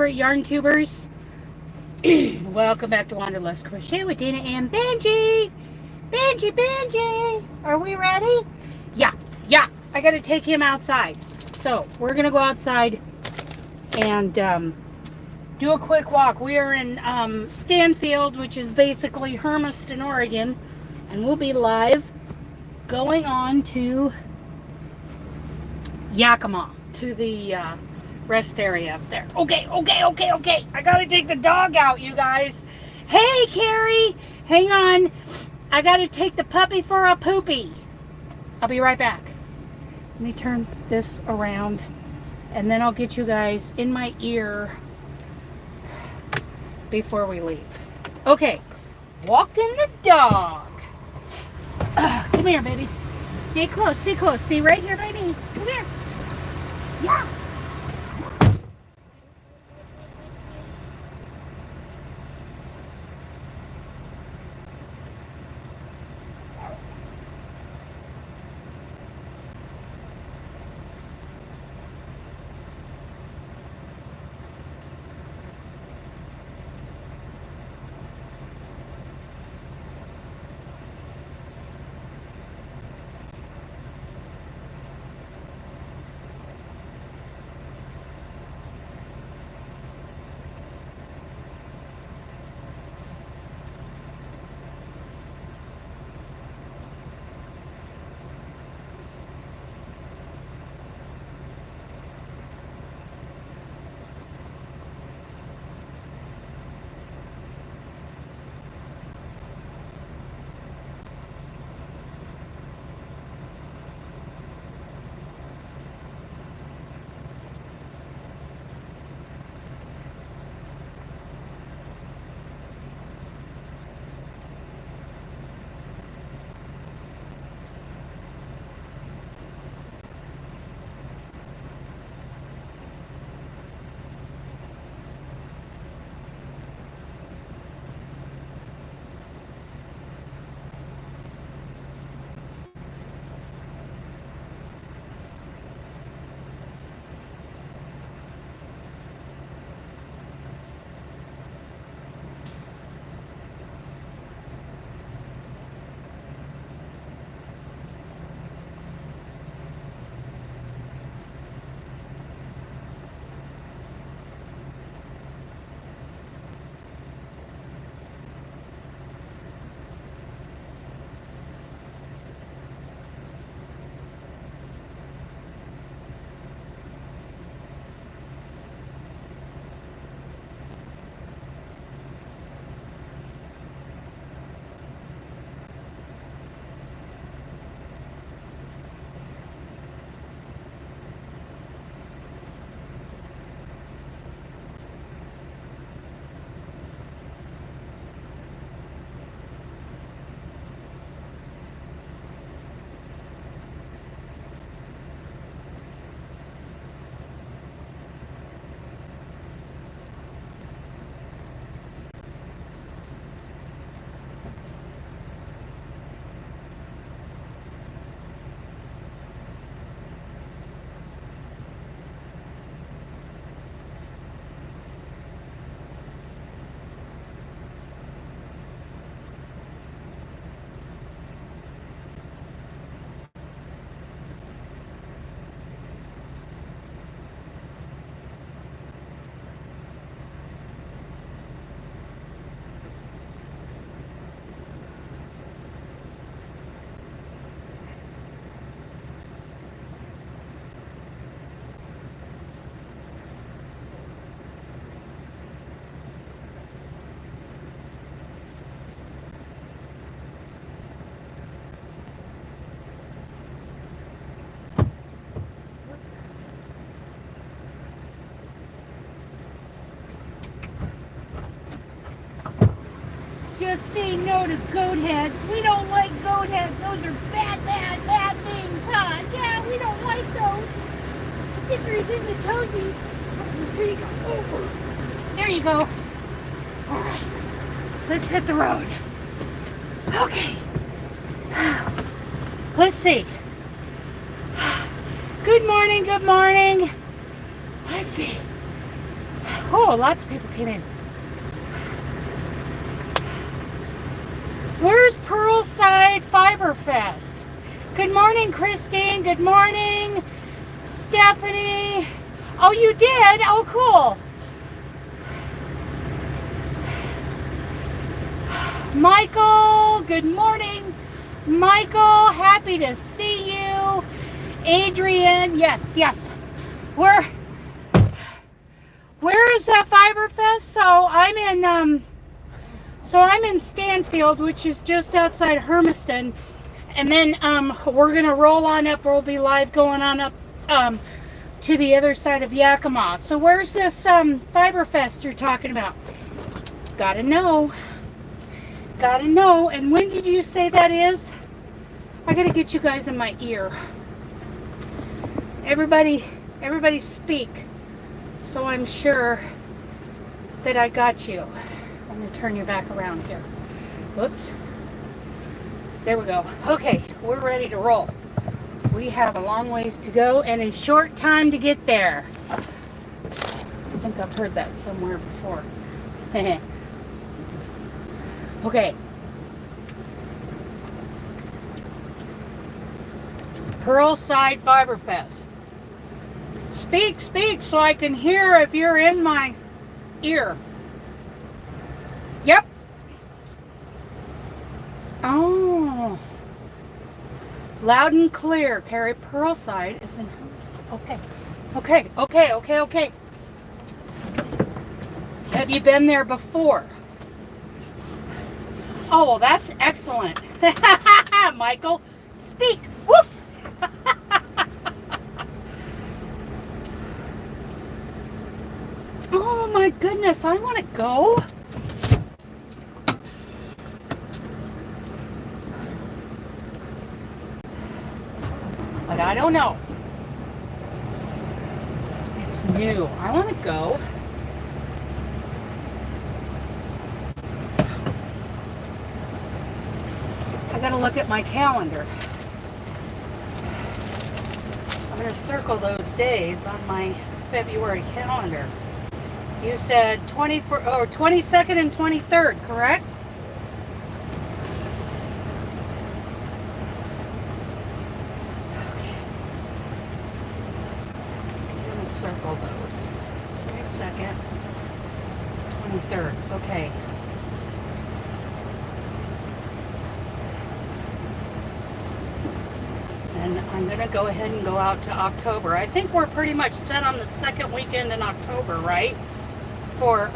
favorite YarnTubers. Welcome back to Wanderlust Crochet with Dina and Benji. Benji. Are we ready? Yeah. I got to take him outside. So we're going to go outside and do a quick walk. We are in Stanfield, which is basically Hermiston, Oregon. And we'll be live going on to Yakima, to the rest area up there. Okay. I gotta take the dog out, you guys. Hey, Kari, hang on. I gotta take the puppy for a poopy. I'll be right back. Let me turn this around, and then I'll get you guys in my ear before we leave. Okay, walking the dog. Come here, baby. Stay close. Stay right here, baby. Come here. Yeah. Just say no to goat heads. We don't like goat heads. Those are bad things, huh? Yeah, we don't like those. Stickers in the toesies. Here you go. Oh, there you go. All right. Let's hit the road. Okay. Let's see. Good morning. Let's see. Oh, lots of people came in. Where's Pearlside Fiber Fest? Good morning, Christine. Good morning, Stephanie. Oh, you did? Oh, cool. Michael, good morning. Michael, happy to see you. Adrian, yes. Where is that Fiber Fest? So I'm in Stanfield, which is just outside Hermiston. And then we're gonna roll on up. We'll be live going on up to the other side of Yakima. So where's this Fiber Fest you're talking about? Gotta know. And when did you say that is? I gotta get you guys in my ear. Everybody speak, so I'm sure that I got you. I'm gonna turn you back around here. Whoops. There we go. Okay, we're ready to roll. We have a long ways to go and a short time to get there. I think I've heard that somewhere before. Okay. Pearlside Fiber Fest. Speak so I can hear if you're in my ear. Yep. Oh. Loud and clear. Carrie, Pearlside is in Hermiston. Okay. Have you been there before? Oh, well, that's excellent. Michael, speak. Woof. Oh my goodness, I want to go. But I don't know. It's new. I want to go. I gotta look at my calendar. I'm gonna circle those days on my February calendar. You said 22nd and 23rd, correct? Okay. I'm gonna circle those. 22nd, 23rd. Okay. And I'm going to go ahead and go out to October. I think we're pretty much set on the second weekend in October, right? For,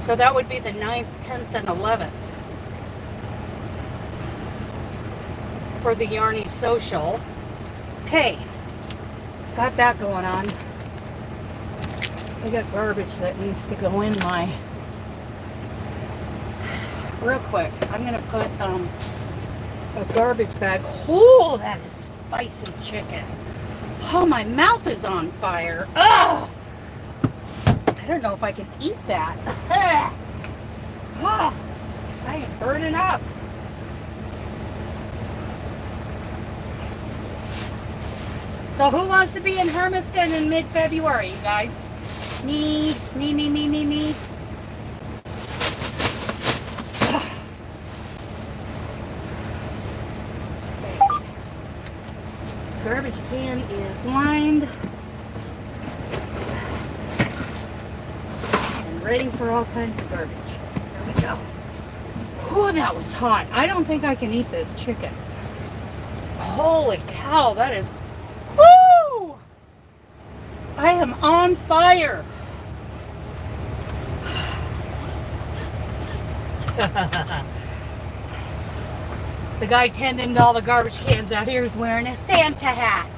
so that would be the 9th, 10th, and 11th. For the Yarny Social. Okay. Got that going on. I got garbage that needs to go in my... Real quick, I'm going to put, a garbage bag. Oh, that is spicy chicken. Oh, my mouth is on fire. Ugh! I don't know if I can eat that. Oh, I am burning up. So who wants to be in Hermiston in mid-February, you guys? Me. Garbage can is lined and ready for all kinds of garbage. There we go. Oh, that was hot. I don't think I can eat this chicken. Holy cow, that is... Woo! I am on fire. The guy tending to all the garbage cans out here is wearing a Santa hat.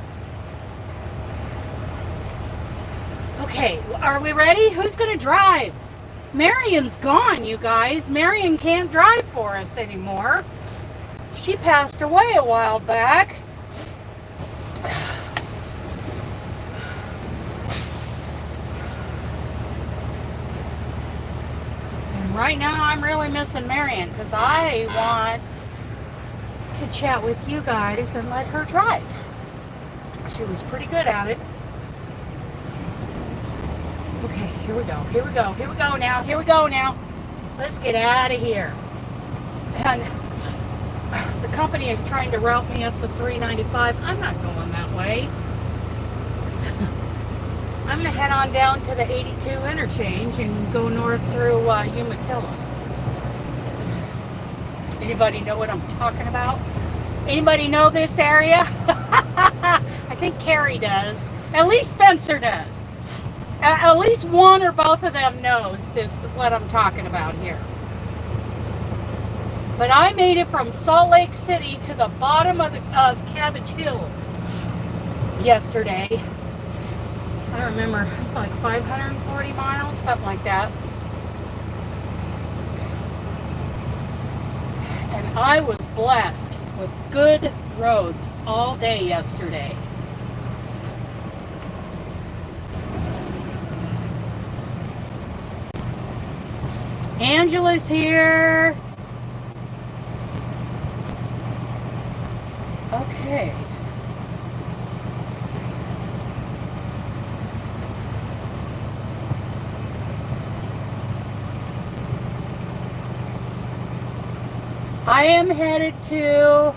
Okay, are we ready? Who's going to drive? Marion's gone, you guys. Marion can't drive for us anymore. She passed away a while back. And right now I'm really missing Marion because I want to chat with you guys and let her drive. She was pretty good at it. Okay, here we go. Here we go. Here we go now. Here we go now. Let's get out of here. And the company is trying to route me up the 395. I'm not going that way. I'm going to head on down to the 82 interchange and go north through Umatilla. Anybody know what I'm talking about? Anybody know this area? I think Kari does. At least Spencer does. At least one or both of them knows this, what I'm talking about here. But I made it from Salt Lake City to the bottom of Cabbage Hill yesterday. I don't remember, it's like 540 miles, something like that. And I was blessed with good roads all day yesterday. Angela's here. Okay. I am headed to,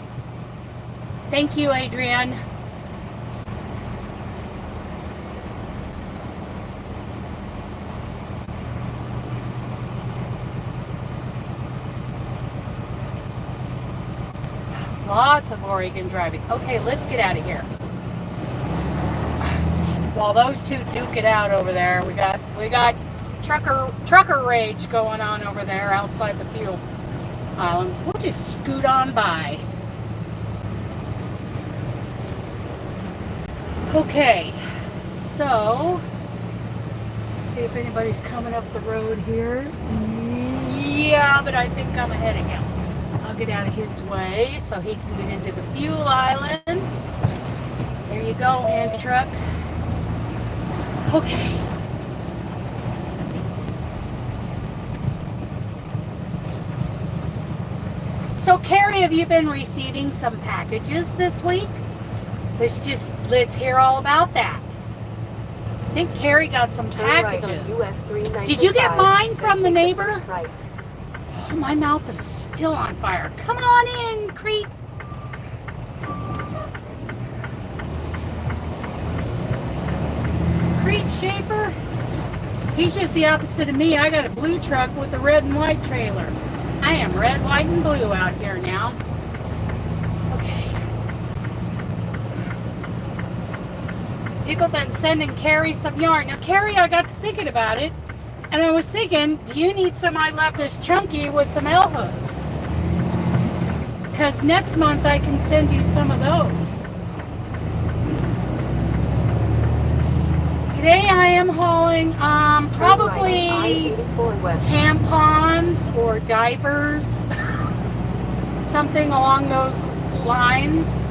thank you, Adrian. Lots of Oregon driving. Okay, let's get out of here. While those two duke it out over there, we got trucker rage going on over there outside the fuel islands. We'll just scoot on by. Okay, so let's see if anybody's coming up the road here. Yeah, but I think I'm ahead of him. I'll get out of his way so he can get into the fuel island. There you go, hand truck. Okay. So, Kari, have you been receiving some packages this week? Let's hear all about that. I think Kari got some packages. Did you get mine from the neighbor? Right. Oh, my mouth is still on fire. Come on in, Creep. Creep Schaefer. He's just the opposite of me. I got a blue truck with a red and white trailer. I am red, white, and blue out here now. Okay. People have been sending Kari some yarn. Now, Kari, I got to thinking about it, and I was thinking, do you need some? I left this chunky with some L hooks. Because next month I can send you some of those. Today I am hauling probably tampons or diapers, something along those lines.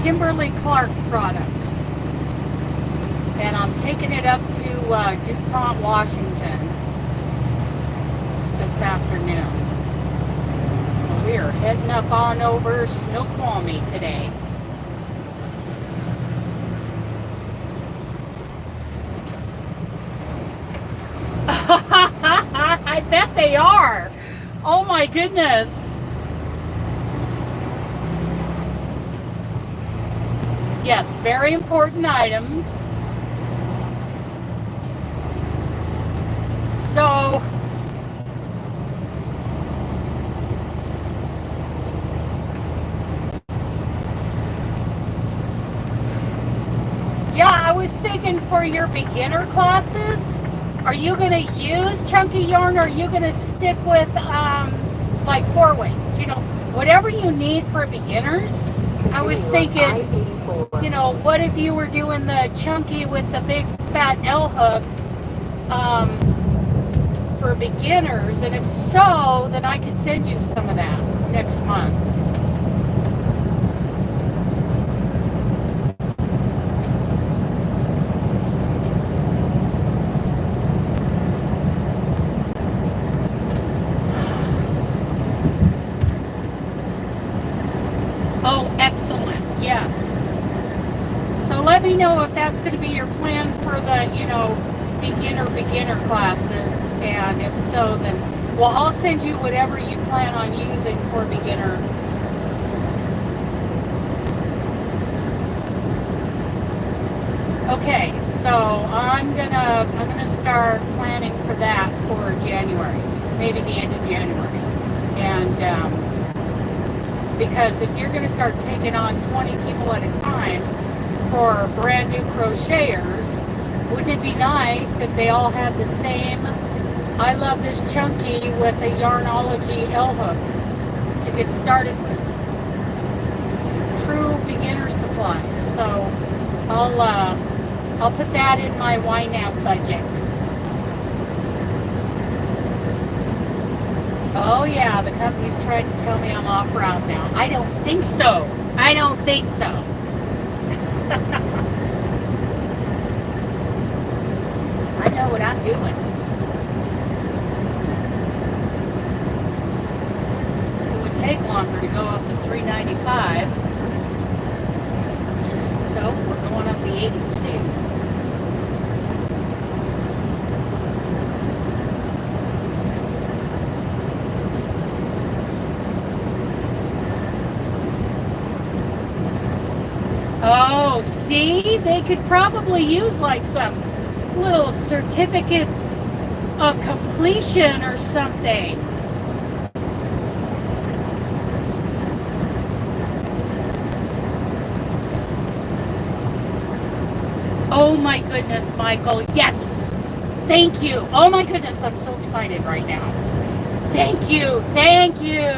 Kimberly Clark products. And I'm taking it up to DuPont, Washington this afternoon. So we are heading up on over Snoqualmie today. I bet they are. Oh my goodness. Yes, very important items. So, yeah, I was thinking for your beginner classes, are you going to use chunky yarn or are you going to stick with like 4 weights? You know, whatever you need for beginners. I was thinking, you know, what if you were doing the chunky with the big fat L hook for beginners? And if so, then I could send you some of that next month. Oh, Yes. So let me know if that's going to be your plan for the, beginner classes. And if so, then, well, I'll send you whatever you plan on using for beginner. Okay, so I'm gonna start planning for that for January, maybe the end of January, and because if you're gonna start taking on 20 people at a time for brand new crocheters, wouldn't it be nice if they all had the same I love this chunky with a Yarnology L hook to get started with? True beginner supplies. So I'll put that in my YNAB budget. Oh yeah, the company's tried to tell me I'm off route now. I don't think so. I don't think so. I know what I'm doing. It would take longer to go up to 395. So we're going up the 82. Oh, see? They could probably use like some little certificates of completion or something. Oh my goodness, Michael. Yes. Thank you. Oh my goodness, I'm so excited right now. Thank you. Thank you.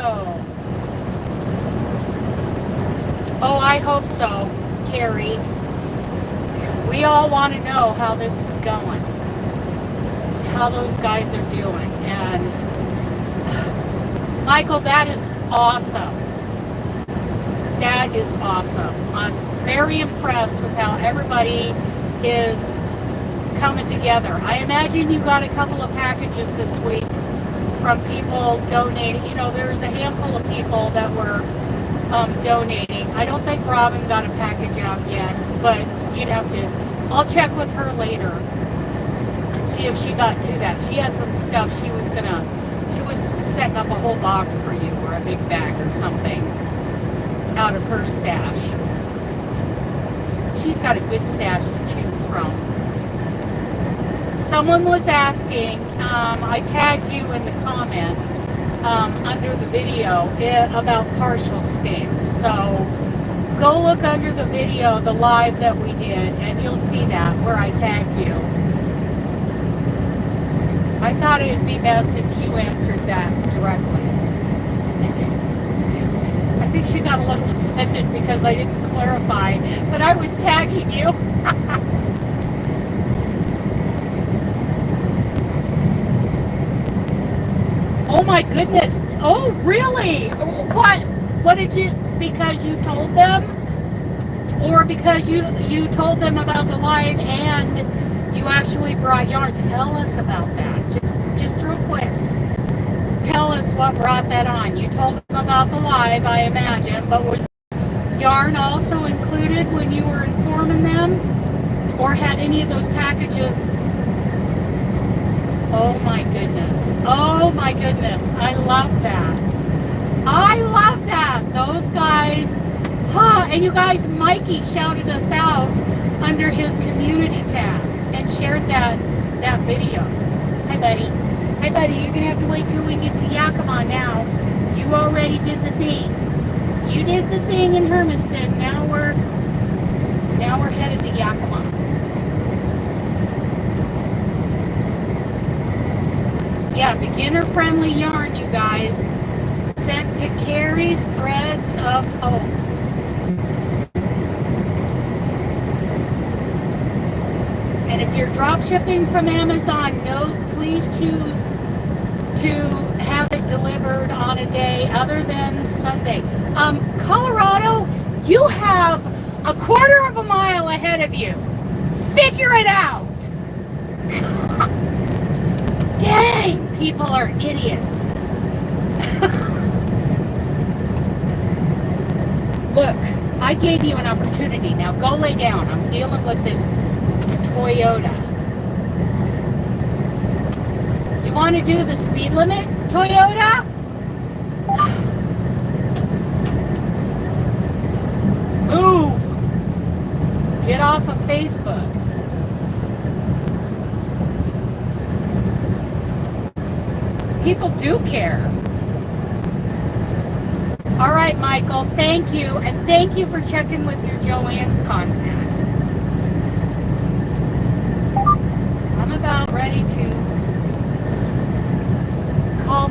Oh, I hope so, Carrie. We all want to know how this is going, how those guys are doing. And Michael, that is awesome. That is awesome. I'm very impressed with how everybody is coming together. I imagine you got a couple of packages this week from people donating. You know, there's a handful of people that were donating. I don't think Robin got a package out yet, but you'd have to, I'll check with her later and see if she got to that. She had some stuff she was setting up a whole box for you, or a big bag or something out of her stash. She's got a good stash to choose from. Someone was asking, I tagged you in the comment under the video about partial stains. So go look under the video, the live that we did, and you'll see that where I tagged you. I thought it would be best if you answered that directly. I think she got a little offended because I didn't clarify that I was tagging you. Oh my goodness. Oh, really? What did you, because you told them? Or because you told them about the live and you actually brought yarn? Tell us about that. Just real quick. Tell us what brought that on. You told them about the live, I imagine, but was yarn also included when you were informing them? Or had any of those packages? Oh my goodness. Oh my goodness. I love that. I love that. Those guys. Huh. And you guys, Mikey shouted us out under his community tab and shared that video. Hi, buddy. Hi, buddy. You're going to have to wait till we get to Yakima now. You already did the thing. You did the thing in Hermiston. Now we're headed to Yakima. Yeah, beginner-friendly yarn, you guys. Sent to Carrie's Threads of Hope. And if you're drop shipping from Amazon, note, please choose to have it delivered on a day other than Sunday. Colorado, you have a quarter of a mile ahead of you. Figure it out. Dang, people are idiots. Look, I gave you an opportunity. Now go lay down. I'm dealing with this Toyota. You want to do the speed limit, Toyota? Move. Get off of Facebook. People do care. All right, Michael, thank you. And thank you for checking with your Joanne's contact. I'm about ready to call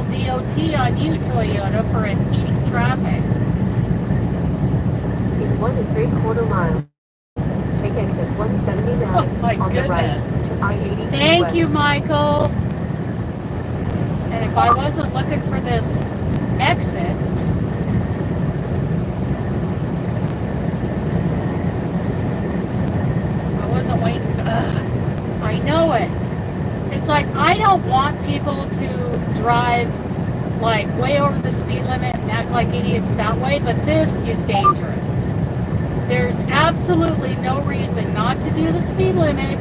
DOT on you, Toyota, for impeding traffic. In 1 3/4 miles, take exit 179 on the right to I-82 Thank West. you, Michael. And if I wasn't looking for this exit, I wasn't waiting. I know it. It's like I don't want people to drive like way over the speed limit and act like idiots that way, but this is dangerous. There's absolutely no reason not to do the speed limit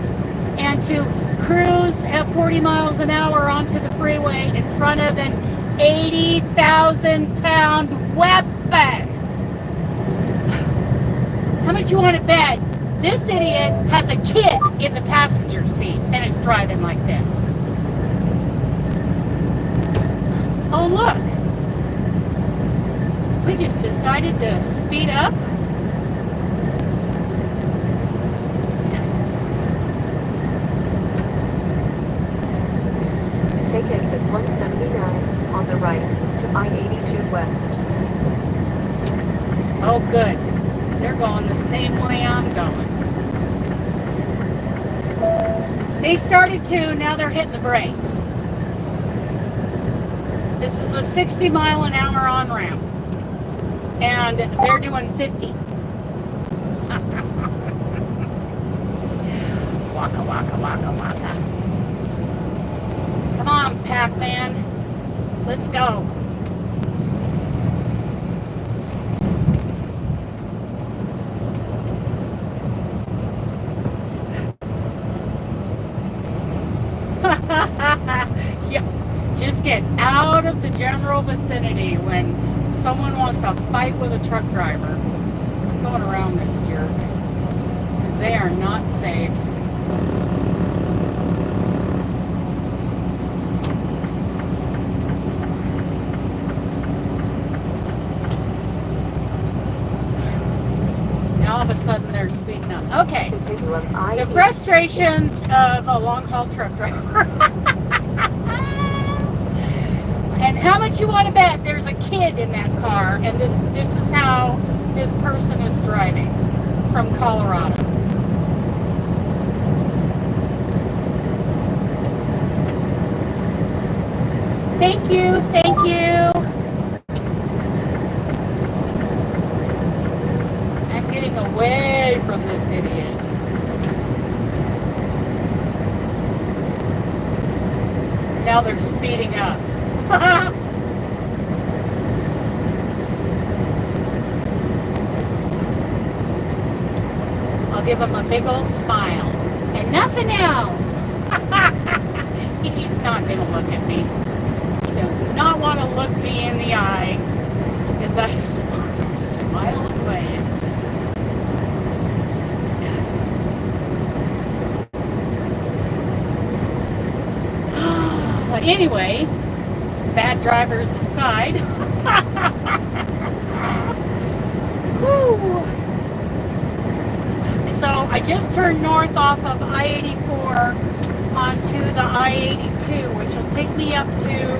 and to cruise at 40 miles an hour onto the freeway in front of an 80,000-pound weapon. How much you want to bet this idiot has a kid in the passenger seat and is driving like this? Oh, look. We just decided to speed up. Take exit 179 on the right to I-82 West. Oh, good. They're going the same way I'm going. They started to, now they're hitting the brakes. This is a 60-mile-an-hour on-ramp. And they're doing 50. Waka, waka, waka, waka. Come on, Pac-Man. Let's go. Yeah, just get out of the general vicinity when someone wants to fight with a truck driver. I'm going around this jerk because they are not safe. All of a sudden they're speeding up. Okay. The frustrations of a long-haul truck driver. And how much you want to bet there's a kid in that car, and this is how this person is driving from Colorado. Thank you, thank you. Away from this idiot. Now they're speeding up. I'll give him a big old smile and nothing else. He's not going to look at me. He does not want to look me in the eye as I smile away. Anyway, bad drivers aside. So I just turned north off of I-84 onto the I-82, which will take me up to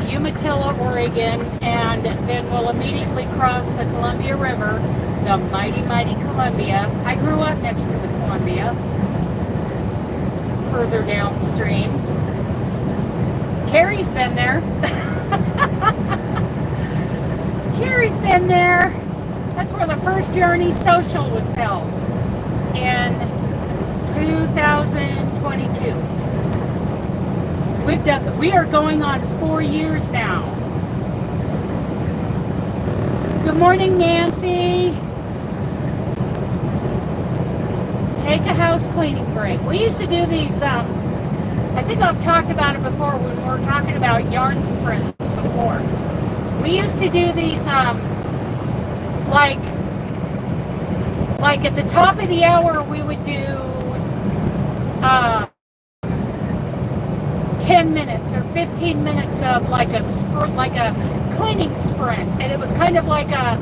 Umatilla, Oregon, and then we'll immediately cross the Columbia River, the mighty, mighty Columbia. I grew up next to the Columbia, further downstream. Carrie's been there. Carrie's been there. That's where the first Journey Social was held in 2022. We are going on 4 years now. Good morning, Nancy. Take a house cleaning break. We used to do these, I think I've talked about it before when we were talking about yarn sprints before. We used to do these, like at the top of the hour, we would do 10 minutes or 15 minutes of like a cleaning sprint, and it was kind of like a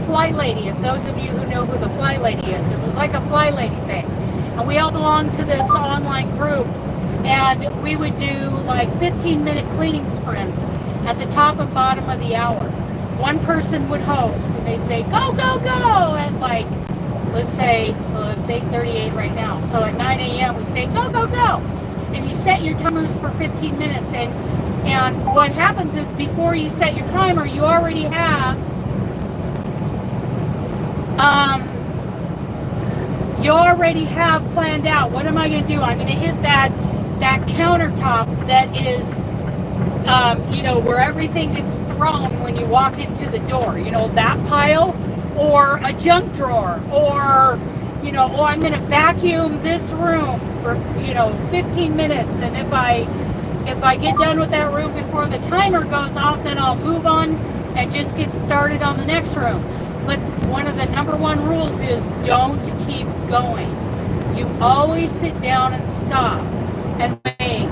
fly lady. And those of you who know who the fly lady is, it was like a fly lady thing. And we all belonged to this online group, and we would do like 15-minute cleaning sprints at the top and bottom of the hour. One person would host, and they'd say, go, go, go, and like, let's say, well, it's 8:38 right now, so at 9 a.m. we'd say, go, go, go. And you set your timers for 15 minutes, and what happens is before you set your timer, you already have planned out, what am I going to do? I'm going to hit that countertop that is, where everything gets thrown when you walk into the door, that pile, or a junk drawer, or, I'm going to vacuum this room for, 15 minutes, and if I get done with that room before the timer goes off, then I'll move on and just get started on the next room. But one of the number one rules is don't keep going. You always sit down and stop and wait.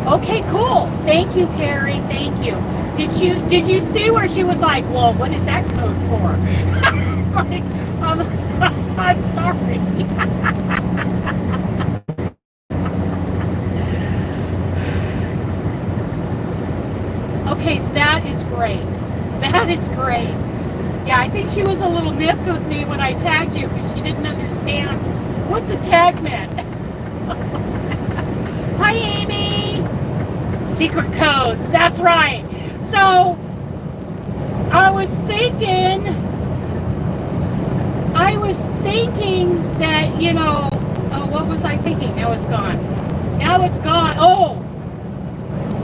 Okay, cool. Thank you, Carrie. Thank you. Did you see where she was like, well, what is that code for? Like, I'm sorry. Okay, that is great. That is great. Yeah, I think she was a little miffed with me when I tagged you because she didn't understand what the tag meant. Hi, Amy. Secret codes. That's right. So, I was thinking that, what was I thinking? Now it's gone. Oh,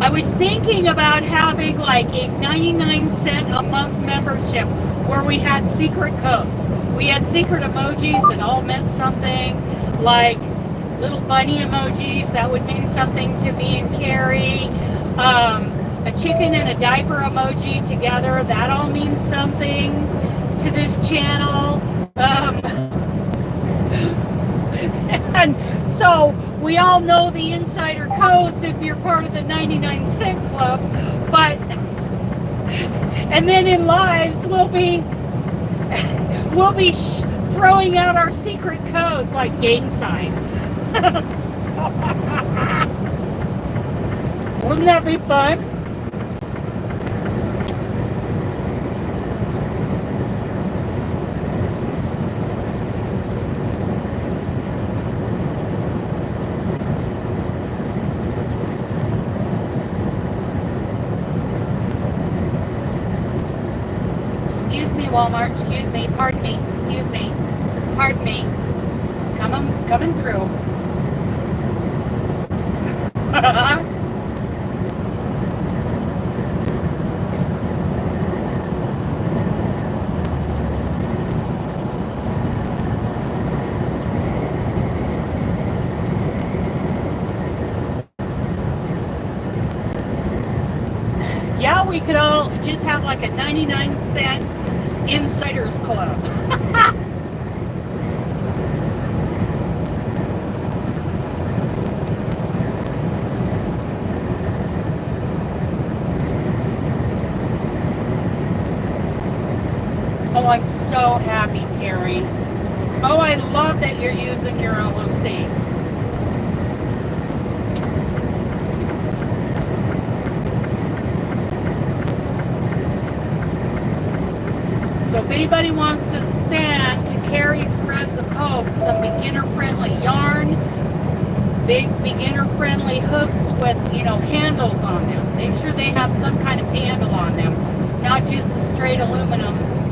I was thinking about having like a 99-cent a month membership where we had secret codes. We had secret emojis that all meant something, like little bunny emojis that would mean something to me and Carrie. A chicken and a diaper emoji together, that all means something to this channel. And so we all know the insider codes if you're part of the 99-cent club, but and then in lives we'll be throwing out our secret codes like gang signs. Wouldn't that be fun? Walmart, excuse me, pardon me, coming through. Yeah, we could all just have like a 99-cent Insiders Club. Oh, I'm so happy, Carrie. Oh, I love that you're using your L.O.C. So if anybody wants to send to Carrie's Threads of Hope some beginner-friendly yarn, big beginner-friendly hooks with, handles on them. Make sure they have some kind of handle on them, not just the straight aluminums.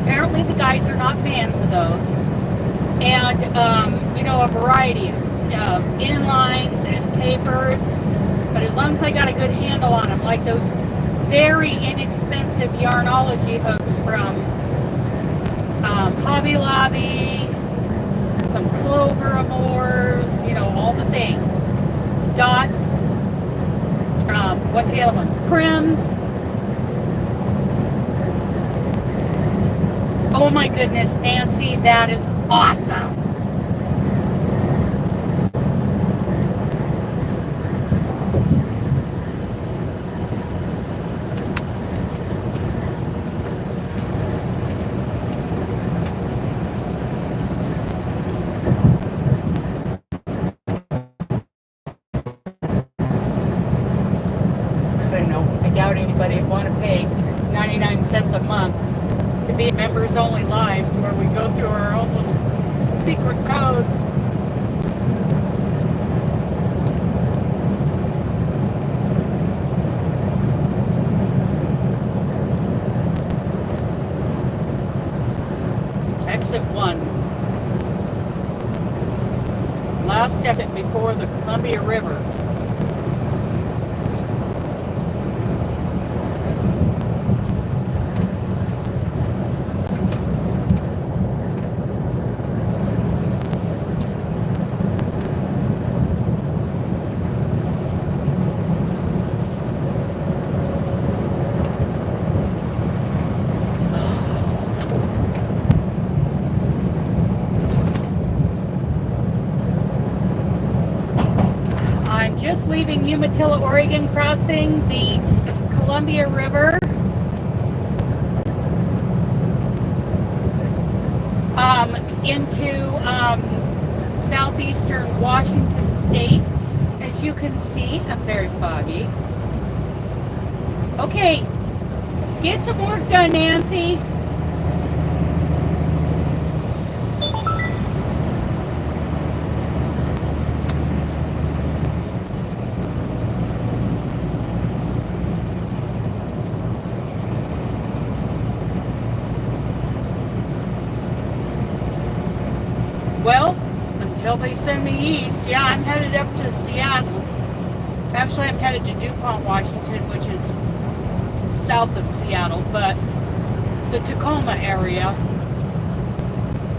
Apparently the guys are not fans of those. And, a variety of inlines and tapers. But as long as I got a good handle on them, like those very inexpensive Yarnology hooks from Hobby Lobby, some Clover Amours, you know, all the things. Dots. What's the other ones? Prims. Oh my goodness, Nancy, that is awesome. I doubt anybody would want to pay 99 cents a month to be members only lives where we go through our own little secret codes. Exit 1. Last exit before the Columbia River. Just leaving Umatilla, Oregon, crossing the Columbia River. Into southeastern Washington State. As you can see, I'm very foggy. Okay, get some work done, Nancy. Well, until they send me east, yeah, I'm headed up to Seattle. Actually, I'm headed to DuPont, Washington, which is south of Seattle, but the Tacoma area,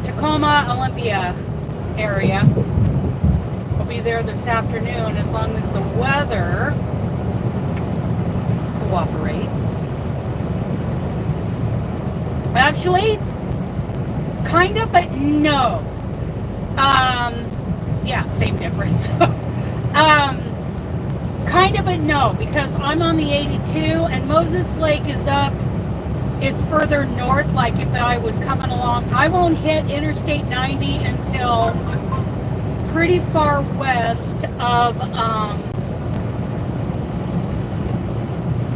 Tacoma, Olympia area, I'll be there this afternoon as long as the weather cooperates. Actually, kind of, but no. Yeah, same difference. Kind of, but no, because I'm on the 82 and Moses Lake is further north. Like if I was coming along, I won't hit Interstate 90 until pretty far west of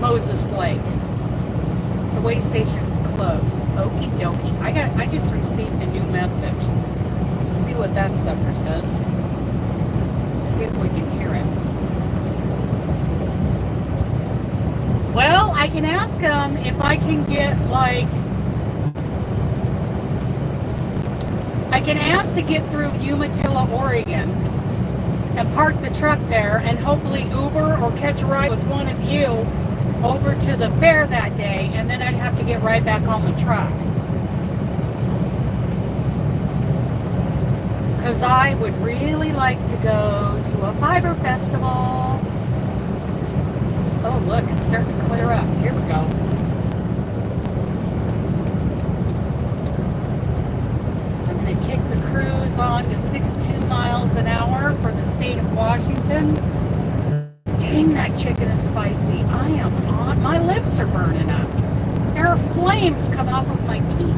Moses Lake. The way station's closed. Okie dokie. I just received a new message. Let's see what that sucker says. Let's see if we can hear it. Well, I can ask them if I can get I can ask to get through Umatilla, Oregon and park the truck there and hopefully Uber or catch a ride with one of you over to the fair that day, and then I'd have to get right back on the truck. Because I would really like to go to a fiber festival. Oh, look, it's starting to clear up. Here we go. I'm going to kick the cruise on to 62 miles an hour for the state of Washington. Dang, that chicken is spicy. I am on. My lips are burning up. There are flames coming off of my teeth.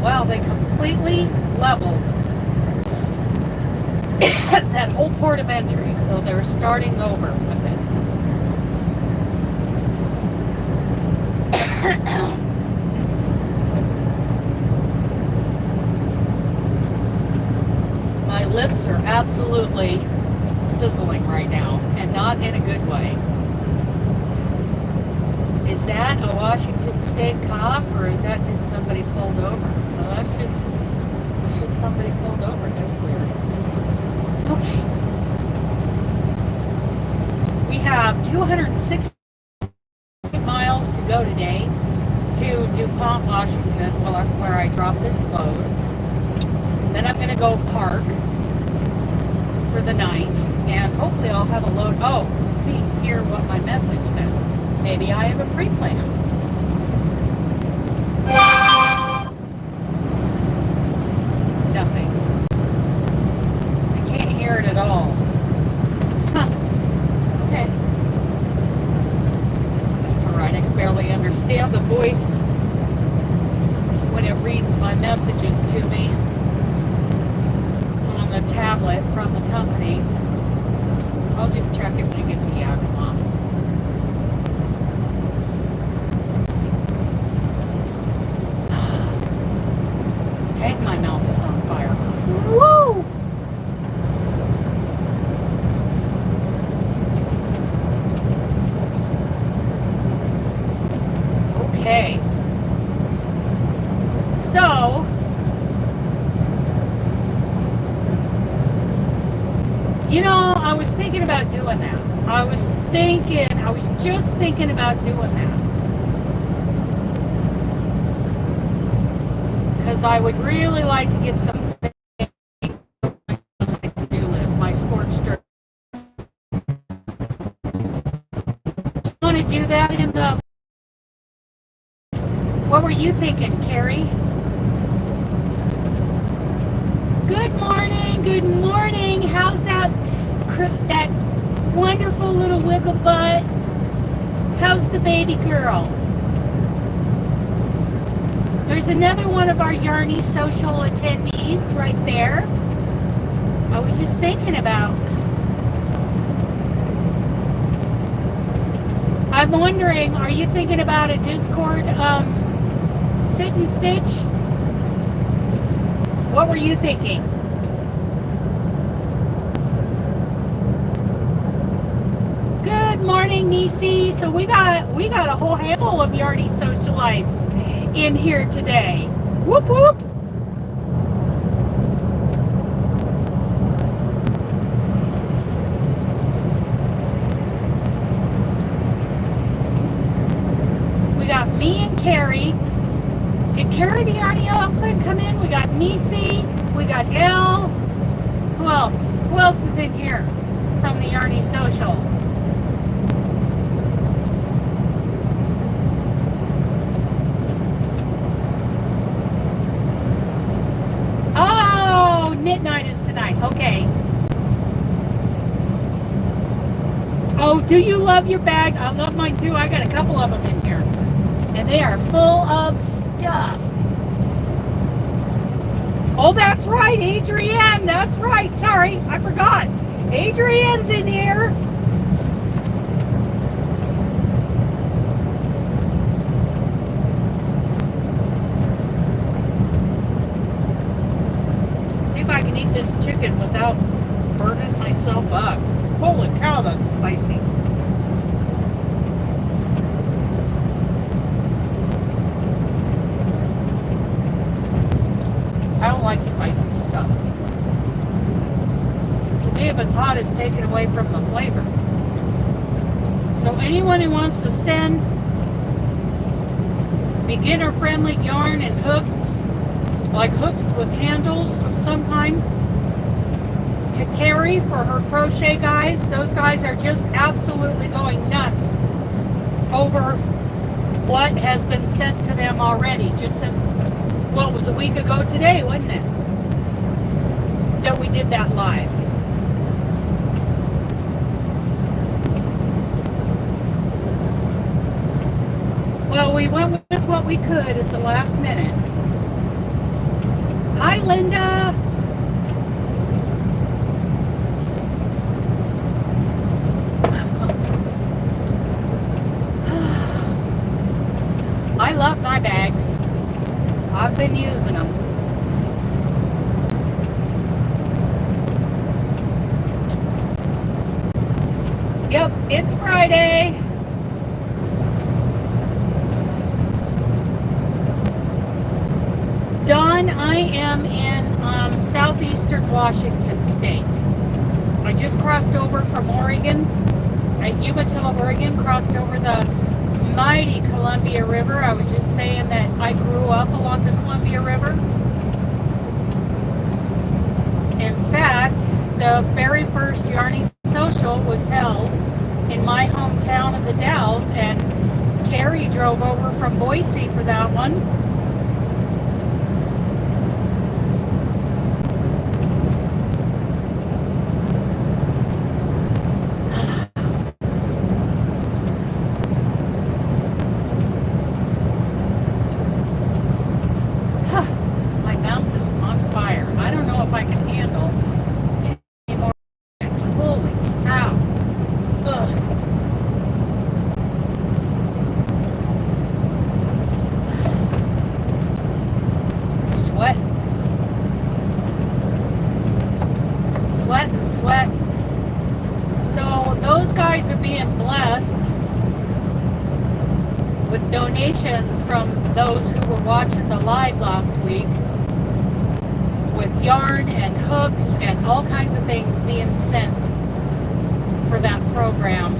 Wow, they completely leveled that whole port of entry, so they're starting over with it. My lips are absolutely sizzling right now, and not in a good way. Is that a Washington State cop, or is that just somebody pulled over? Well, that's just somebody pulled over. That's weird. Okay. We have 260 miles to go today to DuPont, Washington, where I drop this load. Then I'm going to go park for the night, and hopefully I'll have a load. Oh, let me hear what my message says. Maybe I have a pre-plan. Nothing. I can't hear it at all. Huh. Okay. That's alright. I can barely understand the voice when it reads my messages to me on the tablet from the companies. I'll just check it when I get to Yakima. Dang, my mouth is on fire. Woo! Okay. So, you know, I was thinking about doing that. I was just thinking about doing that. Because I would really like to get something on my to-do list, my scorched earth. Do you want to do that in the... What were you thinking, Kari? Good morning, good morning. How's that wonderful little wiggle butt? How's the baby girl? There's another one of our Yarny social attendees right there. I was just thinking about. I'm wondering, are you thinking about a Discord sit and stitch? What were you thinking? Good morning, Nisi. So we got a whole handful of Yarny socialites in here today. Whoop whoop. We got me and Kari. Did Kari the Yarny outfit come in? We got Nisi. We got Elle. Who else? Who else is in here from the Yarny social? Knit night is tonight. Okay. Oh, do you love your bag? I love mine too. I got a couple of them in here. And they are full of stuff. Oh, that's right, Adrienne. That's right. Sorry, I forgot. Adrienne's in here. I can eat this chicken without burning myself up. Holy cow, that's spicy. I don't like spicy stuff. To me, if it's hot, it's taken away from the flavor. So anyone who wants to send beginner-friendly yarn and hooks with handles of some kind to Kari for her crochet guys. Those guys are just absolutely going nuts over what has been sent to them already, just since, well, it was a week ago today, wasn't it, that we did that live. Well, we went with what we could at the last minute. Hi, Linda. I love my bags. I've been using them. Yep, it's Friday. Dawn, I am in southeastern Washington state. I just crossed over from Oregon, at Umatilla, Oregon, crossed over the mighty Columbia River. I was just saying that I grew up along the Columbia River. In fact, the very first Yarny Social was held in my hometown of the Dalles, and Kari drove over from Boise for that one. My mouth is on fire. I don't know if I can handle any more. Holy cow. Ugh. Sweat. Sweat and sweat. So those guys are being blessed with donations from those who were watching the live last week, with yarn and hooks and all kinds of things being sent for that program.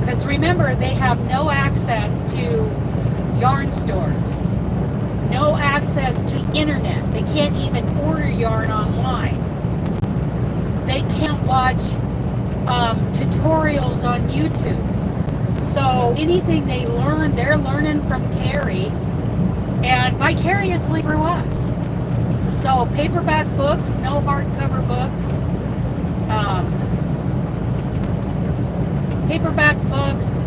Because remember, they have no access to yarn stores, no access to internet. They can't even order yarn online. They can't watch tutorials on YouTube. So anything they learn, they're learning from Kari and vicariously through us. So paperback books, no hardcover books. Paperback books,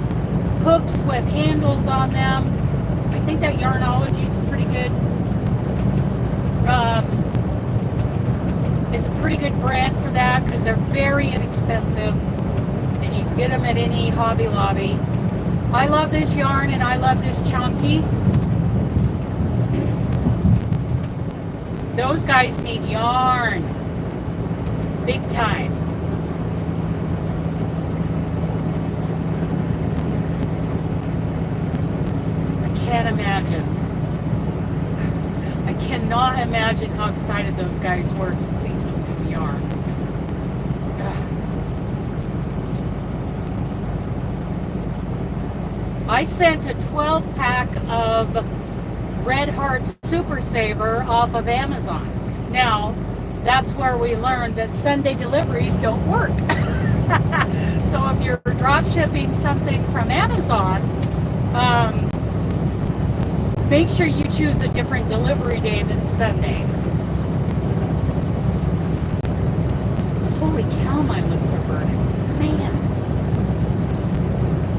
hooks with handles on them. I think that Yarnology is pretty good. It's a pretty good brand for that because they're very inexpensive. And you can get them at any Hobby Lobby. I love this yarn and I love this chunky. Those guys need yarn. Big time. I can't imagine. I cannot imagine how excited those guys were to see some new yarn. I sent a 12-pack of Red Heart Super Saver off of Amazon. Now, that's where we learned that Sunday deliveries don't work. So if you're drop shipping something from Amazon, make sure you choose a different delivery day than Sunday. Holy cow, my lips are burning. Man.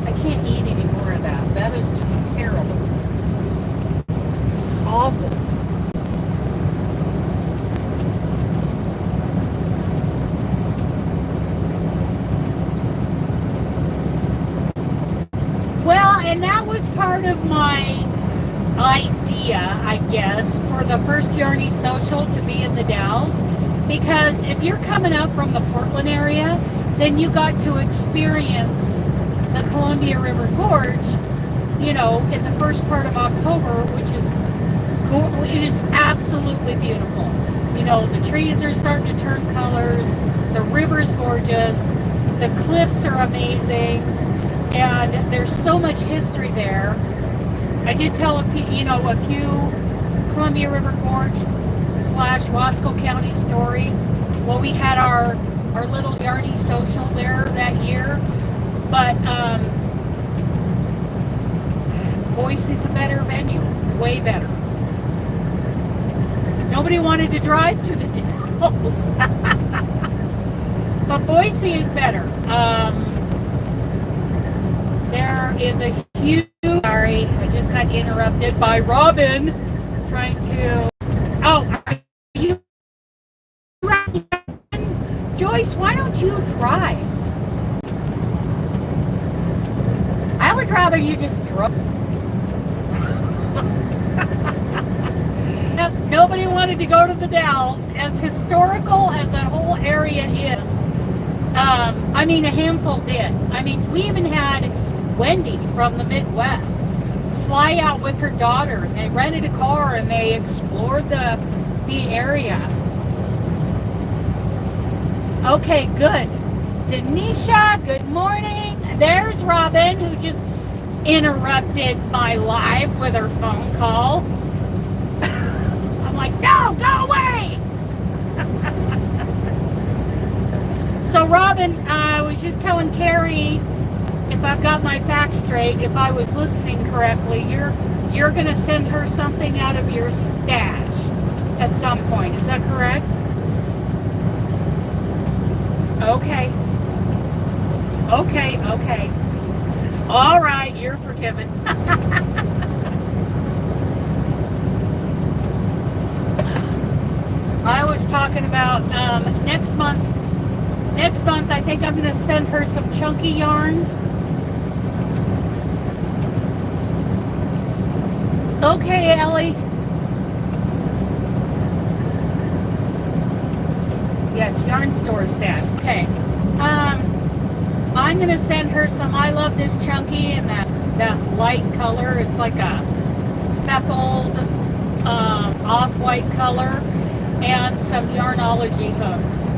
I can't eat any more of that. That is just terrible. It's awful. Well, and that was part of my idea, I guess, for the first Yarny Social to be in the Dalles. Because if you're coming up from the Portland area, then you got to experience the Columbia River Gorge, you know, in the first part of October, which is it is absolutely beautiful. You know, the trees are starting to turn colors, the river's gorgeous, the cliffs are amazing, and there's so much history there. I did tell a few Columbia River Gorge / Wasco County stories. Well, we had our little Yarny Social there that year. But Boise's a better venue, way better. Nobody wanted to drive to the Dalles. But Boise is better. There is a huge... Sorry, I just got interrupted by Robin trying to... Oh, are you... Joyce, why don't you drive? I would rather you just drove. Nobody wanted to go to the Dalles. As historical as that whole area is, I mean, a handful did. I mean, we even had Wendy from the Midwest fly out with her daughter. They rented a car and they explored the area. Okay, good. Denisha, good morning. There's Robin, who just interrupted my live with her phone call. I'm like, no, go away. So Robin, I was just telling Kari, if I've got my facts straight, if I was listening correctly, you're going to send her something out of your stash at some point. Is that correct? Okay. Okay. All right, you're forgiven. I was talking about next month. Next month, I think I'm going to send her some chunky yarn. Okay, Ellie. Yes, yarn store stash. Okay. I'm going to send her some. I love this chunky and that light color. It's like a speckled off-white color, and some Yarnology hooks.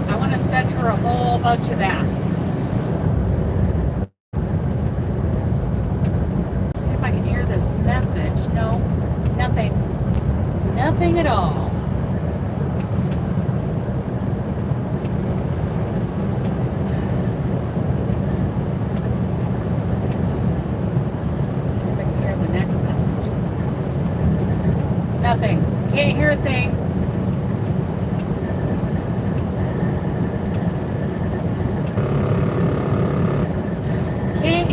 I want to send her a whole bunch of that. See if I can hear this message. No, nothing. Nothing at all. See if I can hear the next message. Nothing. Can't hear a thing.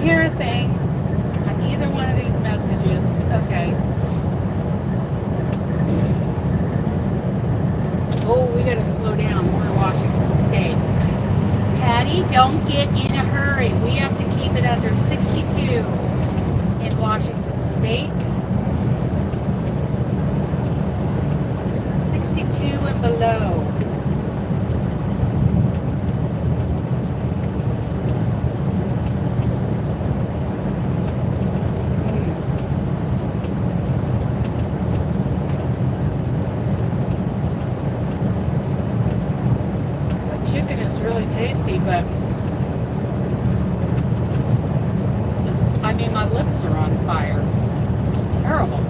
Hear a thing on either one of these messages. Okay. Oh, we gotta slow down. We're in Washington State. Patty, don't get in a hurry. We have to keep it under 62 in Washington State. 62 and below. Tasty, but I mean, my lips are on fire. Terrible.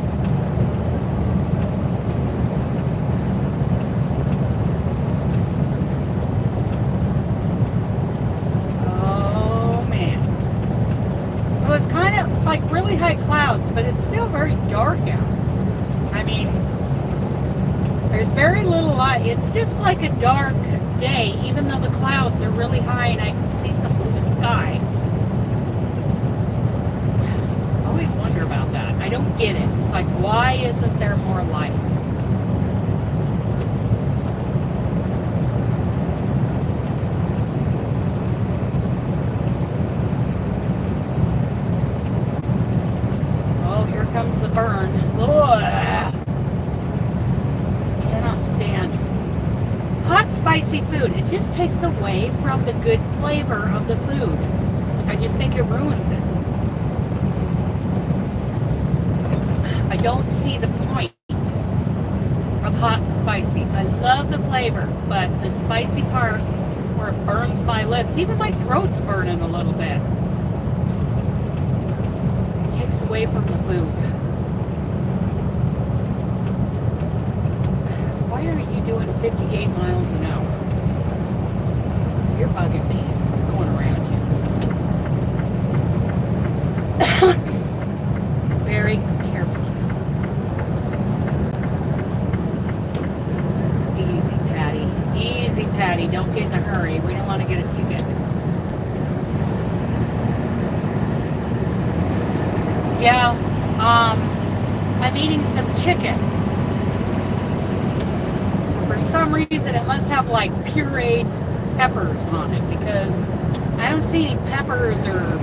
Oh man. So it's like really high clouds, but it's still very dark out. I mean, there's very little light. It's just like a dark day, even though the clouds are really high and I can see some blue sky. I always wonder about that. I don't get it. It's like, why isn't there more light? Oh, here comes the burn. Ugh. Cannot stand hot spicy food. It just takes away from the good flavor of the food. I just think it ruins it. I don't see the point of hot and spicy. I love the flavor, but the spicy part where it burns my lips, even my throat's burning a little bit. It takes away from the food. Why are you doing 58 miles an hour? You're bugging me. I'm going around you. Very carefully. Easy, Patty. Easy, Patty. Don't get in a hurry. We don't want to get a ticket. Yeah, I'm eating some chicken. For some reason, it must have like pureed peppers on it because I don't see any peppers or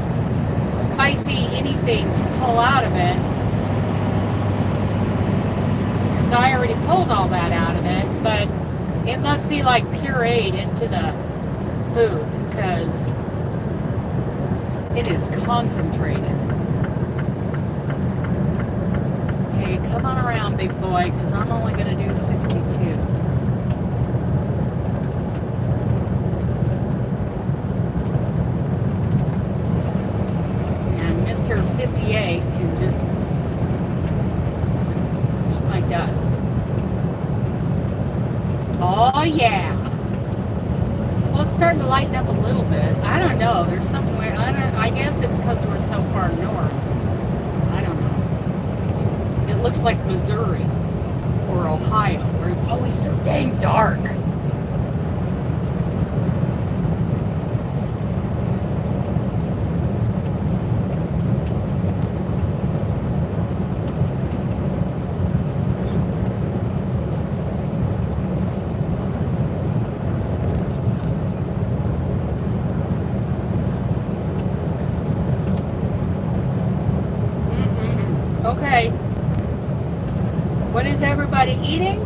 spicy anything to pull out of it. Because I already pulled all that out of it, but it must be like pureed into the food because it is concentrated. Okay, come on around, big boy, because I'm only going to do 62. it's starting to lighten up a little bit. I don't know. There's somewhere. I guess it's because we're so far north. I don't know. It looks like Missouri or Ohio, where it's always so dang dark. Okay. What is everybody eating?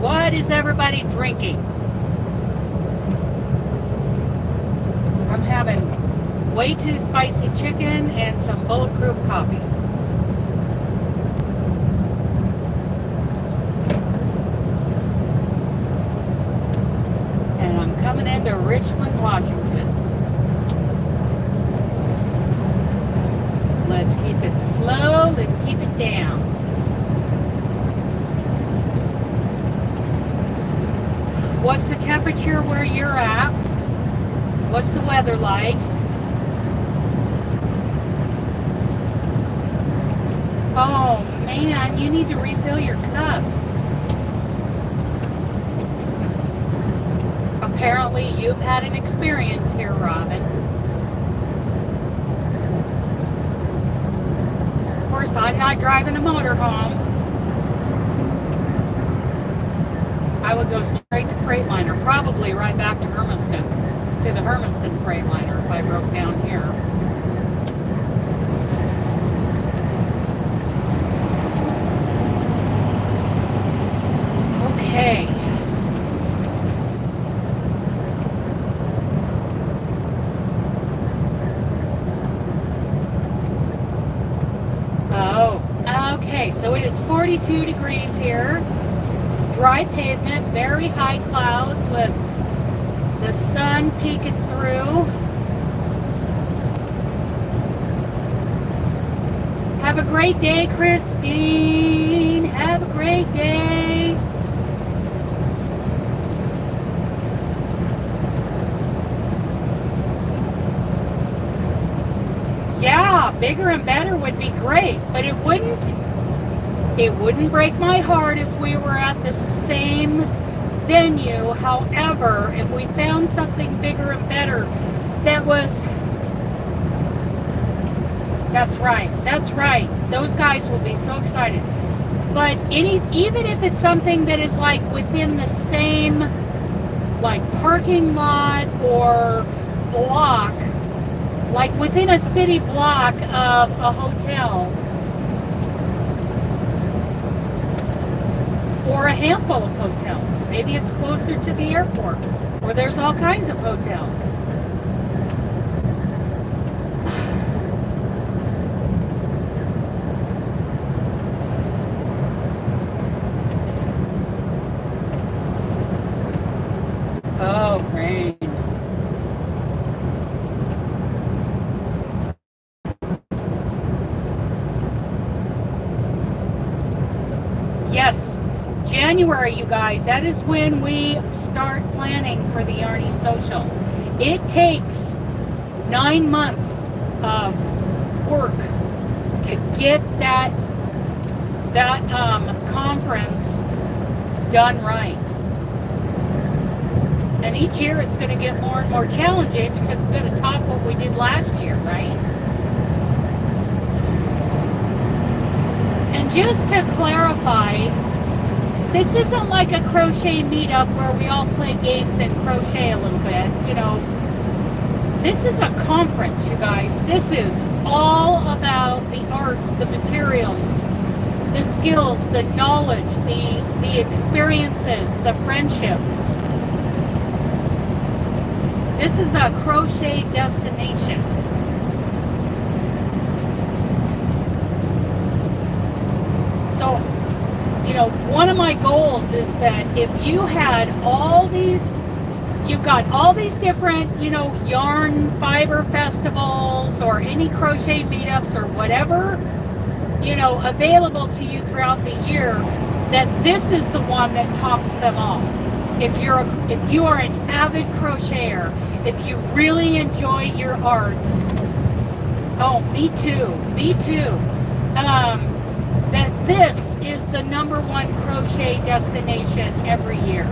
What is everybody drinking? I'm having way too spicy chicken and some bulletproof coffee. And I'm coming into Richland, Washington. Let's keep it slow. Let's keep it down. What's the temperature where you're at? What's the weather like? Oh man, you need to refill your cup. Apparently you've had an experience here, Robin. Of course, I'm not driving a motorhome. I would go straight to Freightliner, probably right back to Hermiston, to the Hermiston Freightliner if I broke down here. Okay. Oh, okay, so it is 42 degrees here. Dry pavement, very high clouds with the sun peeking through. Have a great day, Christine. Have a great day. Yeah, bigger and better would be great, but it wouldn't break my heart if we were at the same venue. However, if we found something bigger and better that was... That's right. Those guys will be so excited. But even if it's something that is like within the same like parking lot or block, like within a city block of a hotel, or a handful of hotels. Maybe it's closer to the airport, where there's all kinds of hotels. Oh, rain. Yes. January, you guys, that is when we start planning for the Yarny Social. It takes 9 months of work to get that conference done right. And each year it's going to get more and more challenging because we're going to top what we did last year, right? And just to clarify, this isn't like a crochet meetup where we all play games and crochet a little bit, you know. This is a conference, you guys. This is all about the art, the materials, the skills, the knowledge, the experiences, the friendships. This is a crochet destination. So, you know, one of my goals is that if you had all these, you've got all these different, you know, yarn fiber festivals or any crochet meetups or whatever, you know, available to you throughout the year, that this is the one that tops them all. if you are an avid crocheter, if you really enjoy your art, oh, me too, that this is the #1 crochet destination every year.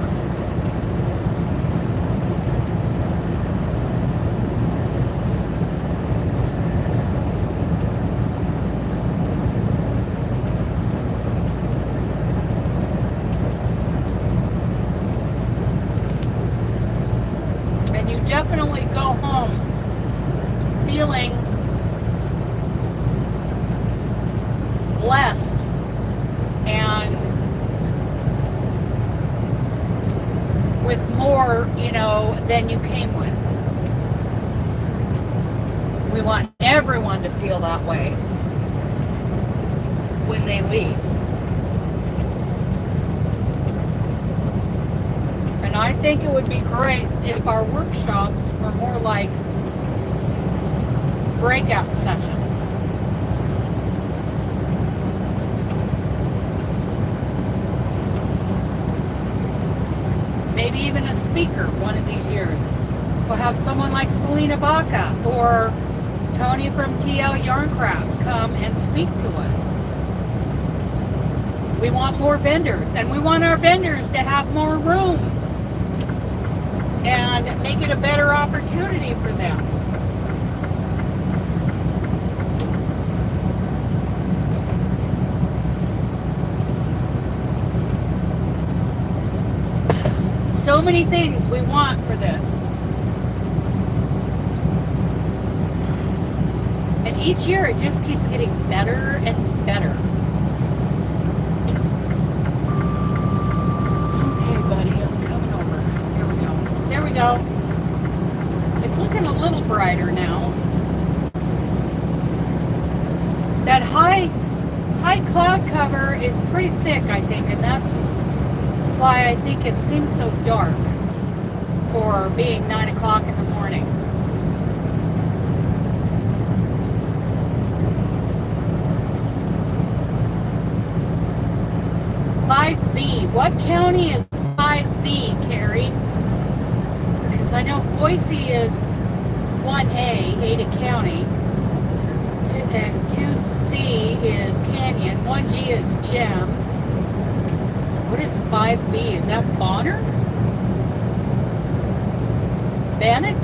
And you definitely go home feeling blessed and with more, than you came with. We want everyone to feel that way when they leave. And I think it would be great if our workshops were more like breakout sessions. Maybe even a speaker one of these years. We'll have someone like Selena Baca or Tony from TL Yarn Crafts come and speak to us. We want more vendors, and we want our vendors to have more room and make it a better opportunity for them. So many things we want for this. And each year it just keeps getting better and better. Okay, buddy, I'm coming over. There we go. There we go. It's looking a little brighter now. That high cloud cover is pretty thick, I think, and that's why I think it seems so dark for being 9 o'clock in the morning. $5B. What county is 5B, Carrie? Because I know Boise is 1A, Ada County, and 2C is Canyon, 1G is Gem. What is 5B? Is that Bonner? Bannock?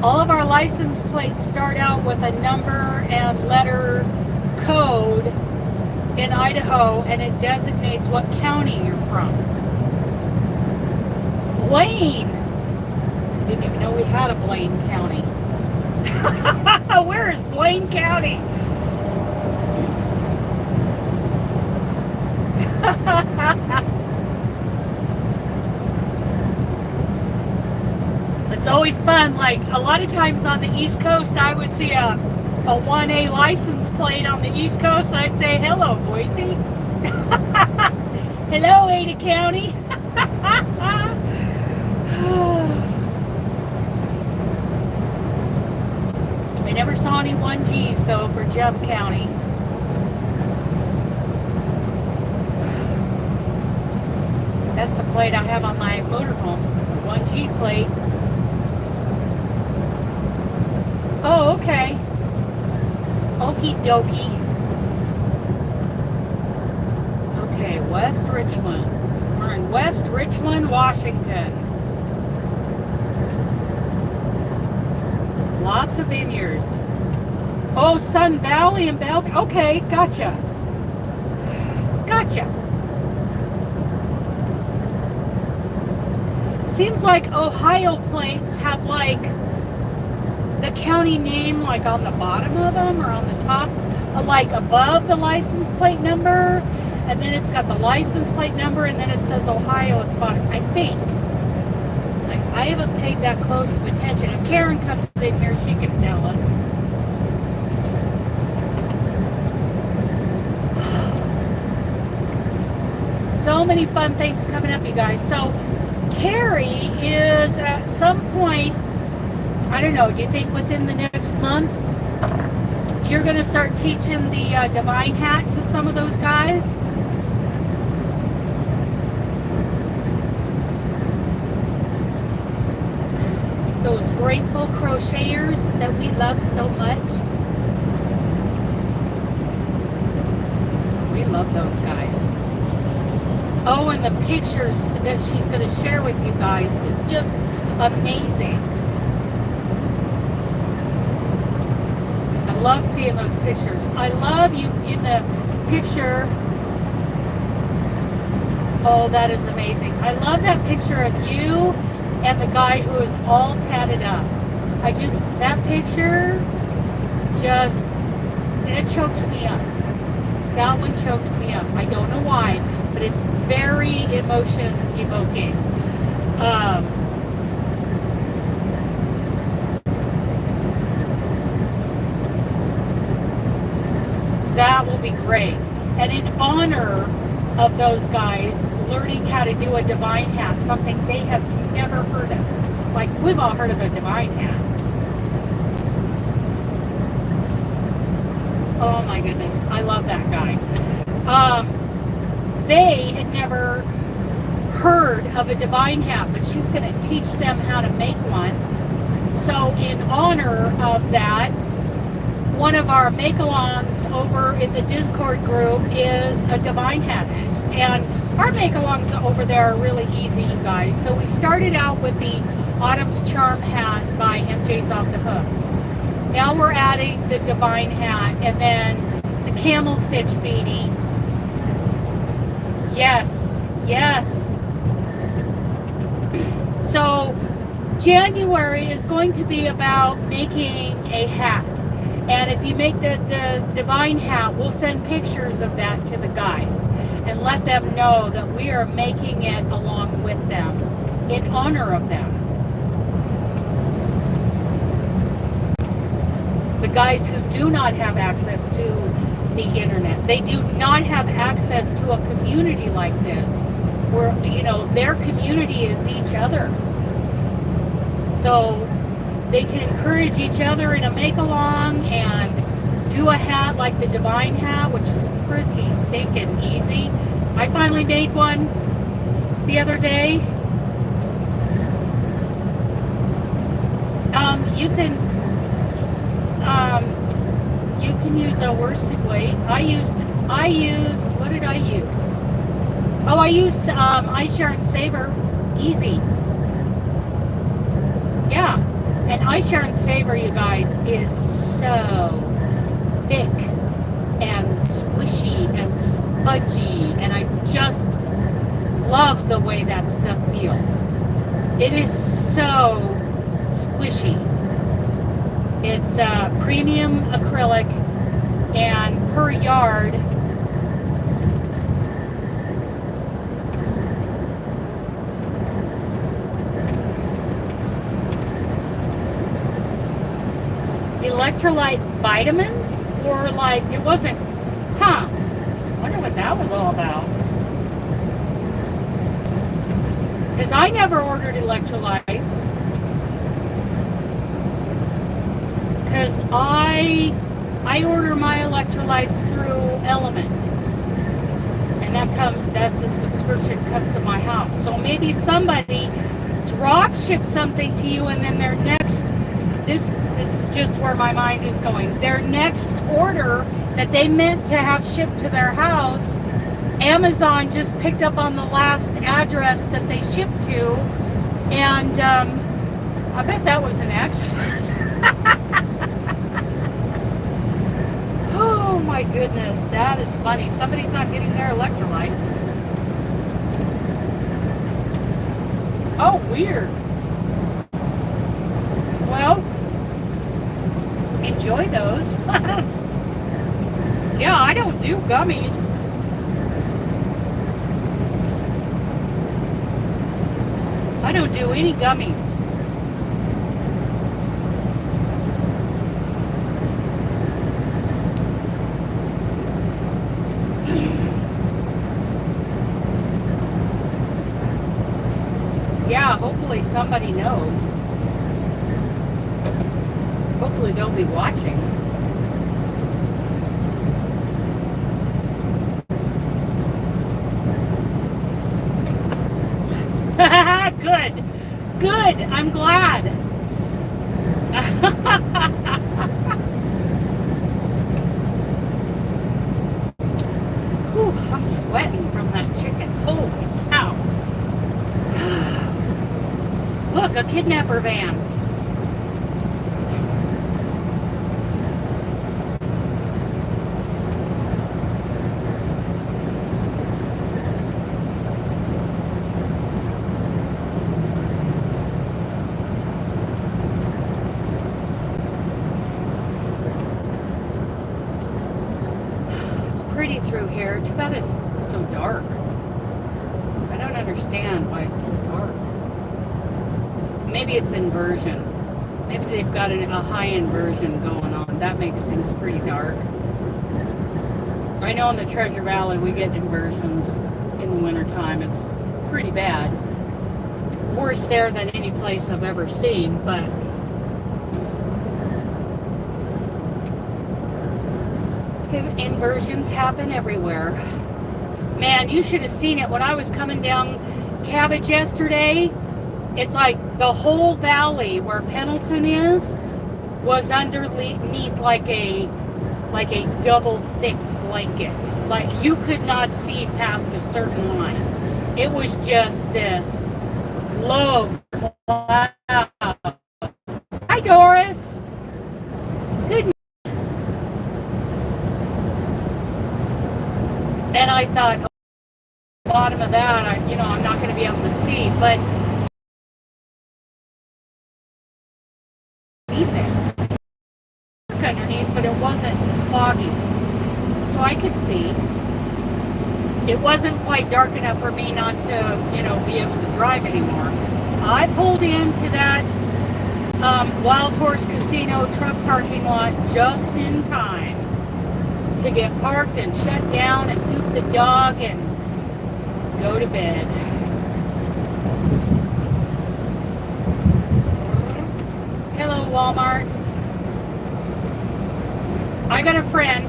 All of our license plates start out with a number and letter code in Idaho, and it designates what county you're from. Blaine! Didn't even know we had a Blaine County. Where is Blaine County? It's always fun. Like a lot of times on the East Coast, I would see a 1A license plate on the East Coast. I'd say, hello, Boise. Hello, Ada County. I never saw any 1Gs though for Gem County. That's the plate I have on my motorhome, a 1G plate. Oh, okay. Okie dokie. Okay, West Richland. We're in West Richland, Washington. Lots of vineyards. Oh, Sun Valley and Bellevue. Okay, gotcha. Gotcha. Seems like Ohio plates have like the county name like on the bottom of them or on the top, like above the license plate number, and then it's got the license plate number, and then it says Ohio at the bottom, I think. Like, I haven't paid that close of attention. If Karen comes in here, she can tell us. So many fun things coming up, you guys. So Carrie is at some point, I don't know, do you think within the next month you're going to start teaching the divine hat to some of those guys? those grateful crocheters that we love so much. We love those guys. Oh, and the pictures that she's going to share with you guys is just amazing. I love seeing those pictures. I love you in the picture. Oh, that is amazing. I love that picture of you and the guy who is all tatted up. That picture just, it chokes me up. That one chokes me up. I don't know why, but it's very emotion evoking. That will be great. And in honor of those guys learning how to do a divine hat, something they have never heard of. Like, we've all heard of a divine hat. Oh my goodness, I love that guy. They had never heard of a divine hat, but she's going to teach them how to make one. So in honor of that, one of our make-alongs over in the Discord group is a divine hat. And our make-alongs over there are really easy, you guys. So we started out with the Autumn's Charm hat by MJ's Off the Hook. Now we're adding the divine hat and then the camel stitch beanie. Yes, yes. So January is going to be about making a hat. And if you make the divine hat, we'll send pictures of that to the guys and let them know that we are making it along with them in honor of them. The guys who do not have access to the internet, they do not have access to a community like this where, you know, their community is each other. So they can encourage each other in a make-along and do a hat like the divine hat, which is pretty stinking easy. I finally made one the other day. You can use a worsted weight. I used, what did I use? Oh, I used Ice Yarn Saver. Easy. Yeah. And Ice Yarn Saver, you guys, is so thick and squishy and spudgy, and I just love the way that stuff feels. It is so squishy. It's premium acrylic, and per yard, electrolyte vitamins, or like, it wasn't, wonder what that was all about. Because I never ordered electrolytes. Because I order my electrolytes through Element. And that's a subscription comes to my house. So maybe somebody drop ship something to you, and then their next, this is just where my mind is going. Their next order that they meant to have shipped to their house, Amazon just picked up on the last address that they shipped to, and I bet that was an accident. Oh my goodness, that is funny. Somebody's not getting their electrolytes. Oh, weird. Well, enjoy those. Yeah, I don't do gummies. I don't do any gummies. Yeah, hopefully somebody knows. Hopefully they'll be watching. Good. Good. I'm glad. Whew, I'm sweating from that chicken. Holy cow. Look, a kidnapper van. Pretty through here. Too bad it's so dark. I don't understand why it's so dark. Maybe it's inversion. Maybe they've got a high inversion going on. That makes things pretty dark. I know in the Treasure Valley we get inversions in the wintertime. It's pretty bad. Worse there than any place I've ever seen, but inversions happen everywhere. Man, you should have seen it when I was coming down Cabbage yesterday. It's like the whole valley where Pendleton is was underneath like a double thick blanket. Like you could not see past a certain line. It was just this low cloud. Hi, Doris. Good. And I thought, oh, bottom of that, I'm not going to be able to see, but underneath, but it wasn't foggy, so I could see. It wasn't quite dark enough for me not to, be able to drive anymore. I pulled into that Wild Horse Casino truck parking lot just in time to get parked and shut down and poop the dog and go to bed. Hello, Walmart. I got a friend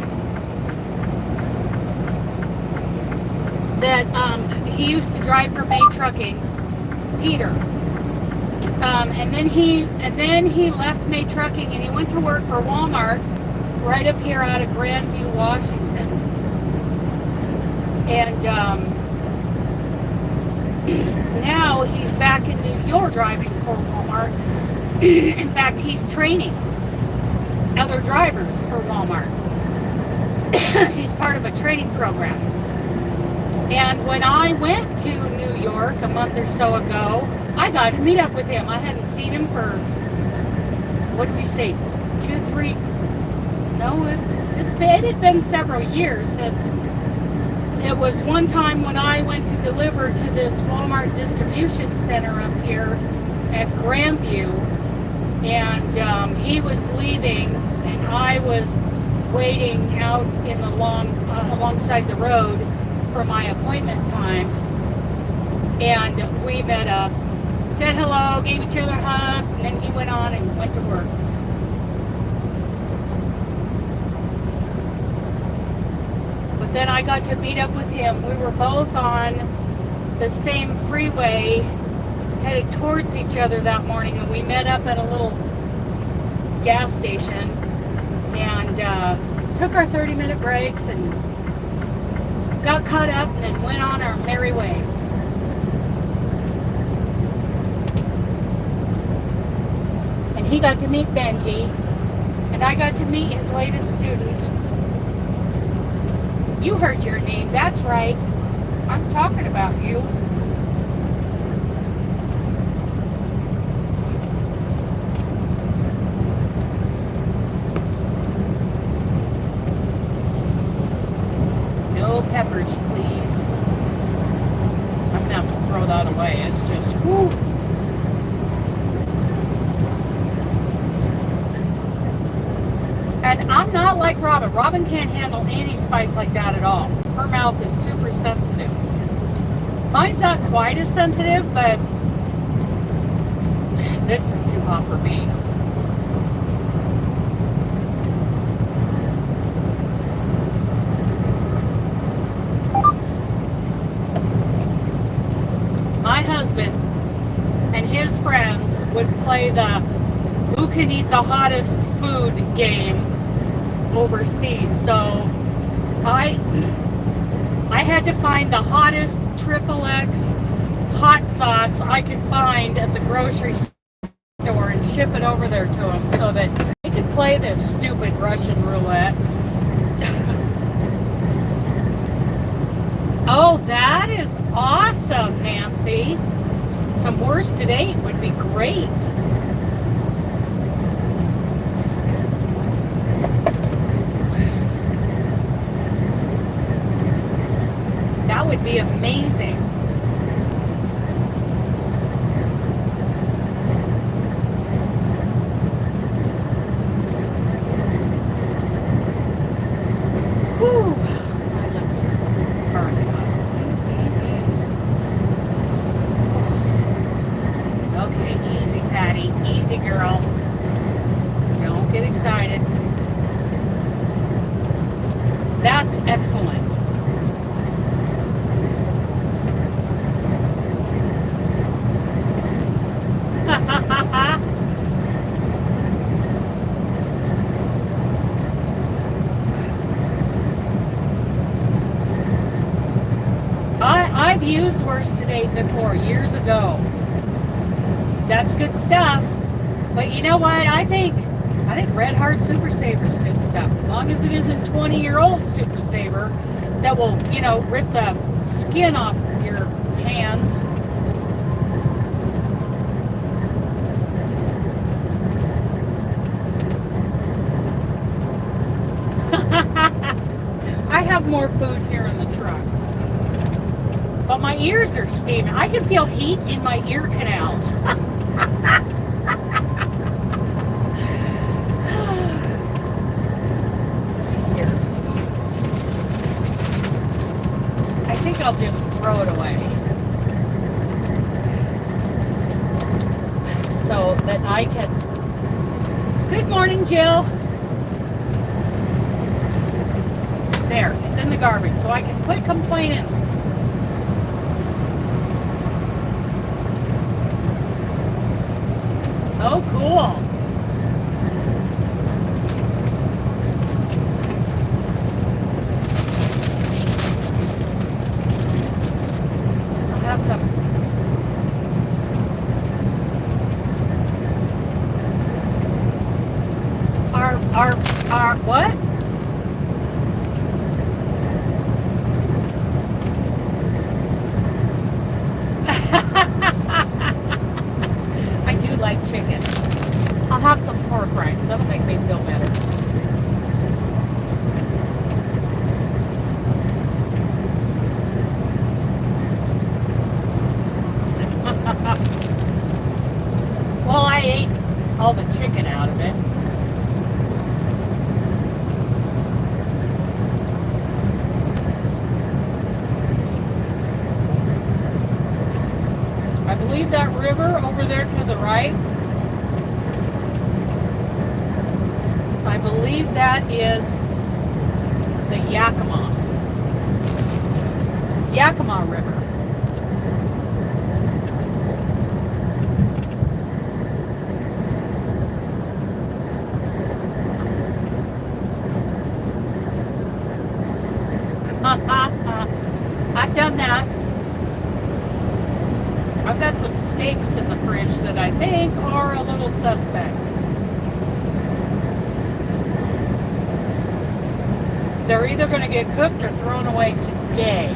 that he used to drive for May Trucking, Peter. And then he left May Trucking and he went to work for Walmart right up here out of Grandview, Washington. And now he's back in New York driving for Walmart. In fact, he's training other drivers for Walmart. He's part of a training program. And when I went to New York a month or so ago, I got to meet up with him. I hadn't seen him for, what did we say, 2, 3, no, it had been several years since. It was one time when I went to deliver to this Walmart distribution center up here at Grandview, and he was leaving, and I was waiting out in the alongside the road for my appointment time, and we met up, said hello, gave each other a hug, and then he went on and went to work. But then I got to meet up with him. We were both on the same freeway headed towards each other that morning, and we met up at a little gas station and took our 30-minute breaks and got caught up and went on our merry ways. And he got to meet Benji, and I got to meet his latest student. You heard your name, that's right. I'm talking about you. No peppers, please. I'm gonna have to throw that away. It's just, whoo. And I'm not like Robin. Robin can't handle any spice like that at all. Her mouth is super sensitive. Mine's not quite as sensitive, but this is too hot for me. My husband and his friends would play the who can eat the hottest food game overseas. So I had to find the hottest XXX hot sauce I could find at the grocery store and ship it over there to them so that they could play this stupid Russian roulette. Oh, that is awesome, Nancy. Some worsted 8 would be great. That would be amazing. Whew. My lips are burning up. Okay, easy, Patty. Easy, girl. Don't get excited. That's excellent. I've used worsted 8 before, years ago. That's good stuff. But you know what? I think Red Heart Super Saver is good stuff. As long as it isn't 20-year-old Super Saver that will, you know, rip the skin off your hands. I have more food here in the truck. But my ears are steaming. I can feel heat in my ear canals. Here. I think I'll just throw it away. So that I can... Good morning, Jill. There, it's in the garbage, so I can quit complaining. Oh, cool. I'll have some. Our what? I do like chicken. I'll have some pork rinds. That'll make me feel better. Well, I ate all the chicken out of it. I believe that river over there to the right, I believe that is the Yakima River. I've done that. I've got some steaks in the fridge that I think are a little suspect. They're either going to get cooked or thrown away today.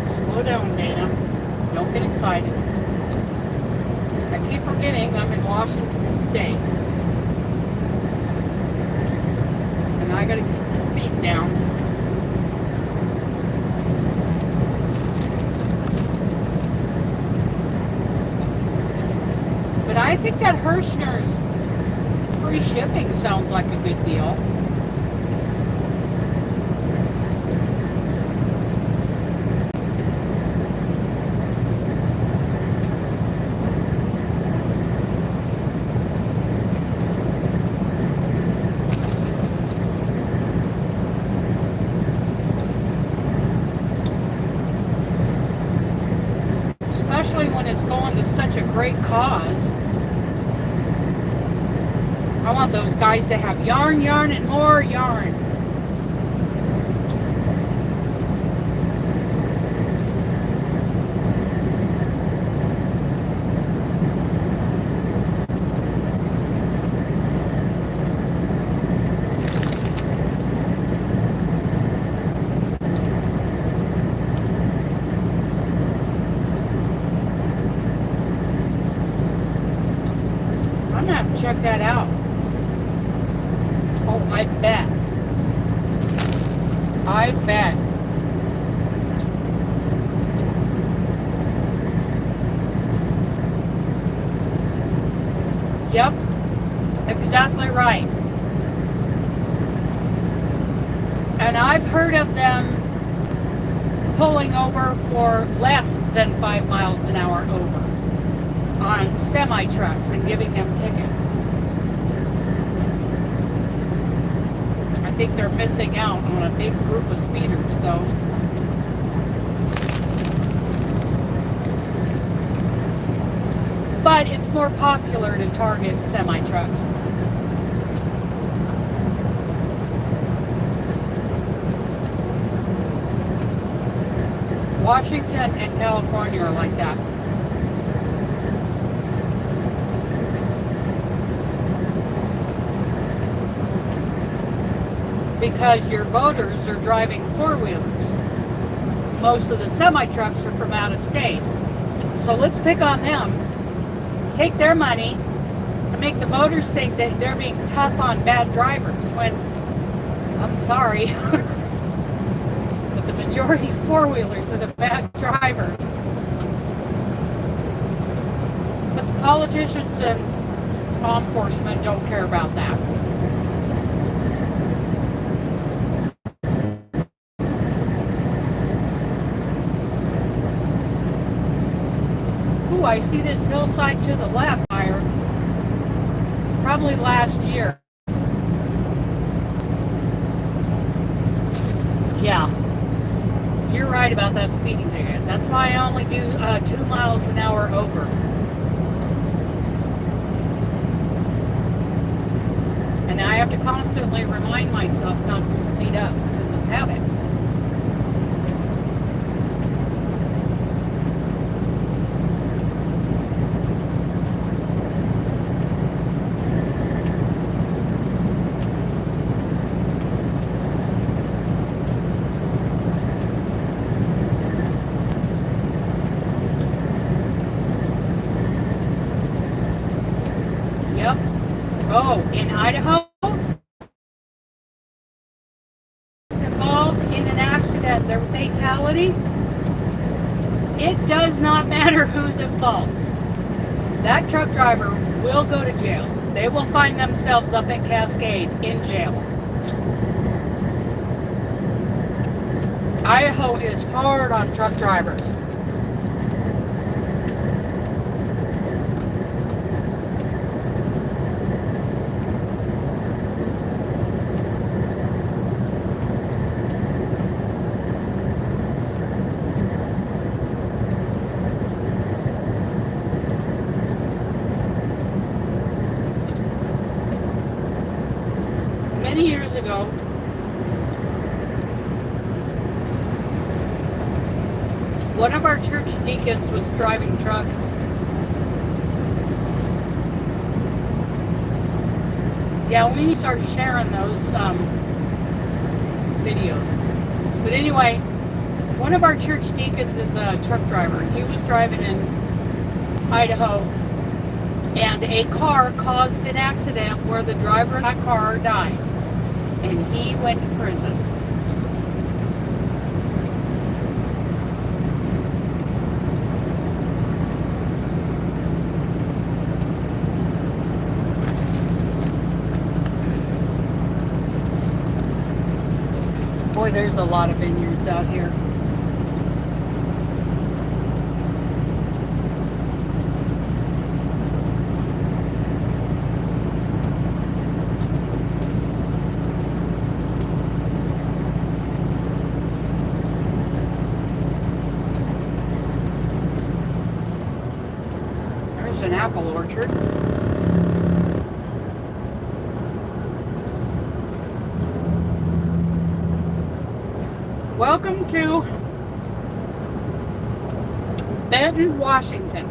Slow down, Dana. Don't get excited. I keep forgetting I'm in Washington State. And I gotta keep the speed down. But I think that Hirschner's free shipping sounds like a good deal. doing to such a great cause. I want those guys to have yarn, yarn, and more yarn. I'm gonna have to check that out. Oh, I bet. I bet. Yep, exactly right. And I've heard of them pulling over for less than 5 miles an hour over on semi-trucks and giving them tickets. I think they're missing out on a big group of speeders, though. But it's more popular to target semi-trucks. Washington and California are like that. Because your voters are driving four-wheelers. Most of the semi-trucks are from out of state. So let's pick on them, take their money, and make the voters think that they're being tough on bad drivers when, I'm sorry, but the majority of four-wheelers are the bad drivers. But the politicians and law enforcement don't care about that. I see this hillside to the left, fire. Probably last year. Yeah. You're right about that speeding ticket. That's why I only do 2 miles an hour over. And I have to constantly remind myself not to speed up because it's habit. Oh, in Idaho, is involved in an accident, their fatality. It does not matter who's involved. That truck driver will go to jail. They will find themselves up at Cascade in jail. Idaho is hard on truck drivers. Many years ago, one of our church deacons was driving truck. Yeah, we need to start sharing those videos. But anyway, one of our church deacons is a truck driver. He was driving in Idaho, and a car caused an accident where the driver of that car died. And he went to prison. Boy, there's a lot of vineyards out here. apple orchard. Welcome to Benton, Washington.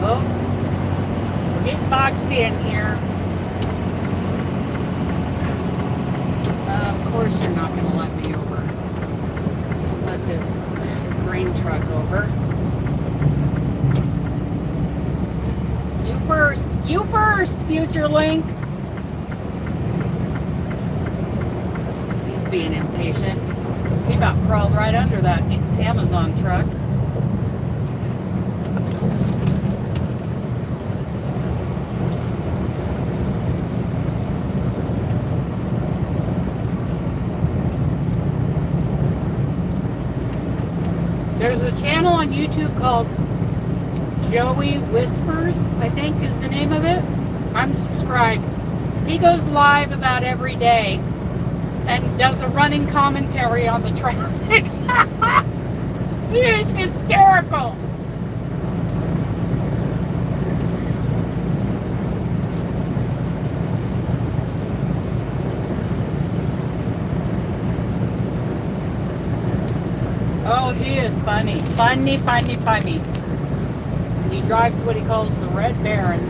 Oh, we're getting boxed in here. Of course you're not going to let me over. Let this grain truck over. You first, Future Link. He's being impatient. He about crawled right under that Amazon truck. There's a channel on YouTube called Joey Whispers, I think is the name of it. I'm subscribed. He goes live about every day and does a running commentary on the traffic. He is hysterical. Oh, he is funny. Funny. He drives what he calls the Red Baron.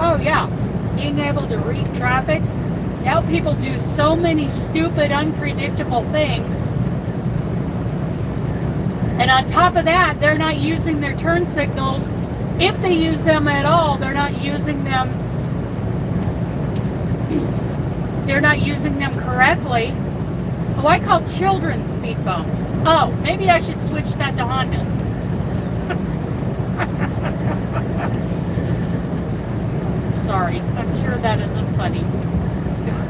Oh, yeah. Being able to read traffic. Now people do so many stupid, unpredictable things. And on top of that, they're not using their turn signals. If they use them at all, they're not using them. They're not using them correctly. Oh, I call children speed bumps. Oh, maybe I should switch that to Hondas. Sorry, I'm sure that isn't funny.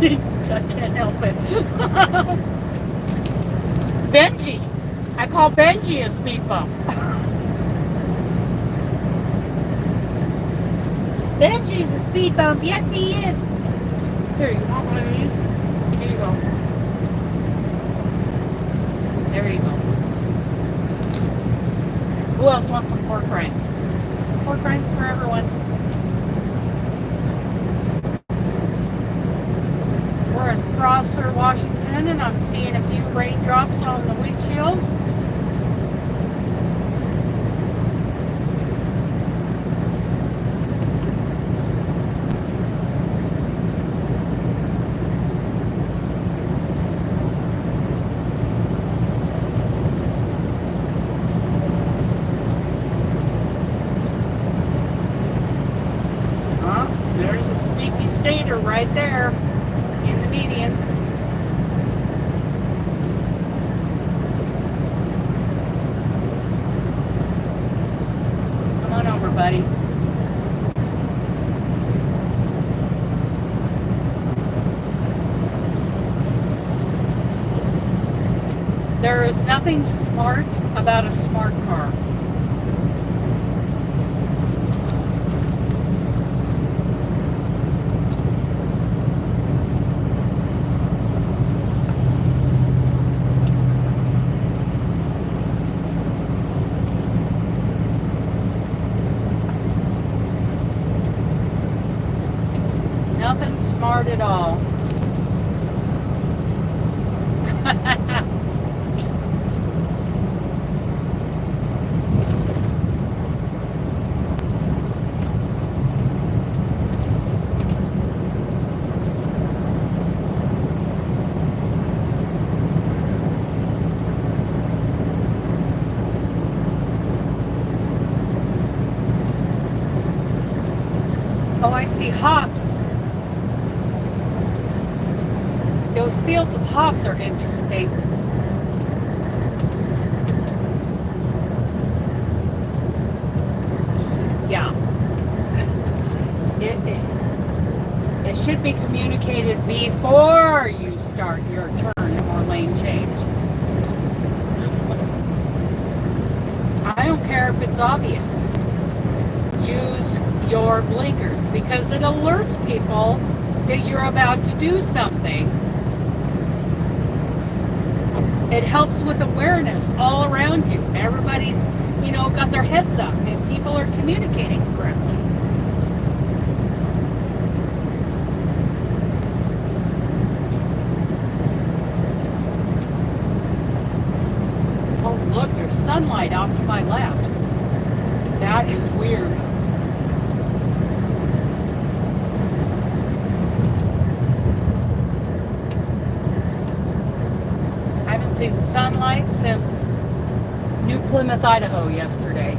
I can't help it. Benji. I call Benji a speed bump. Benji's a speed bump. Yes, he is. Here, you want one of these? Here you go. There you go. Who else wants some pork rinds? Pork rinds for everyone. We're in Prosser, Washington, and I'm seeing a few raindrops on the windshield. There's a sneaky stater right there in the median. Come on over, buddy. There is nothing smart about a smart car. Nothing smart at all. Oh, I see hops. Those fields of hops are interesting. before you start your turn or lane change. I don't care if it's obvious. Use your blinkers because it alerts people that you're about to do something. It helps with awareness all around you. Everybody's, got their heads up if people are communicating correctly. Oh, look, there's sunlight off to my left. That is weird. I haven't seen sunlight since New Plymouth, Idaho yesterday.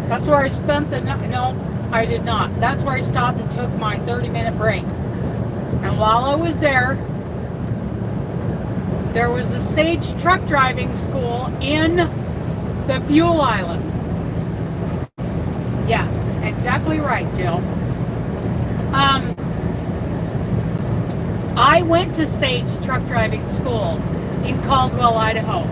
That's where I spent the night. No, I did not. That's where I stopped and took my 30-minute break. And while I was there was a Sage truck driving school in the fuel island. Yes, exactly right, Jill. I went to Sage truck driving school in Caldwell, Idaho.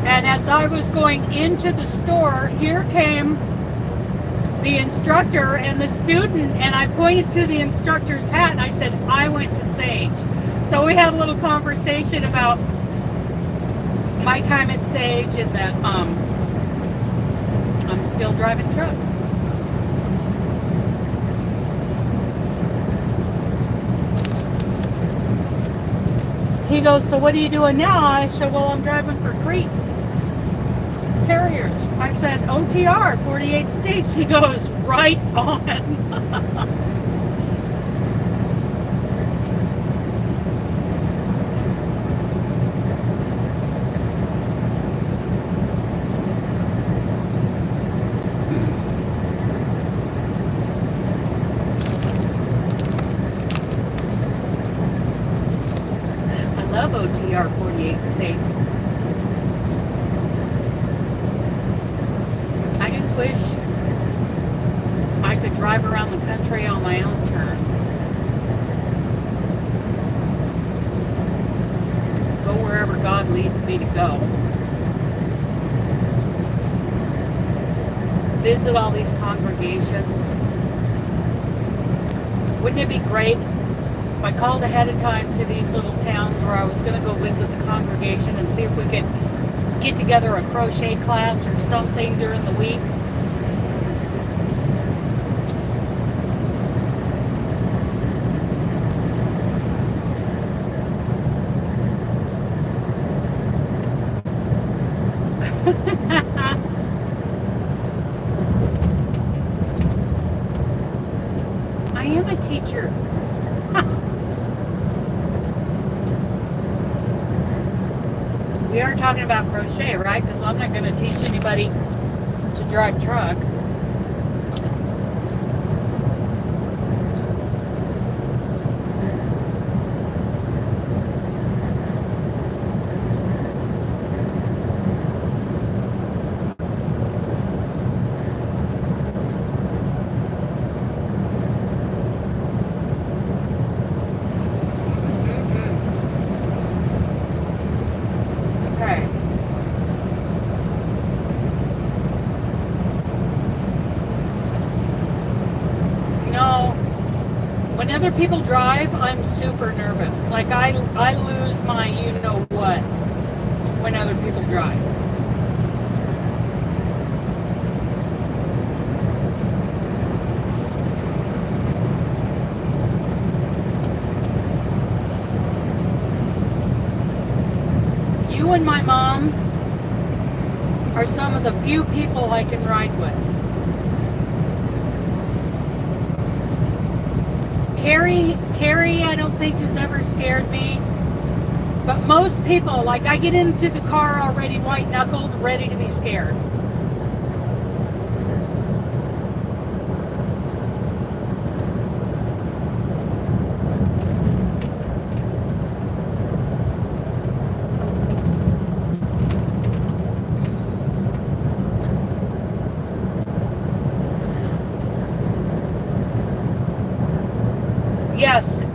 And as I was going into the store, here came the instructor and the student, and I pointed to the instructor's hat and I said, I went to Sage. So we had a little conversation about my time at Sage and that I'm still driving truck. He goes, so what are you doing now? I said, well, I'm driving for Crete carriers. I said, OTR, 48 states. He goes, right on. I love OTR 48 states. I just wish I could drive around the country on my own terms. Go wherever God leads me to go. Visit all these congregations. Wouldn't it be great if I called ahead of time to these little towns where I was going to go visit the congregation and see if we could get together a crochet class or something during the week? I am a teacher. We are talking about crochet, right? Because I'm not going to teach anybody to drive truck. When other people drive, I'm super nervous. Like I lose my you-know-what when other people drive. You and my mom are some of the few people I can ride with. Kari, I don't think has ever scared me. But most people, like I get into the car already white-knuckled, ready to be scared.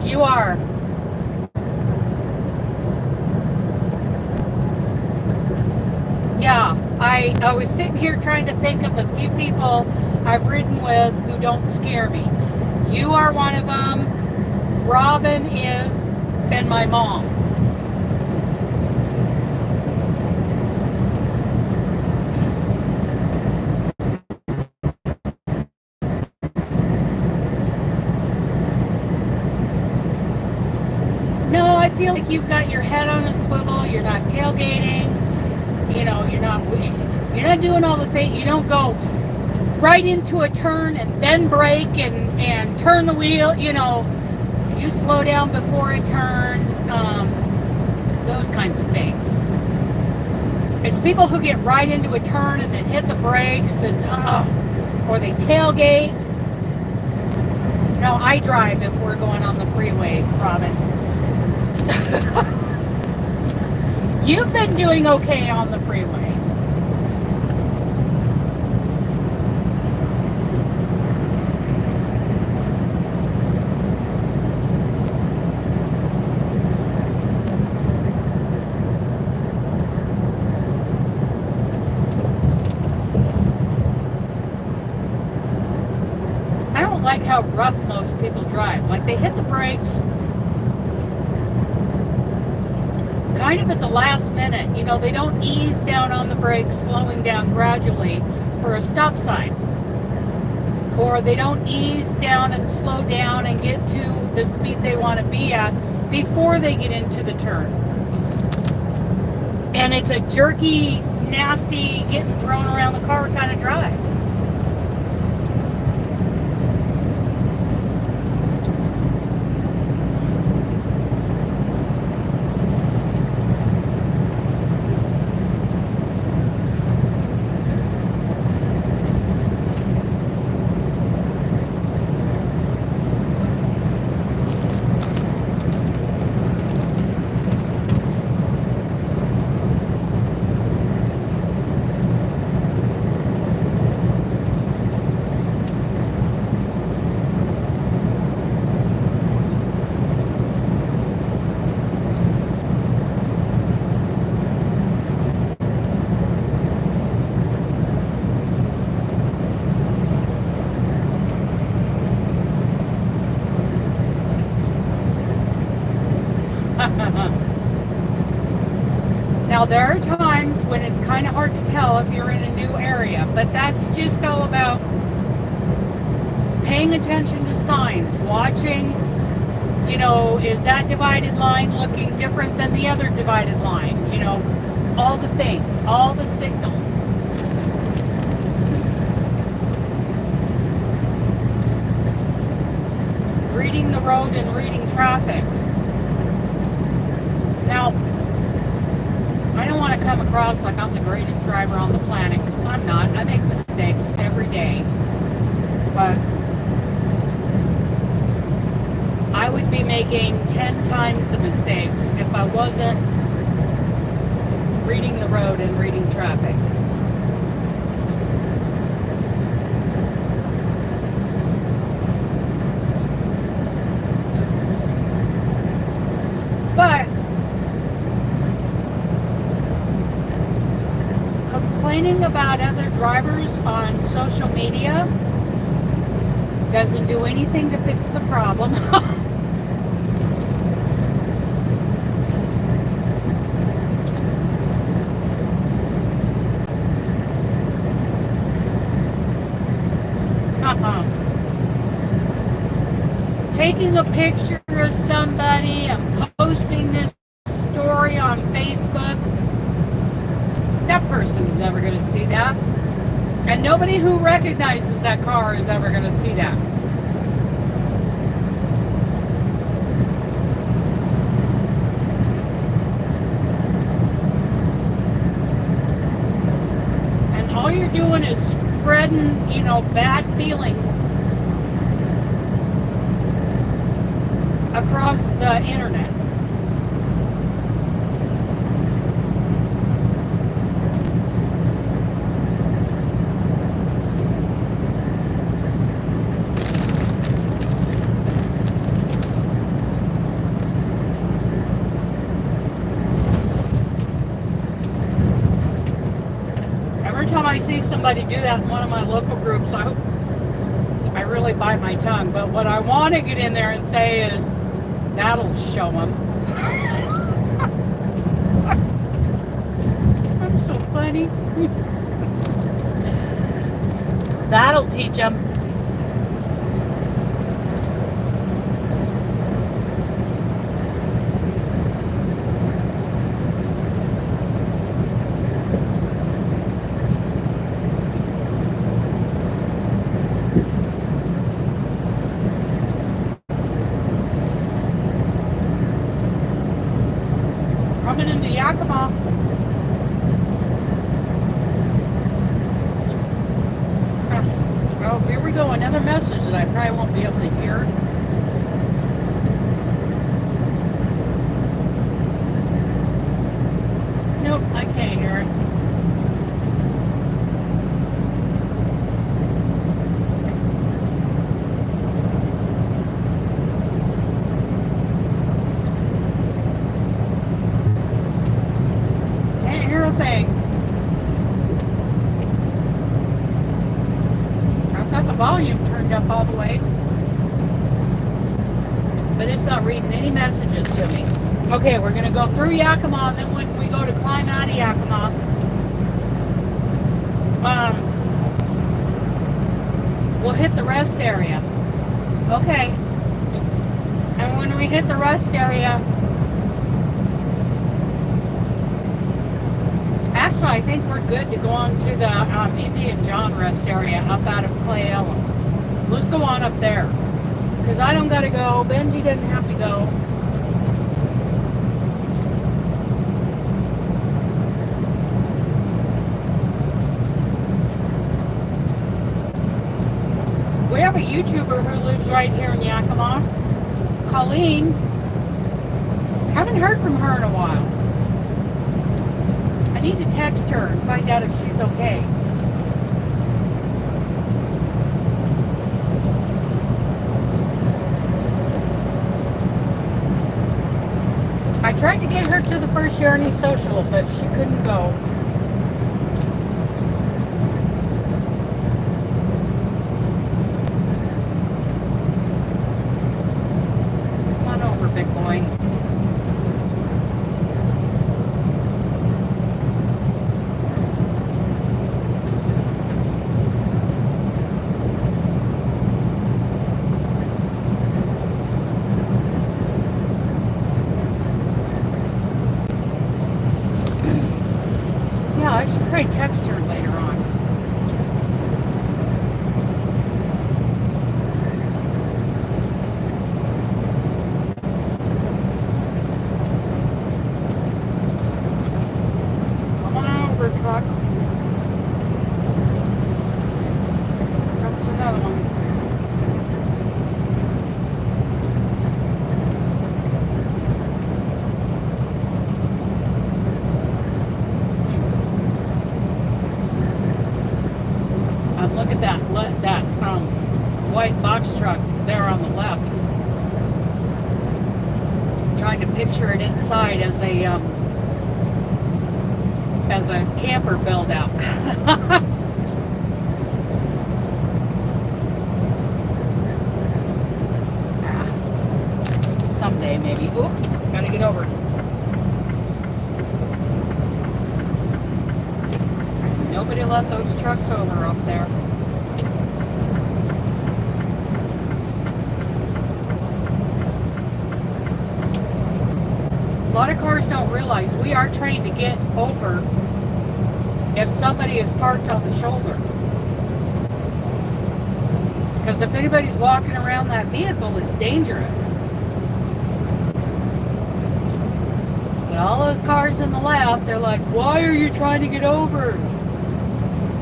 You are. Yeah, I was sitting here trying to think of the few people I've ridden with who don't scare me. You are one of them. Robin is, and my mom. No, I feel like you've got your head on a swivel. You're not tailgating. You know, you're not doing all the things. You don't go right into a turn and then brake and turn the wheel. You know, you slow down before a turn. Those kinds of things. It's people who get right into a turn and then hit the brakes and or they tailgate. No, I drive if we're going on the freeway, Robin. You've been doing okay on the freeway. I don't like how rough most people drive. Like they hit the brakes kind of at the last minute. You know, they don't ease down on the brakes, slowing down gradually for a stop sign. Or they don't ease down and slow down and get to the speed they want to be at before they get into the turn. And it's a jerky, nasty, getting thrown around the car kind of drive. Now, there are times when it's kind of hard to tell if you're in a new area, but that's just all about paying attention to signs, watching, you know, is that divided line looking different than the other divided line? You know, all the things, all the signals. Reading the road and reading traffic. Now, I don't want to come across like I'm the greatest driver on the planet, because I'm not. I make mistakes every day. But I would be making 10 times the mistakes if I wasn't reading the road and reading traffic. But complaining about other drivers on social media doesn't do anything to fix the problem. Taking a picture of somebody and posting this story on Facebook, that person's never going to see that. And nobody who recognizes that car is ever going to see that. And all you're doing is spreading, you know, bad feelings across the internet. I see somebody do that in one of my local groups, I really bite my tongue. But what I want to get in there and say is, that'll show them. I'm so funny. That'll teach them. Coming into Yakima. Oh, here we go. Another message that I probably won't be able to hear. Nope, I can't hear it. Volume turned up all the way, but it's not reading any messages to me. Okay, we're going to go through Yakima, and then when we go to climb out of Yakima, we'll hit the rest area. Okay, and when we hit the rest area, actually, I think we're good to go on to the Indian John rest area up out of Clay Ellen. Let's go on up there. Because I don't got to go. Benji doesn't have to go. We have a YouTuber who lives right here in Yakima. Colleen. Haven't heard from her in a while. I need to text her and find out if she's okay. I tried to get her to the first Yarny social, but she couldn't go. Come on over, big boy. I should probably text her later on. Come on over, truck. Comes another one. Look at that white box truck there on the left. I'm trying to picture it inside as a camper build out. Someday maybe. Oop, gotta get over it. Nobody let those trucks over up there. A lot of cars don't realize we are trained to get over if somebody is parked on the shoulder. Because if anybody's walking around that vehicle, it's dangerous. But all those cars on the left, they're like, why are you trying to get over?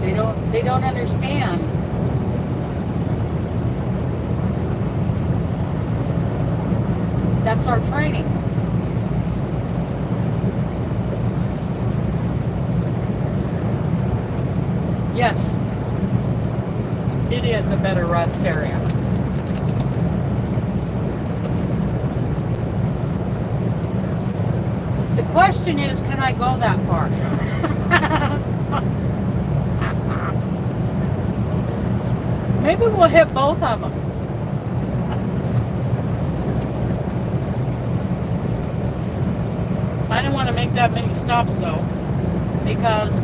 They don't understand. That's our training. Yes, it is a better rest area. The question is, can I go that far? Maybe we'll hit both of them. I didn't want to make that many stops though, because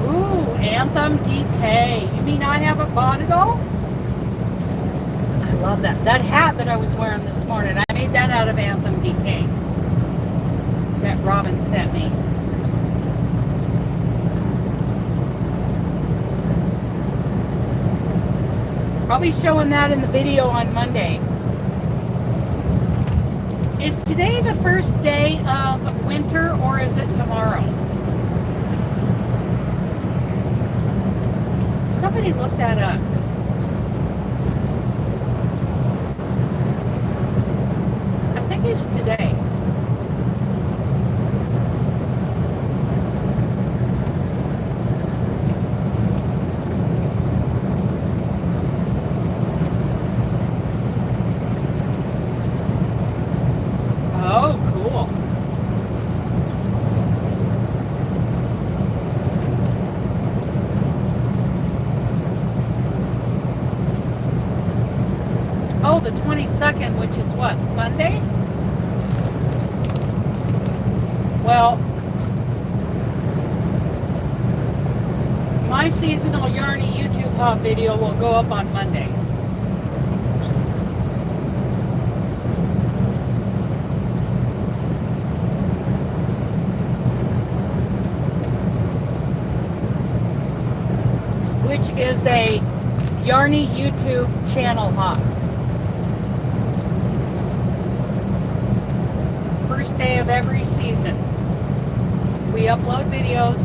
ooh, Anthem DK. You mean I haven't bought it all? I love that. That hat that I was wearing this morning, I made that out of Anthem DK. That Robin sent me. I'll be showing that in the video on Monday. Is today the first day of winter or is it tomorrow? Somebody look that up. I think it's today. The 22nd, which is what, Sunday? Well, my seasonal Yarny YouTube Hub video will go up on Monday. Which is a Yarny YouTube channel hop. First day of every season. We upload videos.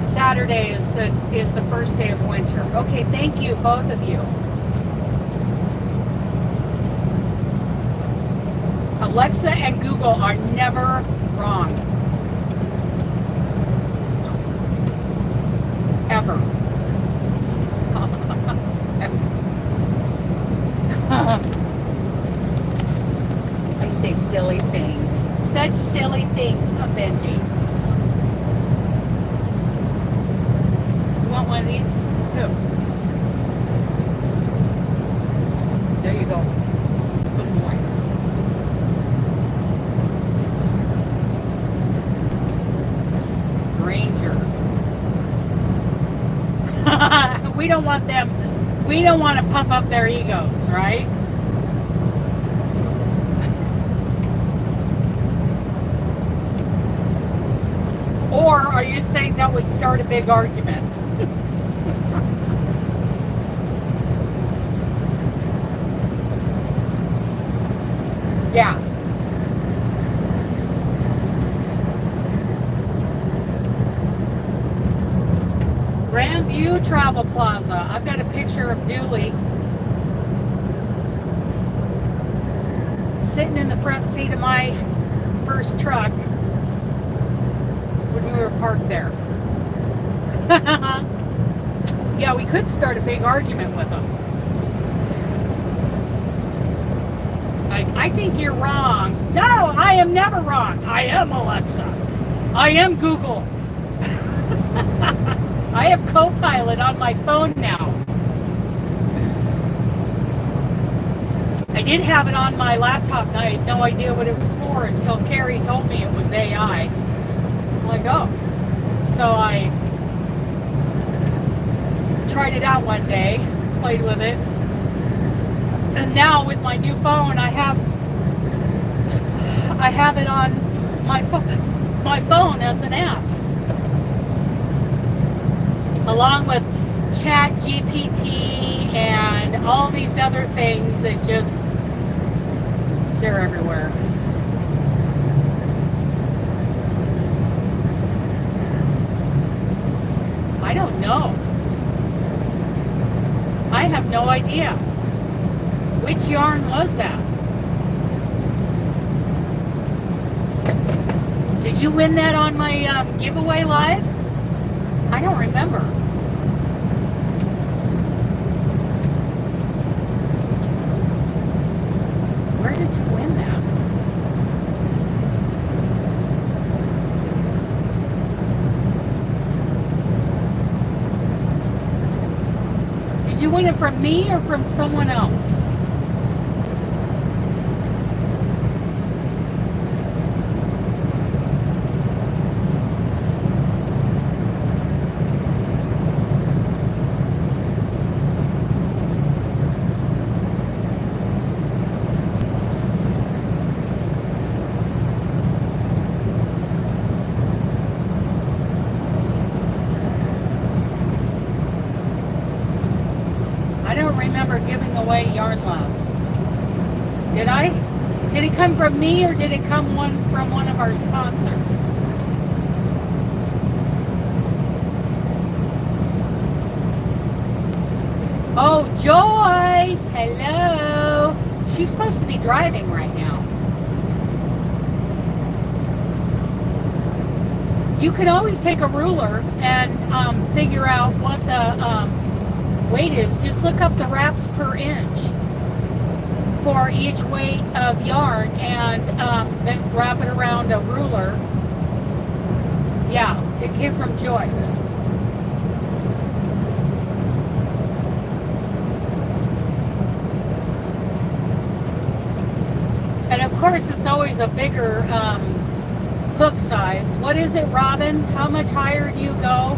Saturday is the first day of winter. Okay, thank you, both of you. Alexa and Google are never wrong. Ever. I say silly things. Such silly things, Benji. You want one of these? Here. There you go. Put more. Ranger. We don't want them. We don't want to pump up their egos, right? Or are you saying that would start a big argument? Yeah. Grandview Travel Plaza. I've got a picture of Dooley sitting in the front seat of my first truck when we were parked there. Yeah, we could start a big argument with them. Like, I think you're wrong. No, I am never wrong. I am Alexa. I am Google. I have Copilot on my phone now. I did have it on my laptop and I had no idea what it was for until Kari told me it was AI. I'm like, oh. So I tried it out one day, played with it. And now with my new phone, I have it on my phone as an app. Along with Chat GPT and all these other things that just, they're everywhere. I don't know. I have no idea. Which yarn was that? Did you win that on my giveaway live? I don't remember. Where did you win that? it from me or from someone else? Giving away Yarn Love. Did I? Did it come from me or did it come from one of our sponsors? Oh, Joyce! Hello! She's supposed to be driving right now. You can always take a ruler and figure out what the weight is. Just look up the wraps per inch for each weight of yarn and then wrap it around a ruler. Yeah, it came from Joyce. And of course it's always a bigger hook size. What is it, Robin? How much higher do you go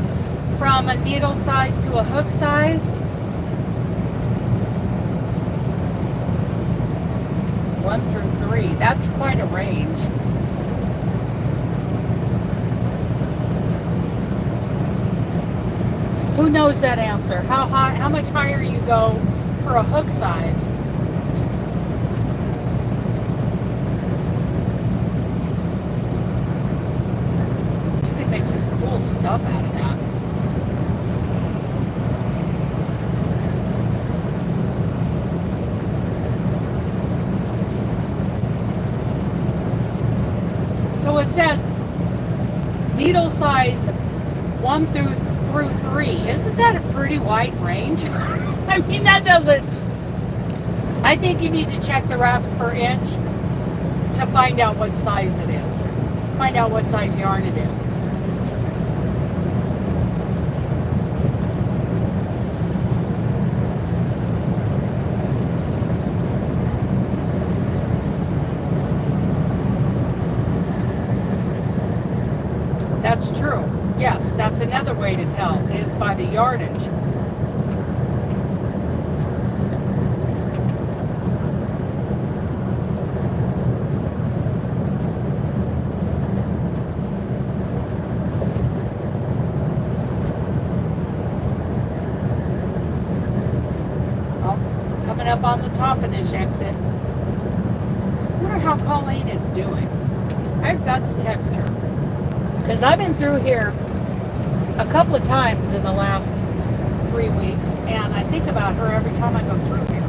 from a needle size to a hook size? 1 through 3. That's quite a range. Who knows that answer? How much higher you go for a hook size? You could make some cool stuff out of that. So it says needle size 1 through 3. Isn't that a pretty wide range? I mean, that doesn't... I think you need to check the wraps per inch to find out what size it is. Find out what size yarn it is. That's true. Yes, that's another way to tell, is by the yardage. Oh, coming up on the Toppenish exit. I wonder how Colleen is doing. I've got to text her. Because I've been through here a couple of times in the last 3 weeks, and I think about her every time I go through here.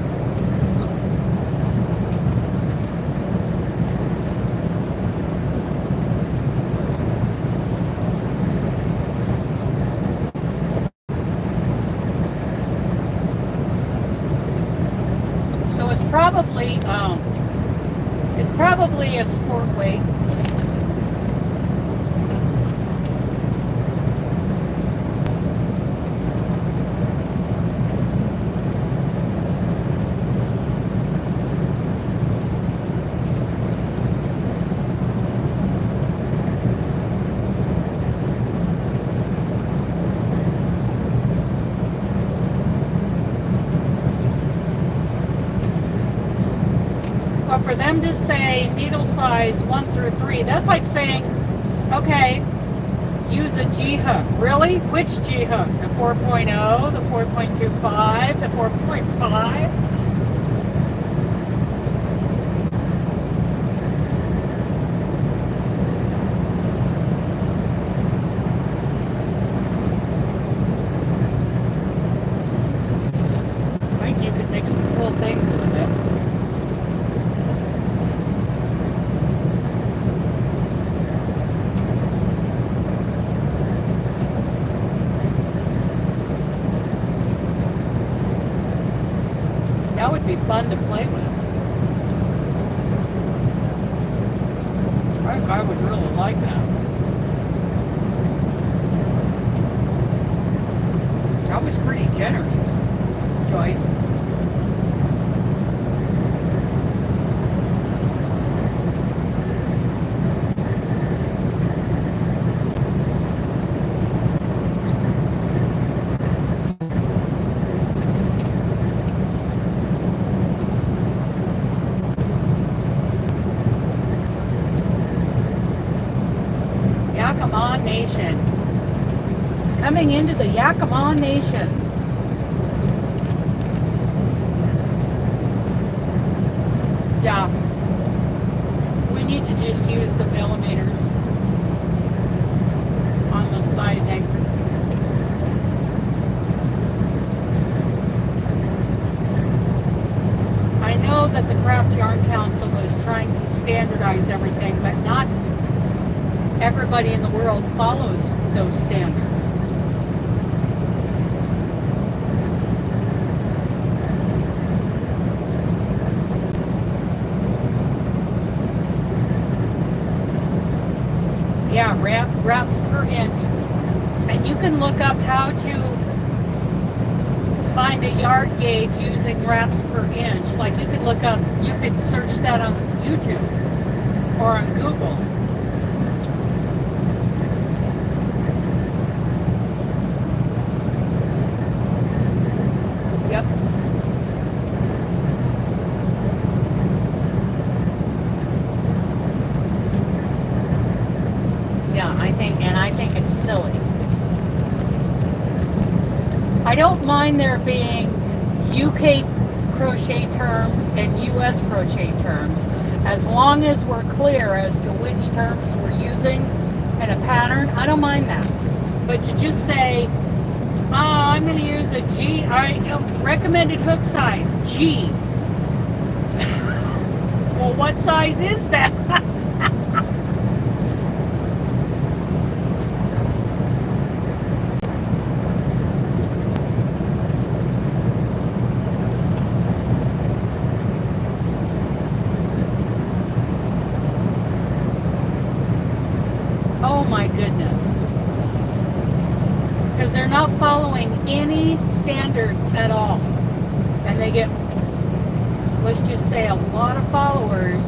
So it's probably a sport weight. For them to say needle size 1 through 3, that's like saying, okay, use a G-hook. Really? Which G-hook? The 4.0, the 4.25, the 4.5? I think you could make some cool things with it. That would be fun to play with. I think I would really like that. That was pretty generous. Joyce. Yakima Nation. Coming into the Yakima Nation. Yeah. We need to just use the millimeters on the sizing. I know that the Craft Yarn Council is trying to standardize everything, but not everybody in the world follows those standards. Yeah, wraps per inch. And you can look up how to find a yard gauge using wraps per inch. Like you could look up, you could search that on YouTube or on Google. Yep. Yeah, I think it's silly. I don't mind there being UK crochet terms and US crochet terms, as long as we're clear as to which terms we're using in a pattern. I don't mind that. But to just say, oh, I'm going to use a G, recommended hook size, G. Well, what size is that? Oh my goodness. Because they're not following any standards at all. And they get, let's just say, a lot of followers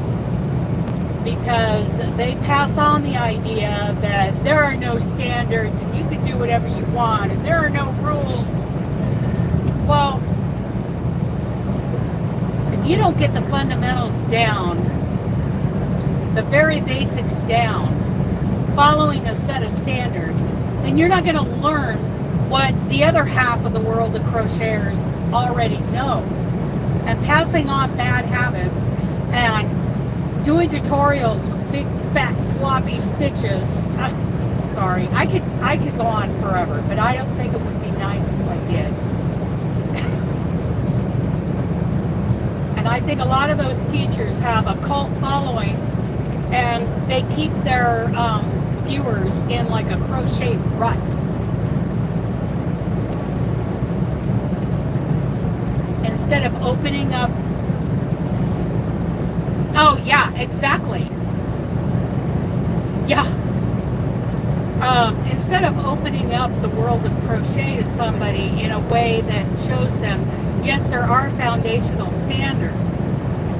because they pass on the idea that there are no standards and you can do whatever you want and there are no rules. Well, if you don't get the fundamentals down, the very basics down, following a set of standards, then you're not going to learn what the other half of the world of crocheters already know. And passing on bad habits and doing tutorials with big fat sloppy stitches. Sorry, I could go on forever, but I don't think it would be nice if I did. And I think a lot of those teachers have a cult following and they keep their viewers in like a crochet rut. Instead of opening up, oh yeah, exactly. Yeah. Instead of opening up the world of crochet to somebody in a way that shows them, yes, there are foundational standards.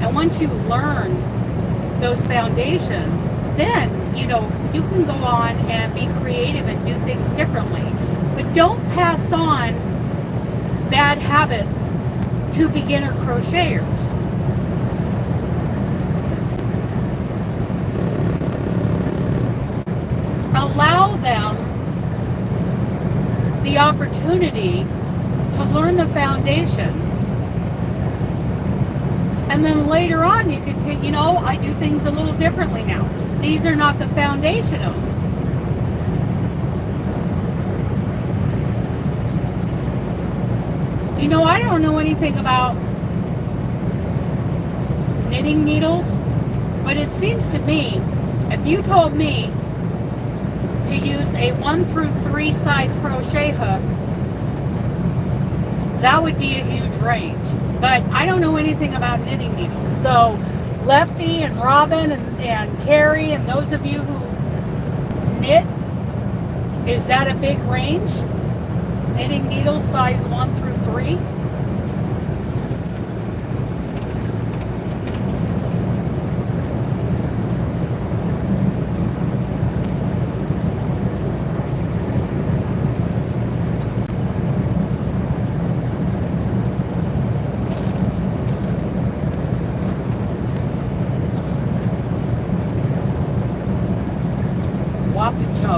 And once you learn those foundations, then, you know, you can go on and be creative and do things differently. But don't pass on bad habits to beginner crocheters. Allow them the opportunity to learn the foundations. And then later on you can take, you know, I do things a little differently now. These are not the foundationals. You know, I don't know anything about knitting needles, but it seems to me, if you told me to use a 1 through 3 size crochet hook, that would be a huge range. But I don't know anything about knitting needles. So Lefty and Robin and Kari and those of you who knit, is that a big range? Knitting needles size 1 through 3? Wapato.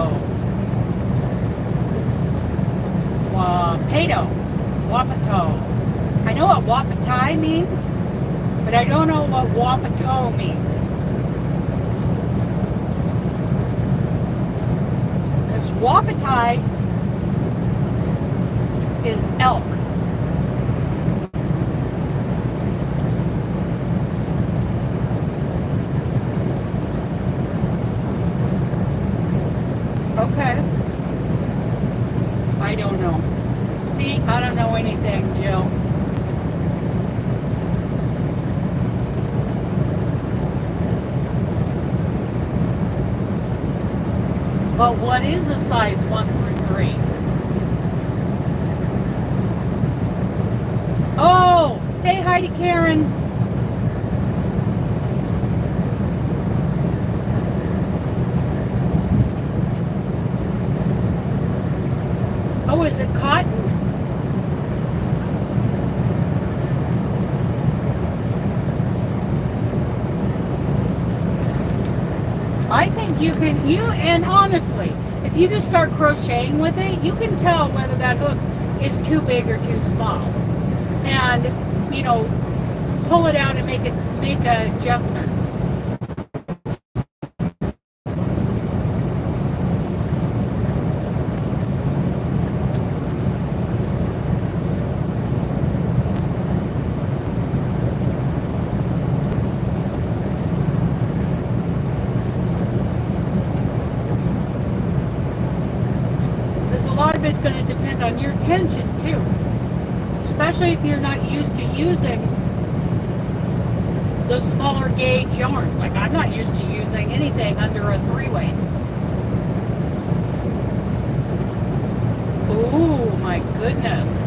Wapato. Wapato. I know what Wapatai means, but I don't know what Wapato means. Because Wapatai is elk. Okay. I don't know. See, I don't know anything, Jill. But what is a size 1 through 3? Oh, say hi to Karen. Oh, is it cotton? I think and honestly, if you just start crocheting with it, you can tell whether that hook is too big or too small. And, pull it out and make adjustments. It's going to depend on your tension too, especially if you're not used to using the smaller gauge yarns. Like I'm not used to using anything under a 3-weight. Oh my goodness,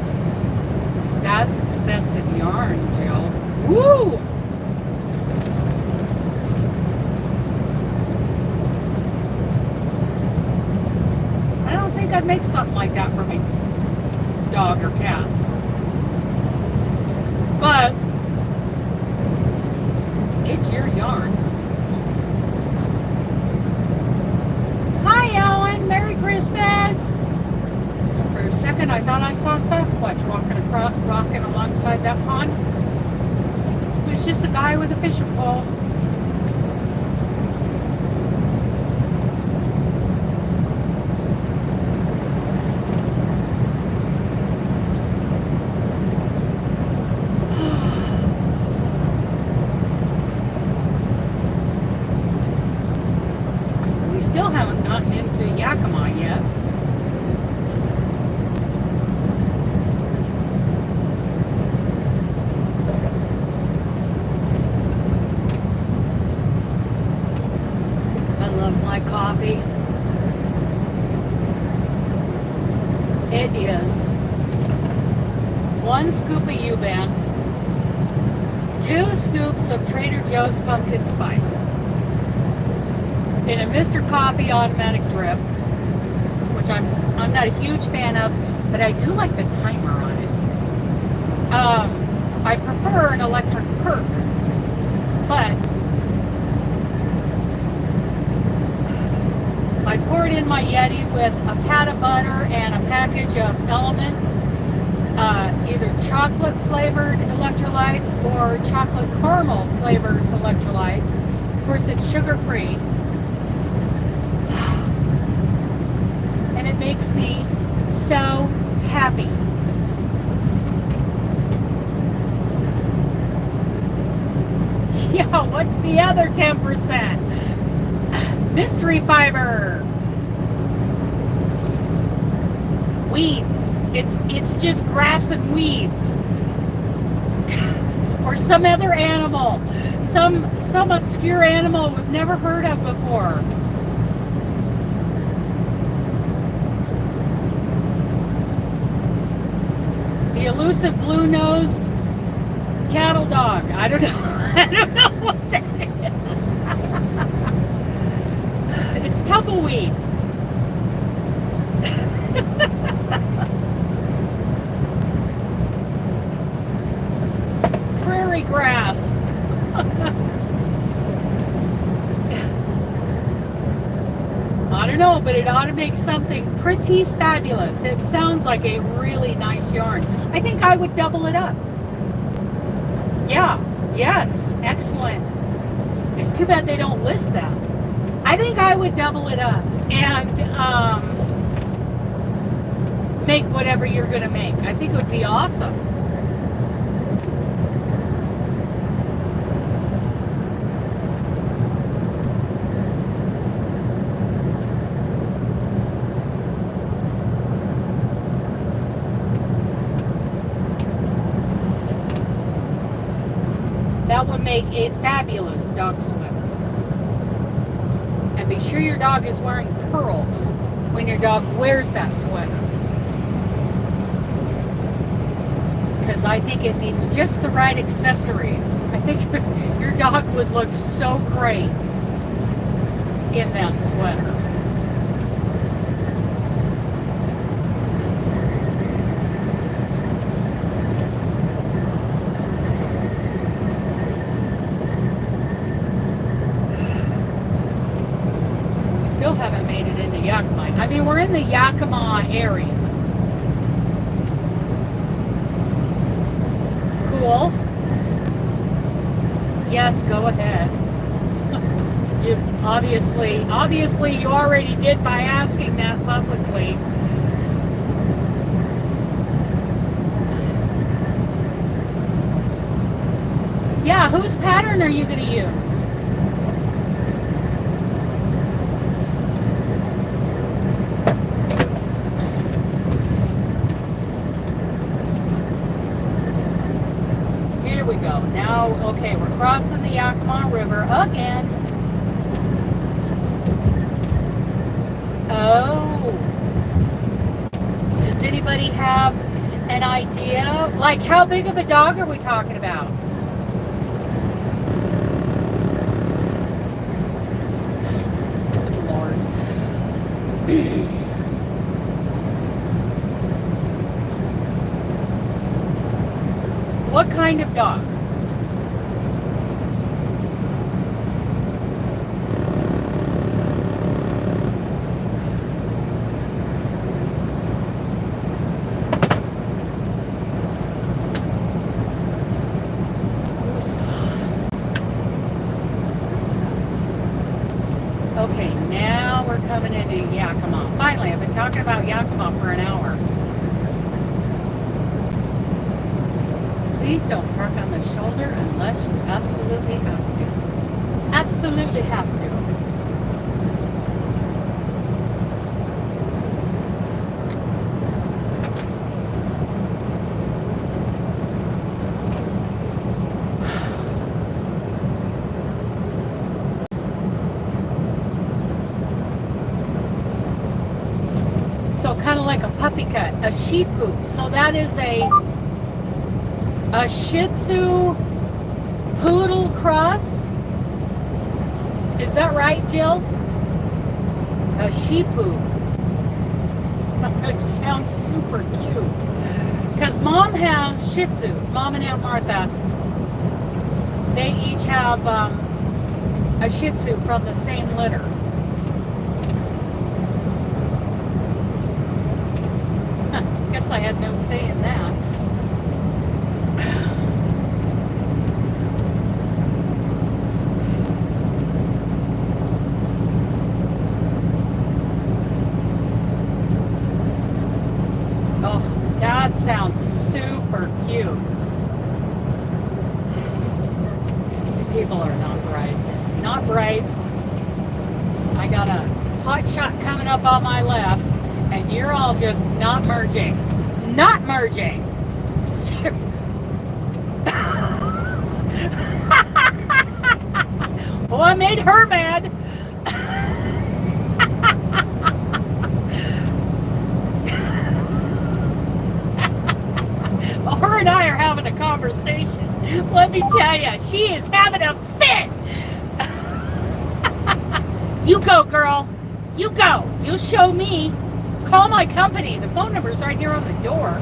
that's expensive yarn, Jill. Woo! I'd make something like that for my dog or cat. But it's your yarn. Hi, Ellen. Merry Christmas. For a second, I thought I saw Sasquatch rocking alongside that pond. It was just a guy with a fishing pole. Still haven't gotten into Yakima yet. I love my coffee. It is 1 scoop of U-Ben, 2 scoops of Trader Joe's pumpkin spice, in a Mr. Coffee automatic drip, which I'm not a huge fan of, but I do like the timer on it. I prefer an electric perk, but I poured in my Yeti with a pat of butter and a package of Element, either chocolate flavored electrolytes or chocolate caramel flavored electrolytes. Of course, it's sugar free. It makes me so happy. Yeah, what's the other 10%? Mystery fiber. Weeds. It's just grass and weeds. Or some other animal. Some obscure animal we've never heard of before. The elusive blue-nosed cattle dog. I don't know. I don't know what that is. It's tumbleweed. Prairie grass. I I don't know, but it ought to make something pretty fabulous. It sounds like a really nice yarn. I think I would double it up. Yeah, yes, excellent. It's too bad they don't list that. I think I would double it up and make whatever you're going to make. I think it would be awesome. That would make a fabulous dog sweater. And be sure your dog is wearing pearls when your dog wears that sweater. Because I think it needs just the right accessories. I think your dog would look so great in that sweater. Still haven't made it into Yakima. I mean, we're in the Yakima area. Cool. Yes, go ahead. You've obviously you already did by asking that publicly. Yeah, whose pattern are you going to use? Now, okay, we're crossing the Yakima River again. Oh. Does anybody have an idea? Like, how big of a dog are we talking about? Good Lord. What kind of dog? Okay, now we're coming into Yakima. Finally, I've been talking about Yakima for an hour. Please don't park on the shoulder unless you absolutely have to. Absolutely have to. So kind of like a puppy cut, a Shih Tzu. So that is a Shih Tzu Poodle cross. Is that right, Jill? A Shih Tzu. It sounds super cute. Because Mom has Shih Tzus. Mom and Aunt Martha. They each have a Shih Tzu from the same litter. Guess I had no say in that. Oh, that sounds super cute. People are not bright. Not bright. I got a hot shot coming up on my left, and you're all just not merging. Not merging. Oh, I made her mad. Well, her and I are having a conversation. Let me tell you, she is having a fit. You go, girl. You go. You'll show me. Call my company. The phone number's right here on the door.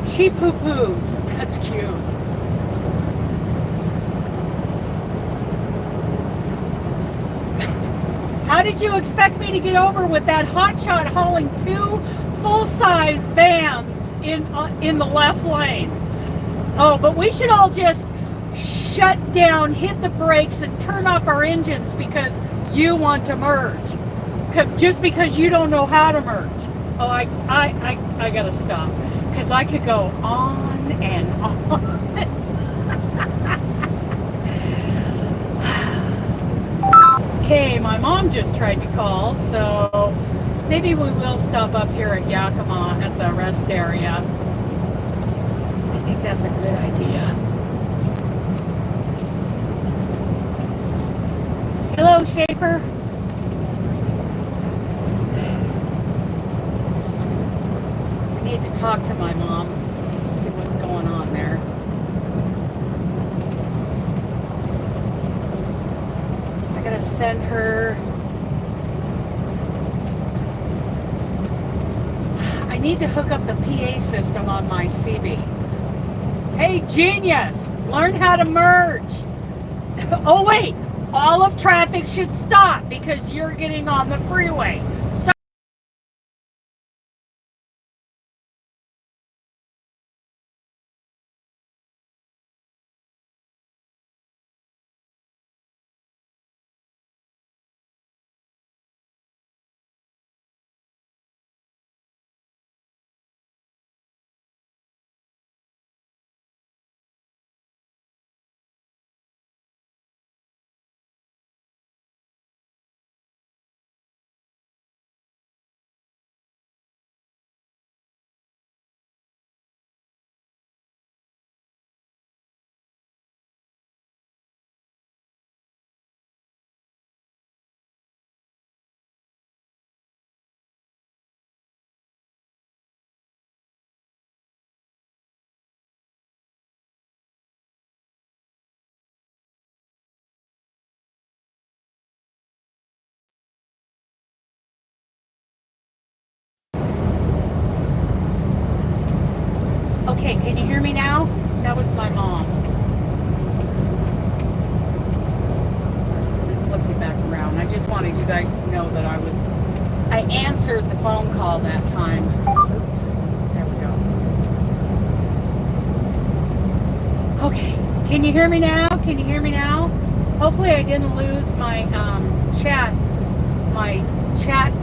She poo-poos. That's cute. did you expect me to get over with that hotshot hauling 2 full-size vans in the left lane? Oh, but we should all just shut down, hit the brakes, and turn off our engines because you want to merge. Just because you don't know how to merge. Oh, I gotta stop because I could go on and on. Okay, my mom just tried to call, so maybe we will stop up here at Yakima at the rest area. I think that's a good idea. Hello, Schaefer. I need to talk to my mom, see what's going on there. I gotta send her. I need to hook up the PA system on my CB. Hey, genius! Learn how to merge. Oh, wait. All of traffic should stop because you're getting on the freeway. So okay, can you hear me now? That was my mom. Let me flip you back around. I just wanted you guys to know that I answered the phone call that time. There we go. Okay, can you hear me now? Can you hear me now? Hopefully I didn't lose my chat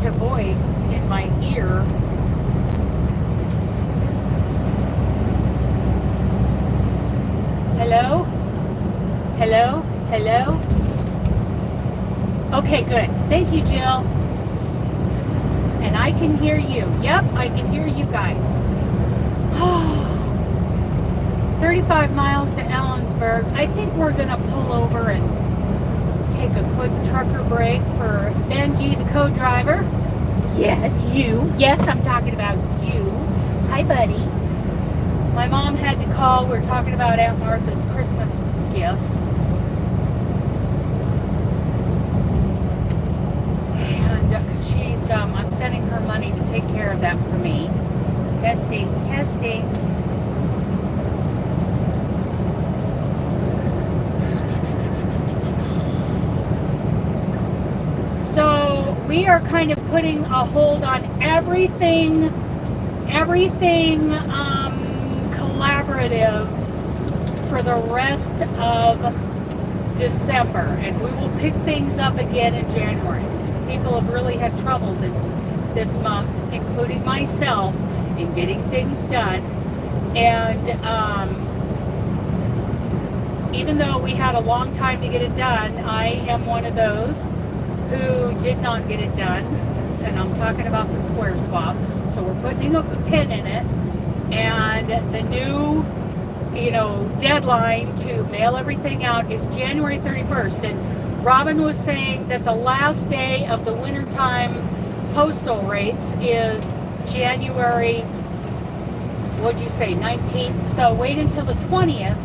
to voice in my ear. Hello? Hello? Hello? Okay, good. Thank you, Jill. And I can hear you. Yep, I can hear you guys. 35 miles to Ellensburg. I think we're going to pull over and take a quick trucker break for Benji, the co-driver. Yes, you. Yes, I'm talking about you. Hi, buddy. My mom had to call. We're talking about Aunt Martha's Christmas gift. And she's, I'm sending her money to take care of that for me. Testing, testing. So we are kind of putting a hold on everything collaborative for the rest of December, and we will pick things up again in January because people have really had trouble this month, including myself, in getting things done. And even though we had a long time to get it done, I am one of those who did not get it done, and I'm talking about the square swap. So we're putting up a pin in it, and the new deadline to mail everything out is January 31st. And Robin was saying that the last day of the wintertime postal rates is January, what'd you say, 19th? So wait until the 20th.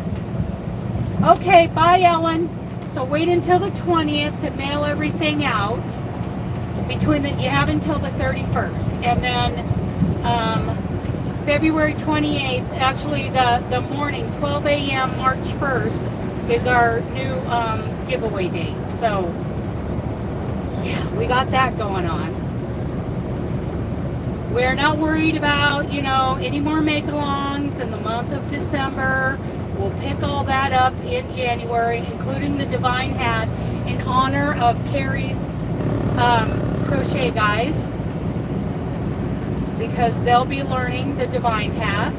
Okay, bye, Ellen. So wait until the 20th to mail everything out. You have until the 31st. And then February 28th, actually the morning, 12 a.m. March 1st, is our new giveaway date. So, yeah, we got that going on. We're not worried about, you know, any more make-alongs in the month of December. We'll pick all that up in January, including the Divine Hat in honor of Kari's crochet guys, because they'll be learning the Divine Hat.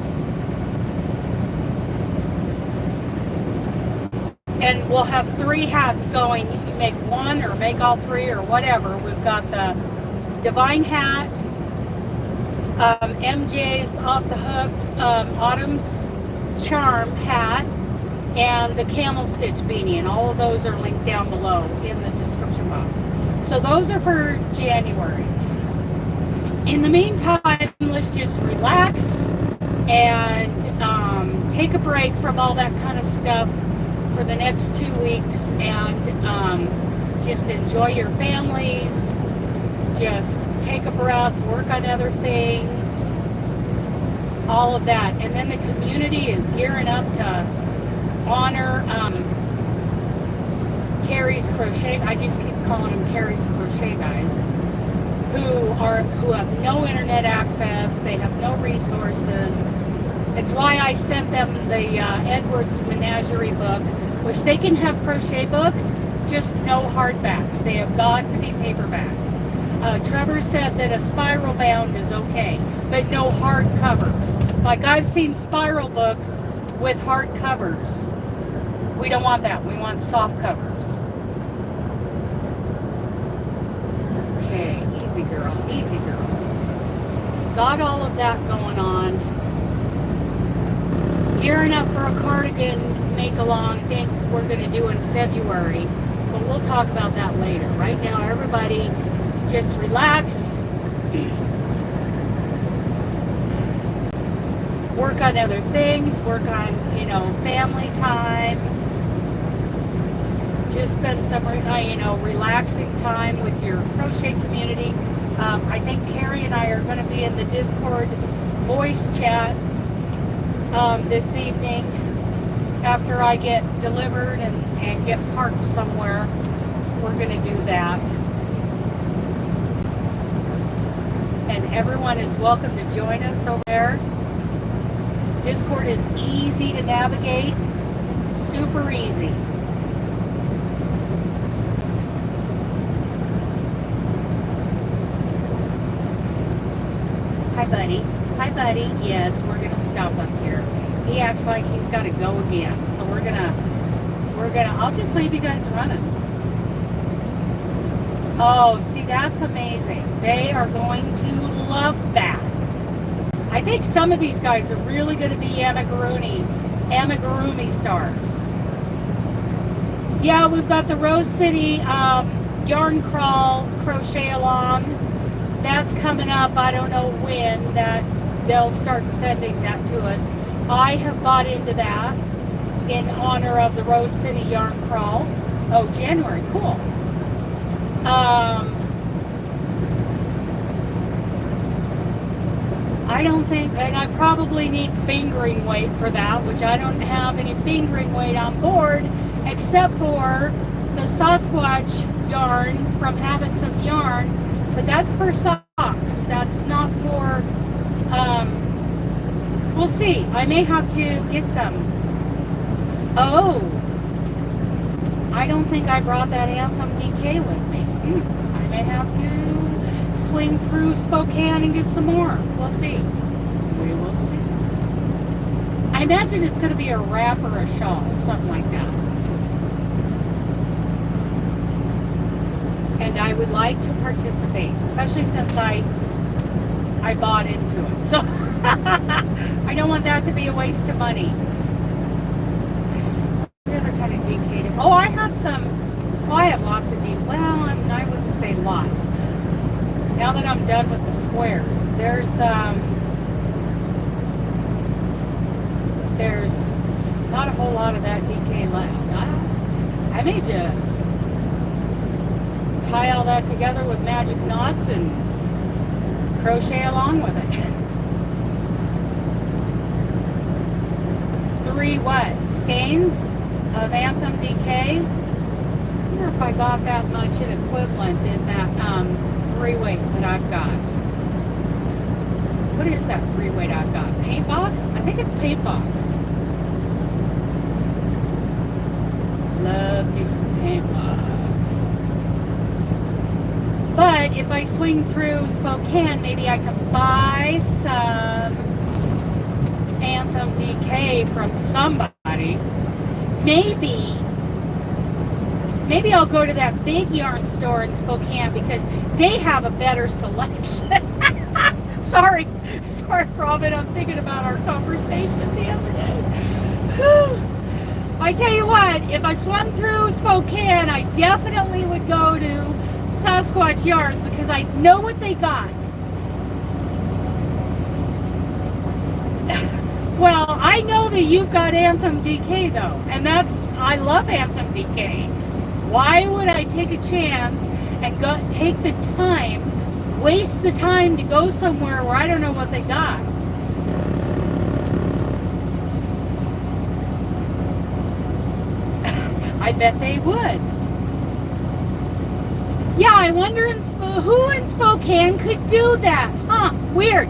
And we'll have 3 hats going. You can make 1 or make all 3 or whatever. We've got the Divine Hat, MJ's Off the Hooks, Autumn's Charm hat, and the Camel Stitch Beanie. And all of those are linked down below in the description box. So those are for January. In the meantime, let's just relax and take a break from all that kind of stuff for the next 2 weeks, and just enjoy your families, just take a breath, work on other things, all of that. And then the community is gearing up to honor Kari's crochet. I just keep calling them Kari's crochet guys, who have no internet access, they have no resources. It's why I sent them the Edwards Menagerie book, which they can have crochet books, just no hardbacks. They have got to be paperbacks. Trevor said that a spiral bound is okay, but no hard covers. Like, I've seen spiral books with hard covers. We don't want that. We want soft covers. Okay, easy girl, easy girl. Got all of that going on. Gearing up for a cardigan make-along, I think we're going to do in February, but we'll talk about that later. Right now, everybody just relax, work on other things, work on, you know, family time, just spend some, you know, relaxing time with your crochet community. I think Kari and I are going to be in the Discord voice chat this evening after I get delivered and get parked somewhere. We're going to do that. And everyone is welcome to join us over there. Discord is easy to navigate, super easy. Hi, buddy. Hi, buddy. Yes, we're going to stop up here. He acts like he's got to go again. So we're gonna, I'll just leave you guys running. Oh, see, that's amazing. They are going to love that. I think some of these guys are really going to be amigurumi stars. Yeah, we've got the Rose City Yarn Crawl Crochet Along. That's coming up. I don't know when that they'll start sending that to us. I have bought into that in honor of the Rose City Yarn Crawl. Oh, January, cool. I don't think, and I probably need fingering weight for that, which I don't have any fingering weight on board, except for the Sasquatch yarn from Have Us Some Yarn, but that's for socks. That's not for, we'll see. I may have to get some. Oh, I don't think I brought that Anthem DK with me. I may have to swing through Spokane and get some more. We'll see. We will see. I imagine it's going to be a wrap or a shawl, something like that. And I would like to participate, especially since I bought into it. So I don't want that to be a waste of money. What other kind of DK? Oh, I have some. Oh, I have lots of DK. Well, I wouldn't say lots. Now that I'm done with the squares, there's not a whole lot of that DK left. I may just tie all that together with magic knots and crochet along with it. 3 what? Skeins of Anthem DK? wonder if I got that much in equivalent in that 3-weight that I've got. What is that 3-weight I've got? Paint box? I think it's paint box. Love me some paint box. But if I swing through Spokane, maybe I can buy some Anthem DK from somebody. Maybe I'll go to that big yarn store in Spokane because they have a better selection. Sorry, Robin, I'm thinking about our conversation the other day. I tell you what, if I swung through Spokane, I definitely would go to Sasquatch Yarns because I know what they got. Well, I know that you've got Anthem DK though, and I love Anthem DK. Why would I take a chance and take the time, waste the time to go somewhere where I don't know what they got? I bet they would. Yeah, I wonder who in Spokane could do that. Huh, weird.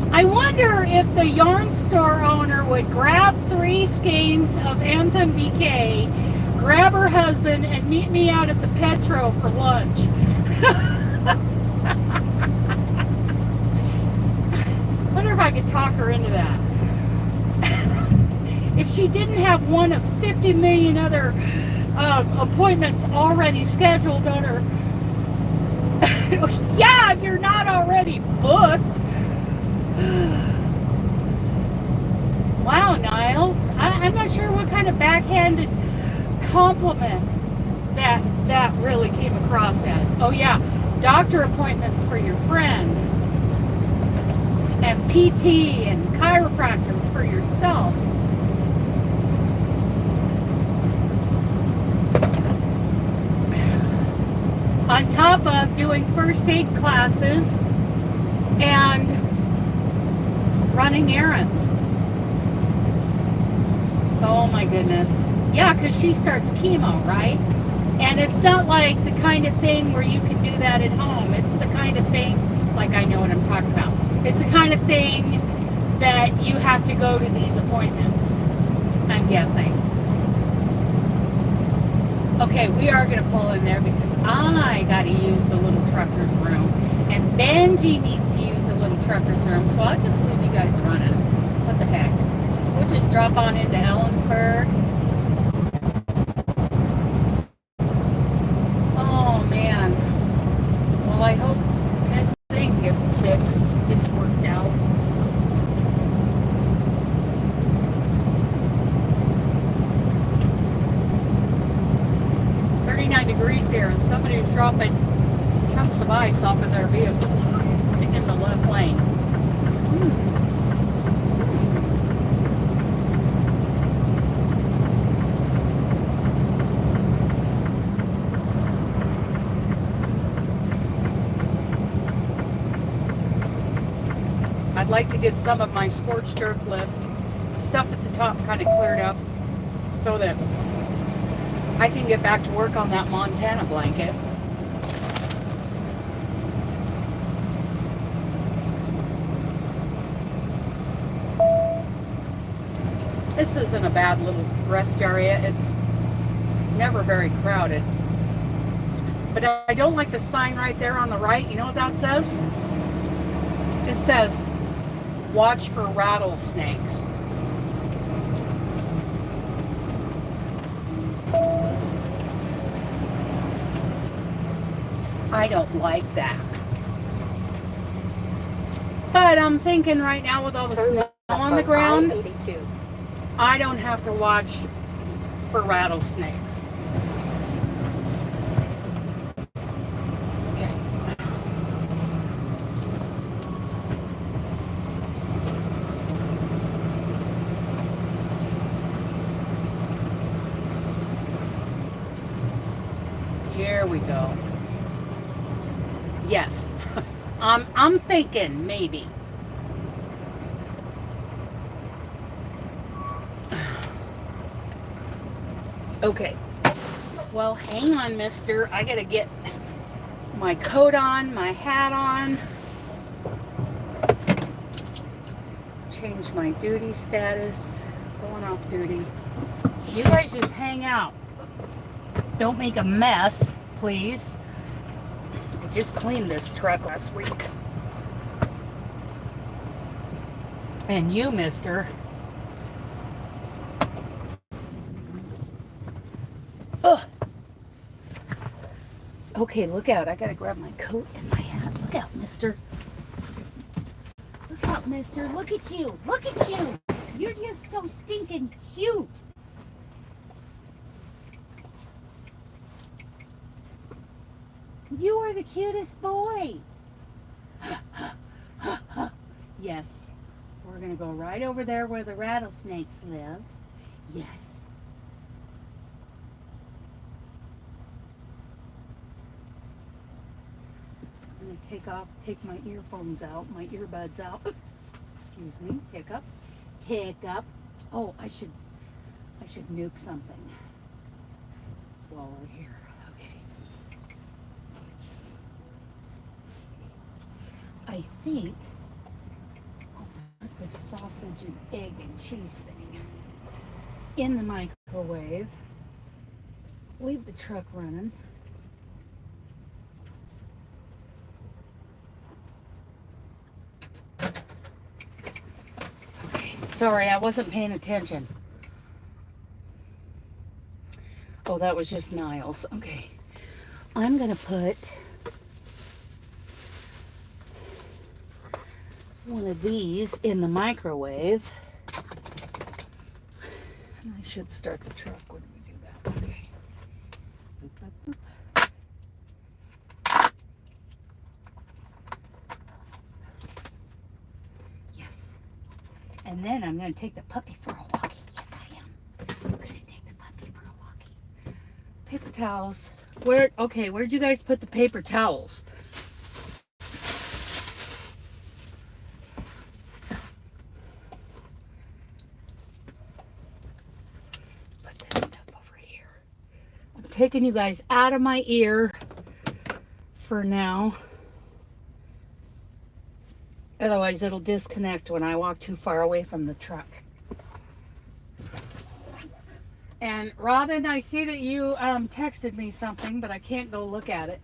I wonder if the yarn store owner would grab 3 skeins of Anthem DK, grab her husband, and meet me out at the Petro for lunch. Wonder if I could talk her into that. If she didn't have one of 50 million other appointments already scheduled on her. Yeah, if you're not already booked. Wow, Niles. I'm not sure what kind of backhanded compliment that really came across as. Oh yeah, doctor appointments for your friend. And PT and chiropractors for yourself. On top of doing first aid classes and running errands. Oh my goodness. Yeah, because she starts chemo, right? And it's not like the kind of thing where you can do that at home. It's the kind of thing, like I know what I'm talking about. It's the kind of thing that you have to go to these appointments, I'm guessing. Okay, we are going to pull in there because I got to use the little trucker's room. And Benji needs to use the little trucker's room, so I'll just leave you guys running. What the heck? We'll just drop on into Ellensburg. Oh, man. Well, I hope this thing gets fixed. It's worked out. Degrees here, and somebody's dropping chunks of ice off of their vehicle in the left lane. I'd like to get some of my scorched earth list stuff at the top kind of cleared up so that I can get back to work on that Montana blanket. This isn't a bad little rest area. It's never very crowded. But I don't like the sign right there on the right. You know what that says? It says, watch for rattlesnakes. I don't like that. But I'm thinking right now with all the snow on the ground, I don't have to watch for rattlesnakes. Okay. Here we go. Yes, I'm thinking maybe. Okay. Well, hang on, mister. I gotta get my coat on, my hat on. Change my duty status. Going off duty. You guys just hang out. Don't make a mess, please. I just cleaned this truck last week. And you, mister. Ugh. Okay, look out. I gotta grab my coat and my hat. Look out, mister. Look out, mister. Look at you. Look at you. You're just so stinking cute. You are the cutest boy. Yes. We're going to go right over there where the rattlesnakes live. Yes. I'm going to take my earphones out, my earbuds out. Excuse me. Hiccup. Hiccup. Oh, I should nuke something while we're here. Okay. I think I'll put this sausage and egg and cheese thing in the microwave. Leave the truck running. Okay, sorry, I wasn't paying attention. Oh, that was just Niles. Okay. I'm going to put one of these in the microwave. And I should start the truck when we do that. Okay. Boop, boop, boop. Yes. And then I'm going to take the puppy for a walkie. Yes, I am. I'm going to take the puppy for a walkie. Paper towels. Where'd you guys put the paper towels? Put this stuff over here. I'm taking you guys out of my ear for now. Otherwise, it'll disconnect when I walk too far away from the truck. And Robin, I see that you texted me something, but I can't go look at it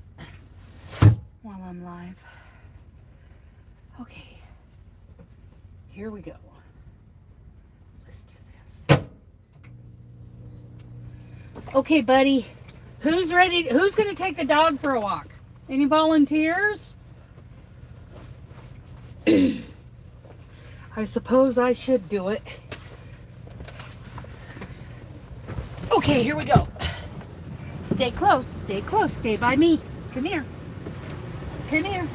while I'm live. Okay, here we go. Let's do this. Okay, buddy, who's ready? Who's going to take the dog for a walk? Any volunteers? I suppose I should do it. Okay, here we go. Stay close, stay by me. Come here. Come here.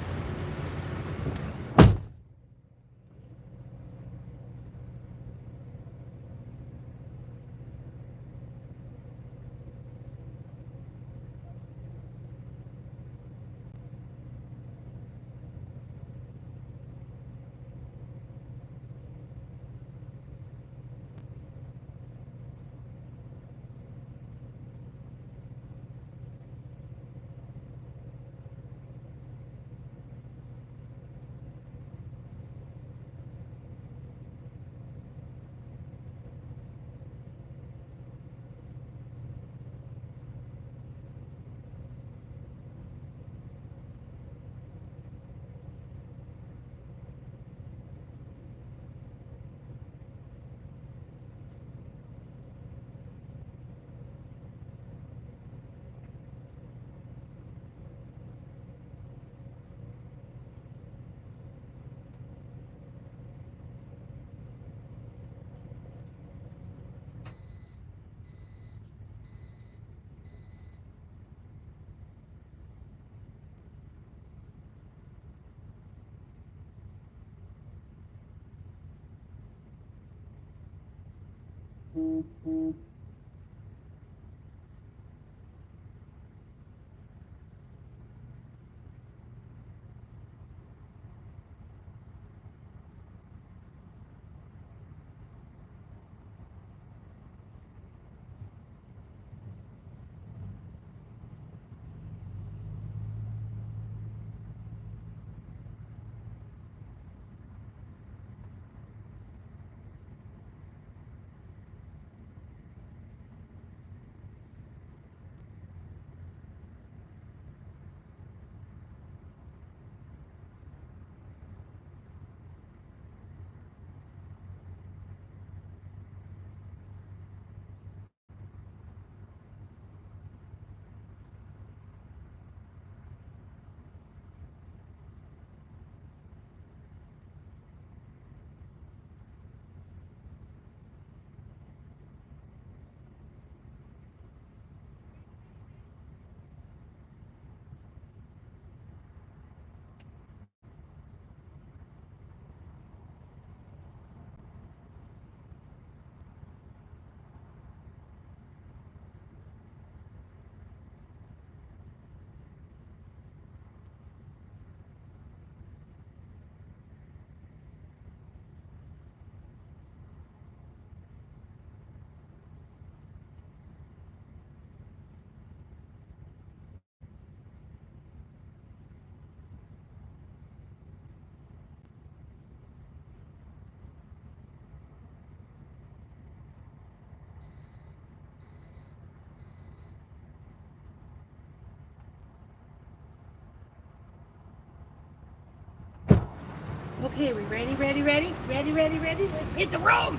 Okay, we ready? Ready? Let's hit the road.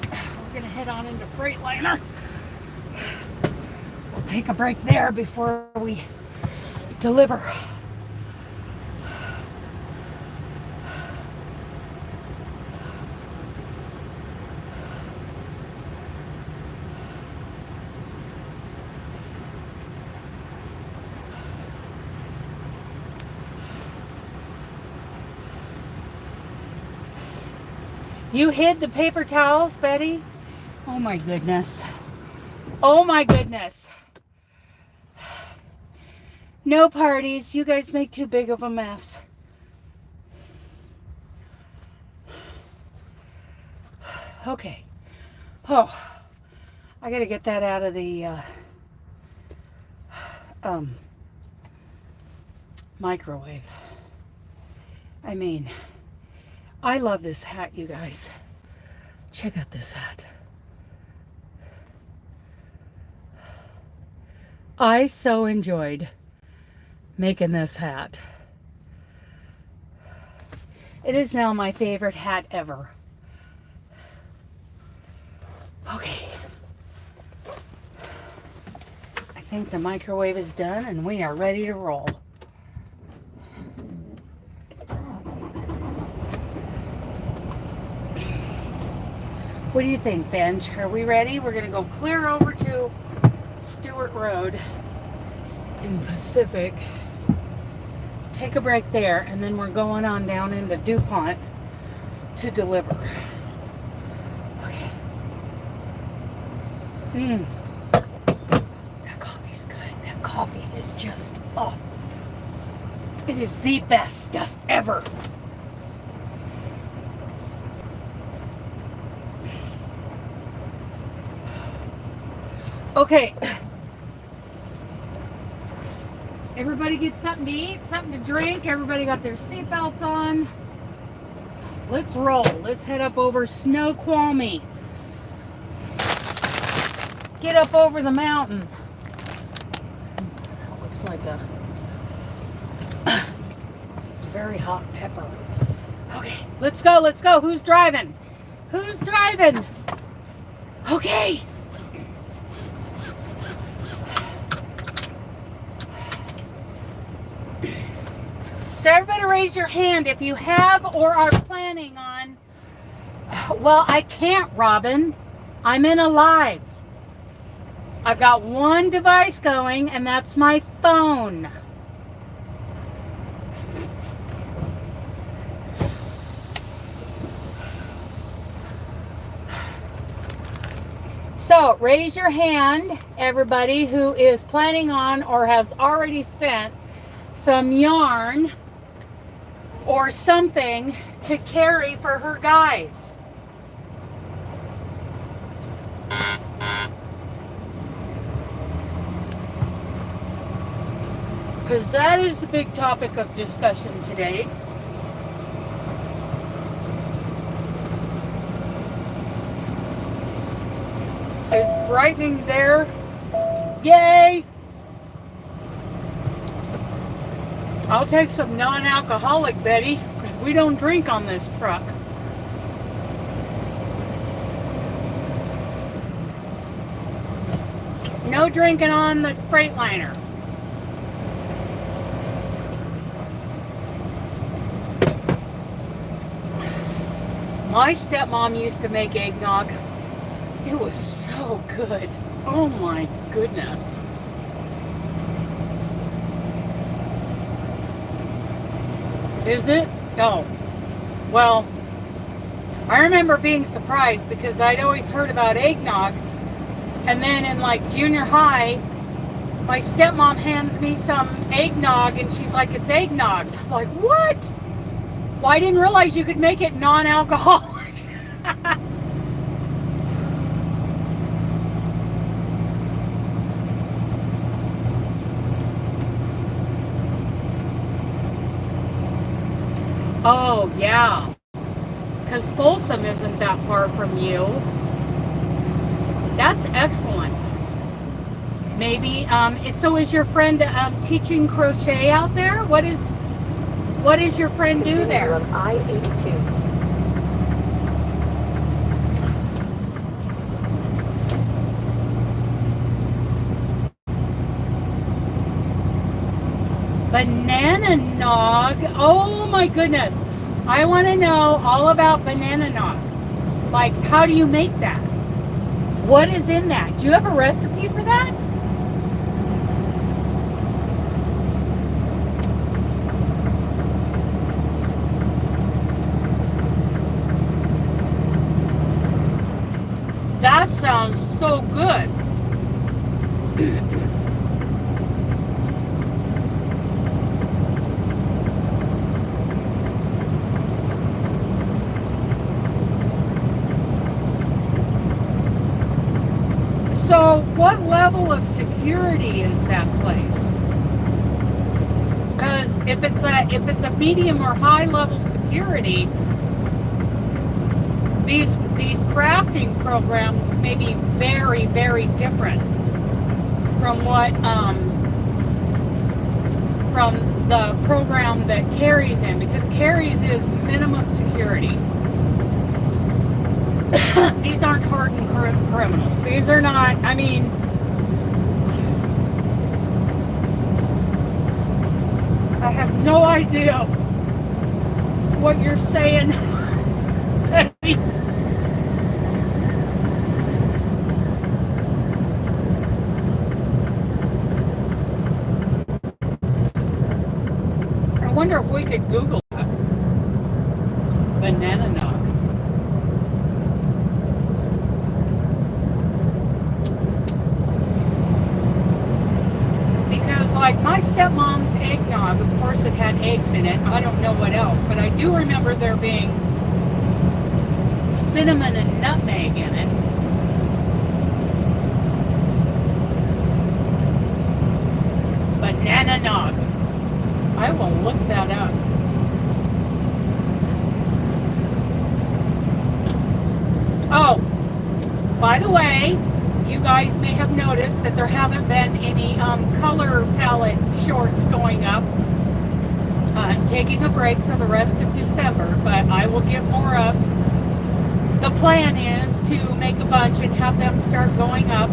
We're gonna head on into Freightliner. We'll take a break there before we deliver. You hid the paper towels, Betty? Oh my goodness. Oh my goodness. No parties. You guys make too big of a mess. Okay. Oh, I gotta get that out of the microwave. I mean, I love this hat, you guys. Check out this hat. I so enjoyed making this hat. It is now my favorite hat ever. Okay. I think the microwave is done and we are ready to roll. What do you think, Benj? Are we ready? We're going to go clear over to Stewart Road in Pacific. Take a break there, and then we're going on down into DuPont to deliver. Okay. That coffee's good. That coffee is just, oh, it is the best stuff ever. Okay. Everybody get something to eat, something to drink. Everybody got their seatbelts on. Let's roll. Let's head up over Snoqualmie. Get up over the mountain. That looks like a very hot pepper. Okay, let's go, let's go. Who's driving? Who's driving? Okay. So everybody raise your hand if you have or are planning on. Well, I can't, Robin. I'm in a live. I've got one device going, and that's my phone. So raise your hand, everybody who is planning on or has already sent some yarn or something to carry for her guys. Because that is the big topic of discussion today. Is brightening there. Yay! I'll take some non-alcoholic, Betty, because we don't drink on this truck. No drinking on the Freightliner. My stepmom used to make eggnog. It was so good. Oh my goodness. Is it? Oh. Well, I remember being surprised because I'd always heard about eggnog. And then in like junior high, my stepmom hands me some eggnog and she's like, it's eggnog. I'm like, what? Well, I didn't realize you could make it non-alcoholic. Oh, yeah. Because Folsom isn't that far from you. That's excellent. Maybe, so is your friend teaching crochet out there? What is What does your friend do Continue there? on I-82. Banana nog. Oh my goodness. I want to know all about banana nog. Like, how do you make that? What is in that? Do you have a recipe for that? That sounds so good. So, what level of security is that place? Because if it's a medium or high level security, these crafting programs may be very, very different from what from the program that Kari's in, because Kari's is minimum security. These aren't hardened criminals. These are not, I mean, I have no idea what you're saying. I wonder if we could Google that. Banana nog. Because, like, my stepmom's eggnog, of course it had eggs in it. I don't know what else, but I do remember there being cinnamon and nutmeg in it. Banana nog. I will look that up. Oh, by the way, you guys may have noticed that there haven't been any color palette shorts going up. I'm taking a break for the rest of December, but I will get more up. The plan is to make a bunch and have them start going up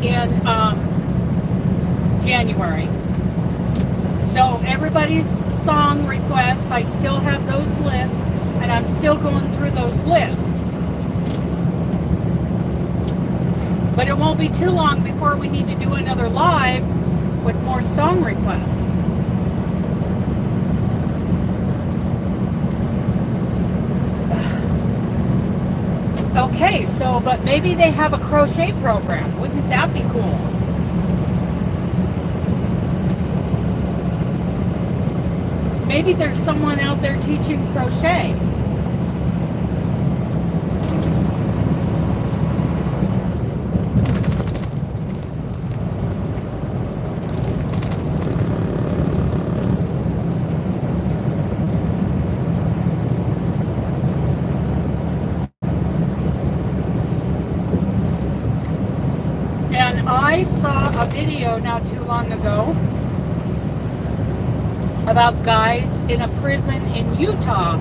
in January. So everybody's song requests, I still have those lists, and I'm still going through those lists. But it won't be too long before we need to do another live with more song requests. Okay, so, but maybe they have a crochet program. Wouldn't that be cool? Maybe there's someone out there teaching crochet. And I saw a video not too long ago about guys in a prison in Utah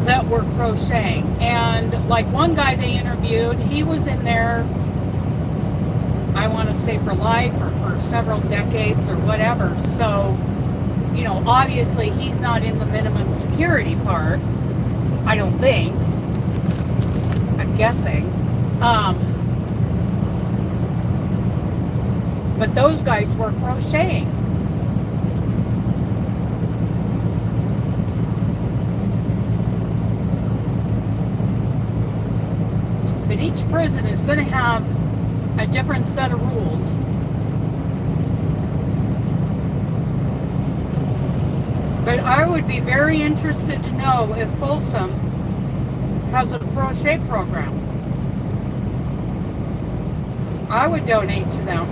that were crocheting. And like one guy they interviewed, he was in there, I want to say for life or for several decades or whatever. So, you know, obviously he's not in the minimum security part, I don't think. I'm guessing. But those guys were crocheting. But each prison is going to have a different set of rules. But I would be very interested to know if Folsom has a crochet program. I would donate to them.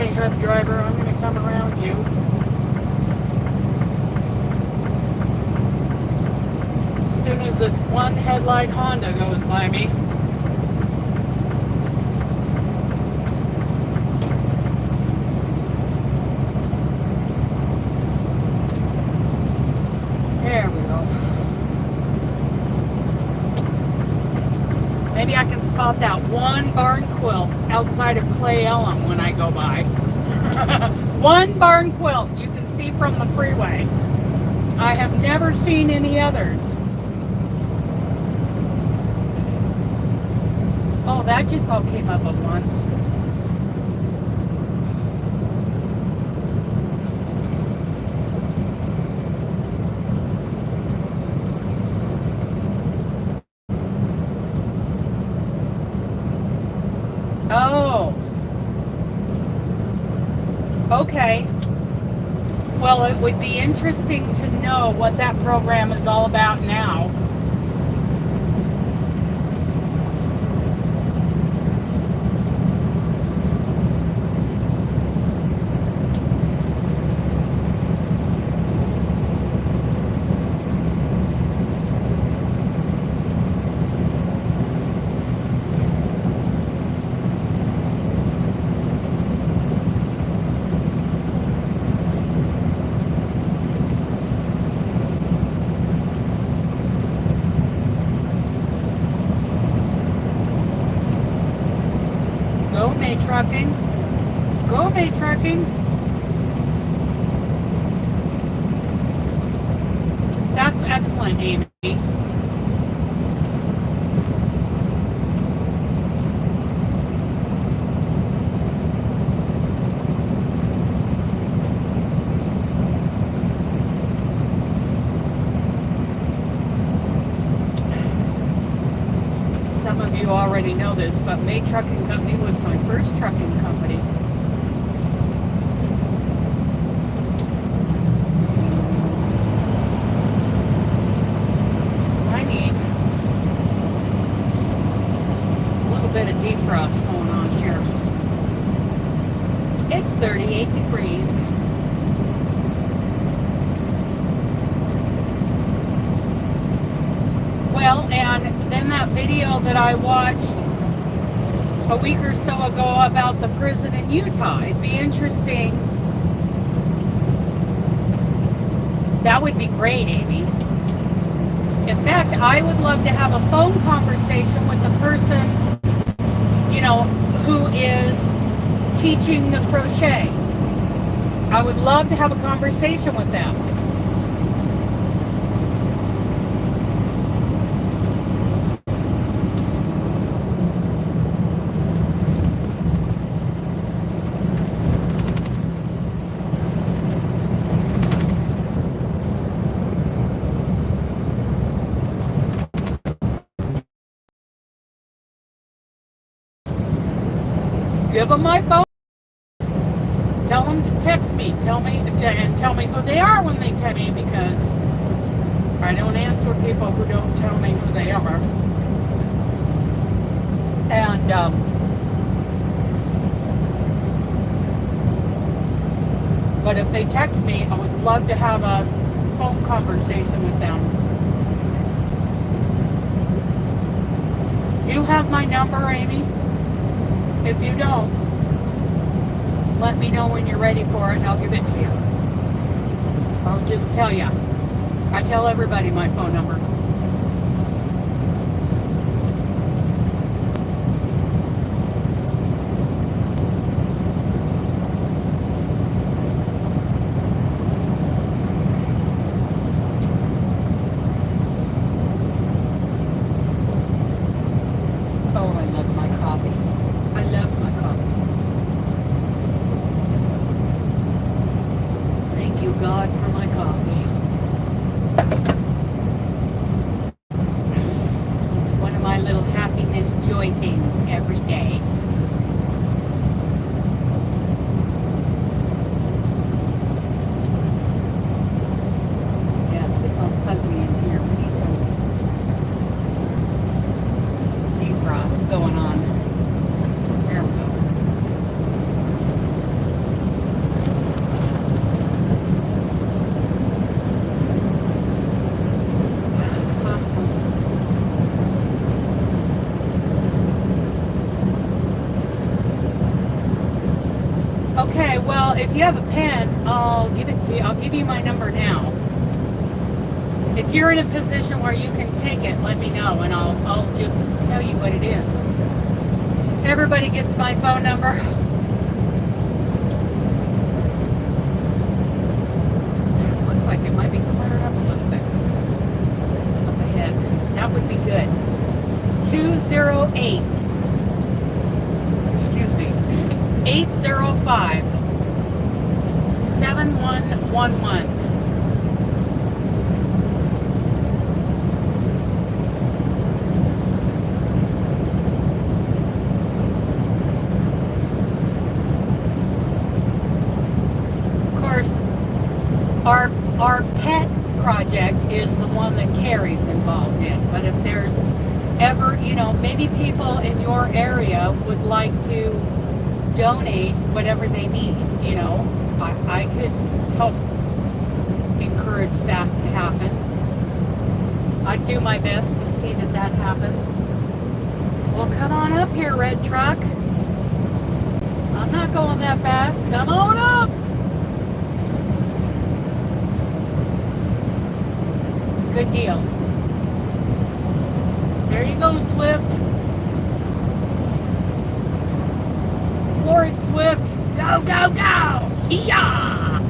Okay, hub driver, I'm going to come around you. As soon as this one headlight Honda goes by me. There we go. Maybe I can spot that one barn quilt outside of Clay Elm when I go by. One barn quilt you can see from the freeway. I have never seen any others. Oh, that just all came up at once. Oh. Okay. Well, it would be interesting to know what that program is all about now. Trucking. Go, May Trucking. That's excellent, Amy. Some of you already know this, but May Trucking Company was my first trucking company. I need a little bit of defrost going on here. It's 38 degrees. Well, and then that video that I watched a week or so ago about the prison in Utah, it'd be interesting. That would be great, Amy. In fact, I would love to have a phone conversation with the person, you know, who is teaching the crochet. I would love to have a conversation with them. Give them my phone. Tell them to text me. Tell me who they are when they text me, because I don't answer people who don't tell me who they are. And but if they text me, I would love to have a phone conversation with them. You have my number, Amy? If you don't, let me know when you're ready for it and I'll give it to you. I'll just tell you. I tell everybody my phone number. Oh, I love my coffee. I love my coffee. Thank you, God, for my coffee. It's one of my little happiness, joy things every day. Yeah, it's getting all fuzzy in here. We need some defrost going on. There we go. Okay, well, if you have a pen, I'll give it to you. I'll give you my number now. If you're in a position where you can take it, let me know, and I'll just tell you what it is. Everybody gets my phone number. Looks like it might be cluttered up a little bit up ahead. That would be good. 208. Excuse me. 805 7111. Of course, our pet project is the one that Kari's involved in. But if there's ever, maybe people in your area would like to donate whatever they need, I could help encourage that to happen. I'd do my best to see that that happens. Well, come on up here, red truck. I'm not going that fast. Come on up. Good deal. There you go, Swift. Florid Swift. Go, go, go! Yeah!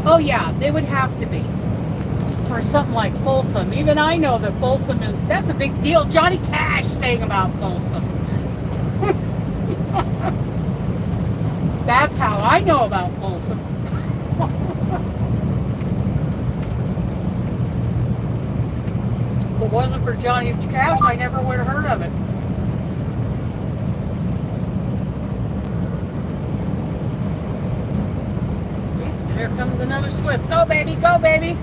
Oh yeah, they would have to be. For something like Folsom. Even I know that Folsom that's a big deal. Johnny Cash sang about Folsom. That's how I know about Folsom. If it wasn't for Johnny Cash, I never would have heard of it. Here comes another Swift. Go, baby. Go, baby.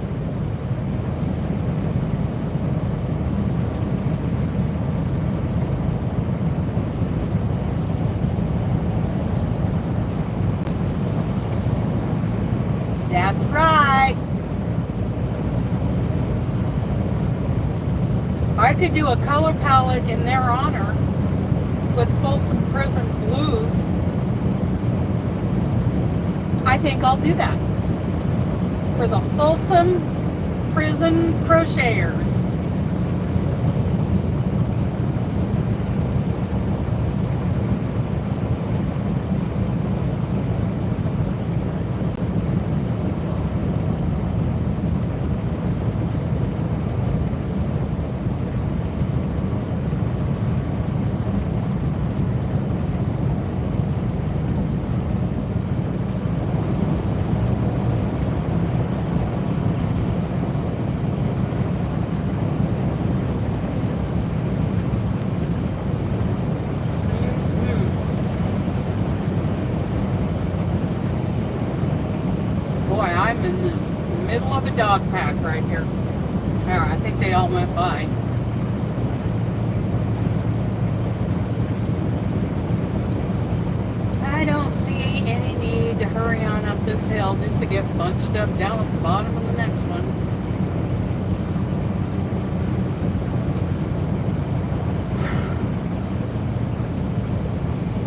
That's right. I could do a color palette in their honor with Folsom Prison Blues. I think I'll do that for the Folsom Prison Crocheters. I'm in the middle of a dog pack right here. All right, I think they all went by. I don't see any need to hurry on up this hill just to get bunched up down at the bottom of the next one.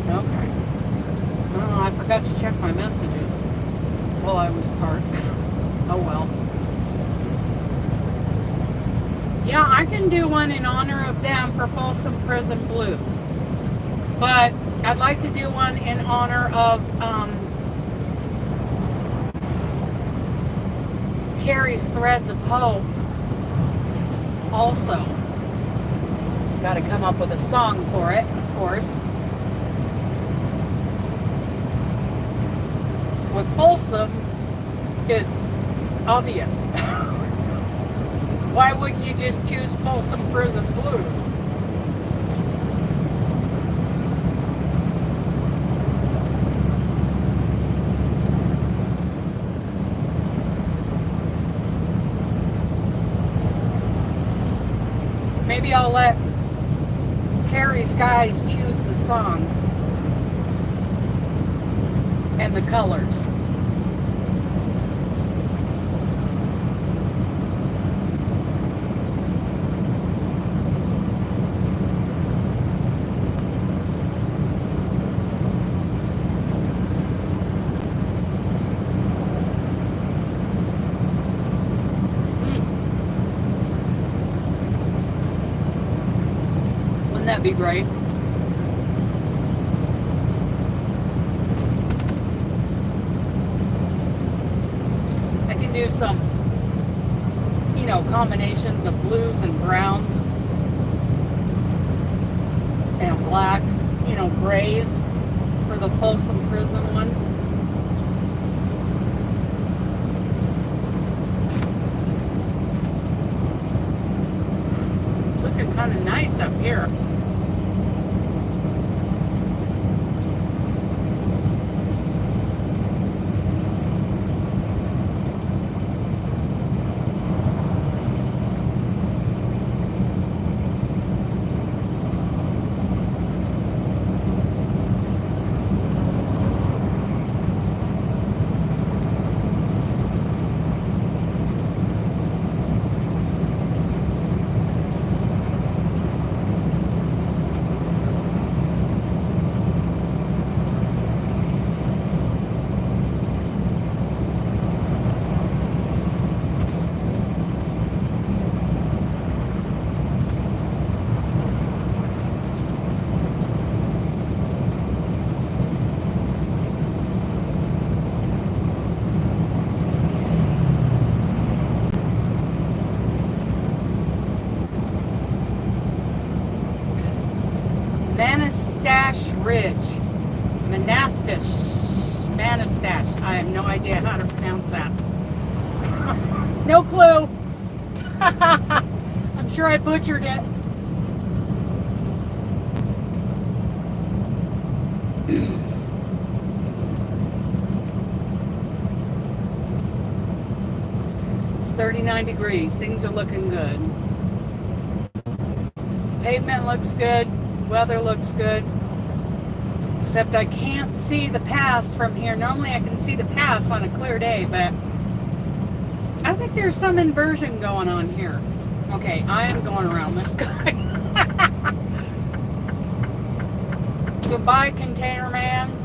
Okay. Oh, I forgot to check my messages while I was parked. Oh well. Yeah, I can do one in honor of them for Folsom Prison Blues. But I'd like to do one in honor of Kari's Threads of Hope also. Got to come up with a song for it, of course. With Folsom, it's obvious. Why wouldn't you just choose Folsom Prison Blues? Maybe I'll let Kari's guys choose the song and the colors. that be great? I can do some, you know, combinations of blues and browns and blacks, you know, grays for the Folsom Prison one. It's looking kind of nice up here. Manastash Ridge. Manastash. I have no idea how to pronounce that. No clue. I'm sure I butchered it. It's 39 degrees. Things are looking good. Pavement looks good. Weather looks good. Except I can't see the pass from here. Normally I can see the pass on a clear day, but I think there's some inversion going on here. Okay, I am going around this guy. Goodbye, container man.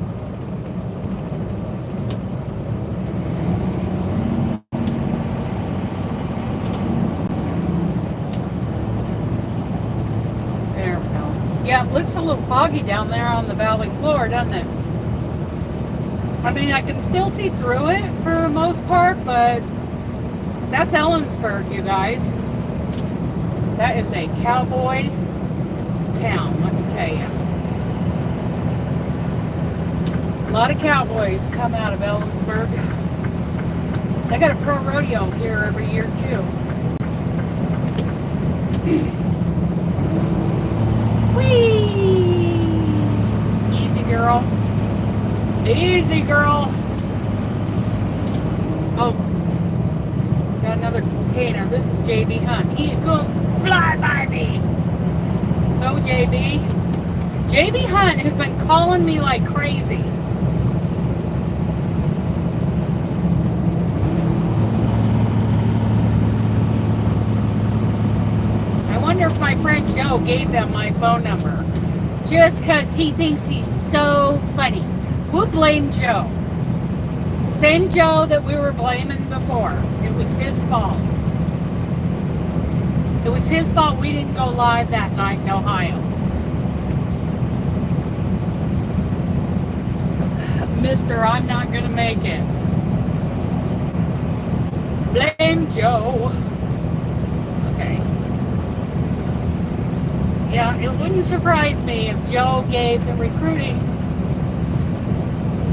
Yeah, it looks a little foggy down there on the valley floor, doesn't it? I mean, I can still see through it for the most part, but that's Ellensburg, you guys. That is a cowboy town, let me tell you. A lot of cowboys come out of Ellensburg. They got a pro rodeo here every year, too. Whee! Easy, girl. Easy, girl. Oh, got another container. This is JB Hunt. He's going to fly by me. Oh, JB. JB Hunt has been calling me like crazy. I wonder if my friend Joe gave them my phone number. Just because he thinks he's so funny. We'll blame Joe. Same Joe that we were blaming before. It was his fault. It was his fault we didn't go live that night in Ohio. Mister, I'm not going to make it. Blame Joe. Okay. Yeah, it wouldn't surprise me if Joe gave the recruiting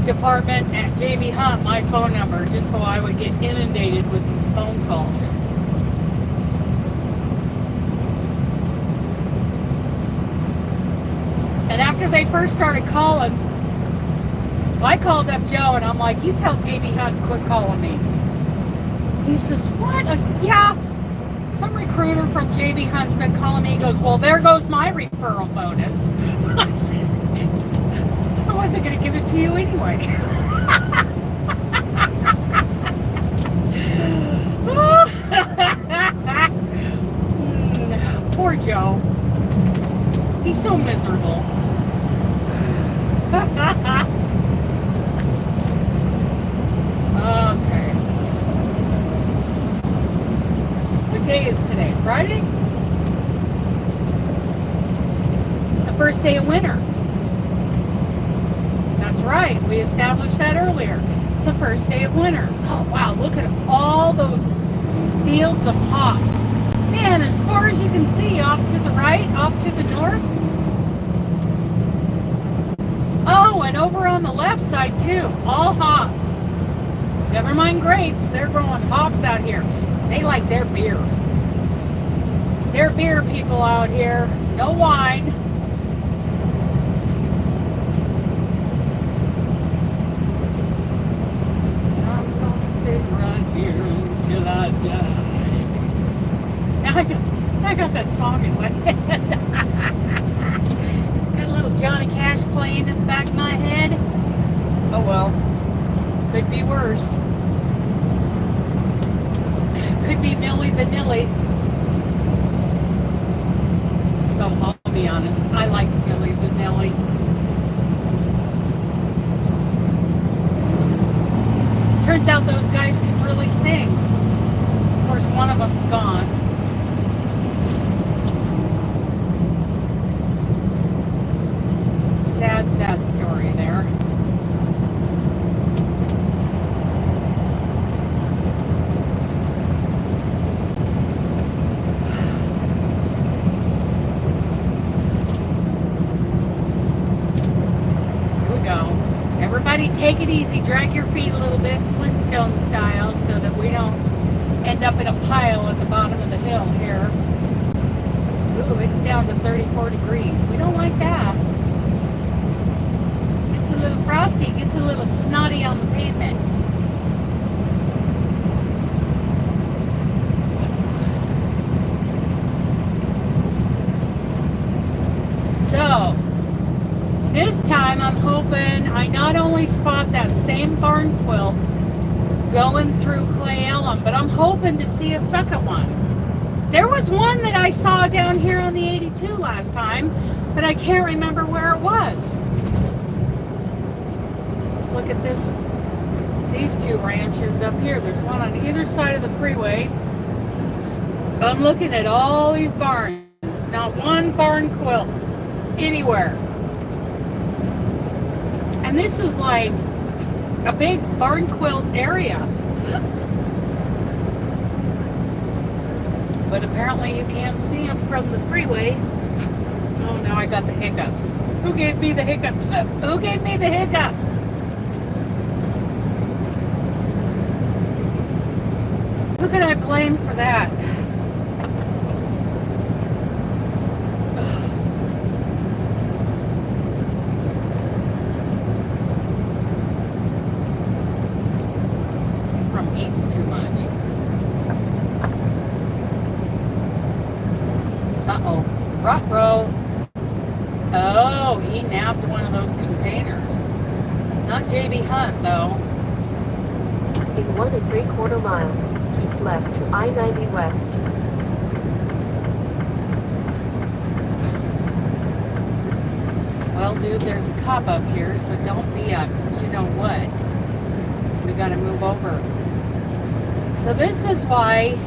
department at JB Hunt my phone number just so I would get inundated with these phone calls. And after they first started calling, I called up Joe and I'm like, you tell JB Hunt to quit calling me. He says, what? I said, yeah. Some recruiter from JB Hunt's been calling me. He goes, well, there goes my referral bonus. I said, I wasn't going to give it to you anyway. Poor Joe. He's so miserable. Okay. What day is today? Friday? first day of winter. That's right. We established that earlier. It's the first day of winter. Oh, wow. Look at all those fields of hops. Man, as far as you can see, off to the right, off to the north. Oh, and over on the left side, too. All hops. Never mind grapes. They're growing hops out here. They like their beer. They're beer people out here. No wine. I'm gonna sit right here until I die. Now I got that song in my head. Got a little Johnny Cash playing in the back of my head. Oh well. Could be worse. Could be Milli Vanilli. So I'll be honest, I liked Milli Vanilli. Turns out those guys can really sing. Of course, one of them's gone. Sad, sad story there. Everybody take it easy, drag your feet a little bit, Flintstone style, so that we don't end up in a pile at the bottom of the hill here. Ooh, it's down to 34 degrees. We don't like that. It's a little frosty, gets a little snotty on the pavement. So, this time I'm hoping I not only spot that same barn quilt going through Clay Elm, but I'm hoping to see a second one. There was one that I saw down here on the 82 last time, but I can't remember where it was. Let's look at this. These two ranches up here. There's one on either side of the freeway. I'm looking at all these barns. Not one barn quilt anywhere. And this is like a big barn quilt area. But apparently you can't see them from the freeway. Oh, now I got the hiccups. Who gave me the hiccups? Who gave me the hiccups? Who can I blame for that? Ruh-roh. Oh, he nabbed one of those containers. It's not J.B. Hunt, though. In 1 3/4 miles, keep left to I-90 West. Well, dude, there's a cop up here, so don't be a you-know-what. We gotta move over. So this is why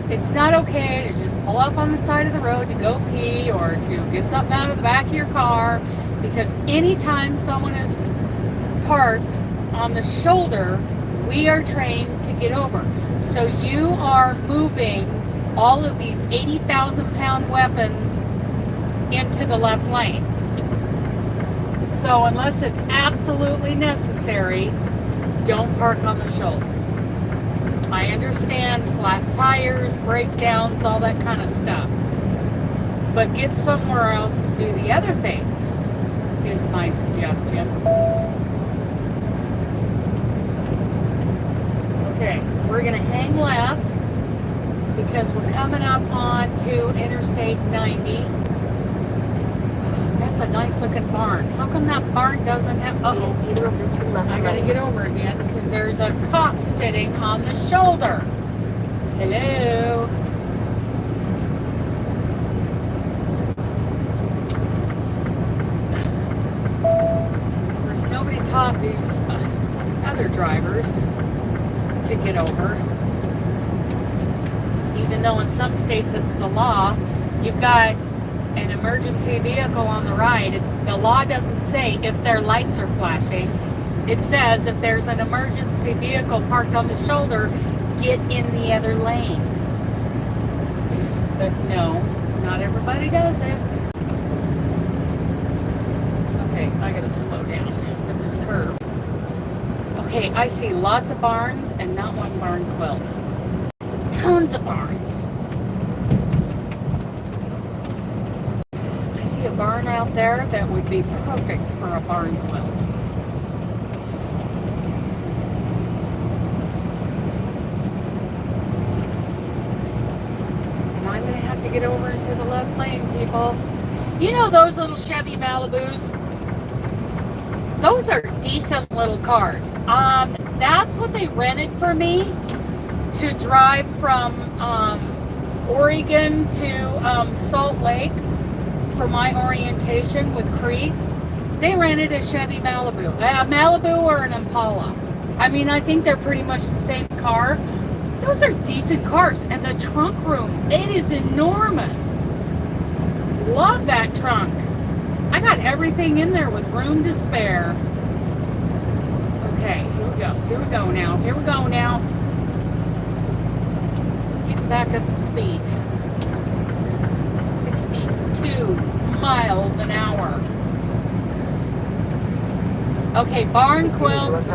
it's not okay to just pull up on the side of the road to go pee or to get something out of the back of your car, because anytime someone is parked on the shoulder, we are trained to get over. So you are moving all of these 80,000-pound weapons into the left lane. So unless it's absolutely necessary, don't park on the shoulder. I understand flat tires, breakdowns, all that kind of stuff. But get somewhere else to do the other things, is my suggestion. Okay, we're going to hang left because we're coming up onto Interstate 90. That's a nice looking barn. How come that barn doesn't have... Uh-oh. Either of the two left I gotta get over again because there's a cop sitting on the shoulder. Hello. Of course, nobody taught these other drivers to get over. Even though in some states it's the law. You've got an emergency vehicle on the right, the law doesn't say if their lights are flashing. It says if there's an emergency vehicle parked on the shoulder, get in the other lane. But no, not everybody does it. Okay, I gotta slow down for this curve. Okay, I see lots of barns and not one barn quilt. Tons of barns. I see a barn out there that would be perfect for a barn quilt. And I'm going to have to get over into the left lane, people. You know those little Chevy Malibus? Those are decent little cars. That's what they rented for me to drive from Oregon to Salt Lake for my orientation with Crete. They rented a Chevy Malibu, a Malibu or an Impala. I mean, I think they're pretty much the same car. Those are decent cars, and the trunk room, it is enormous. Love that trunk. I got everything in there with room to spare. Okay, here we go. Here we go now. Here we go now. Getting back up to speed. 62 miles an hour. Okay, barn quilts.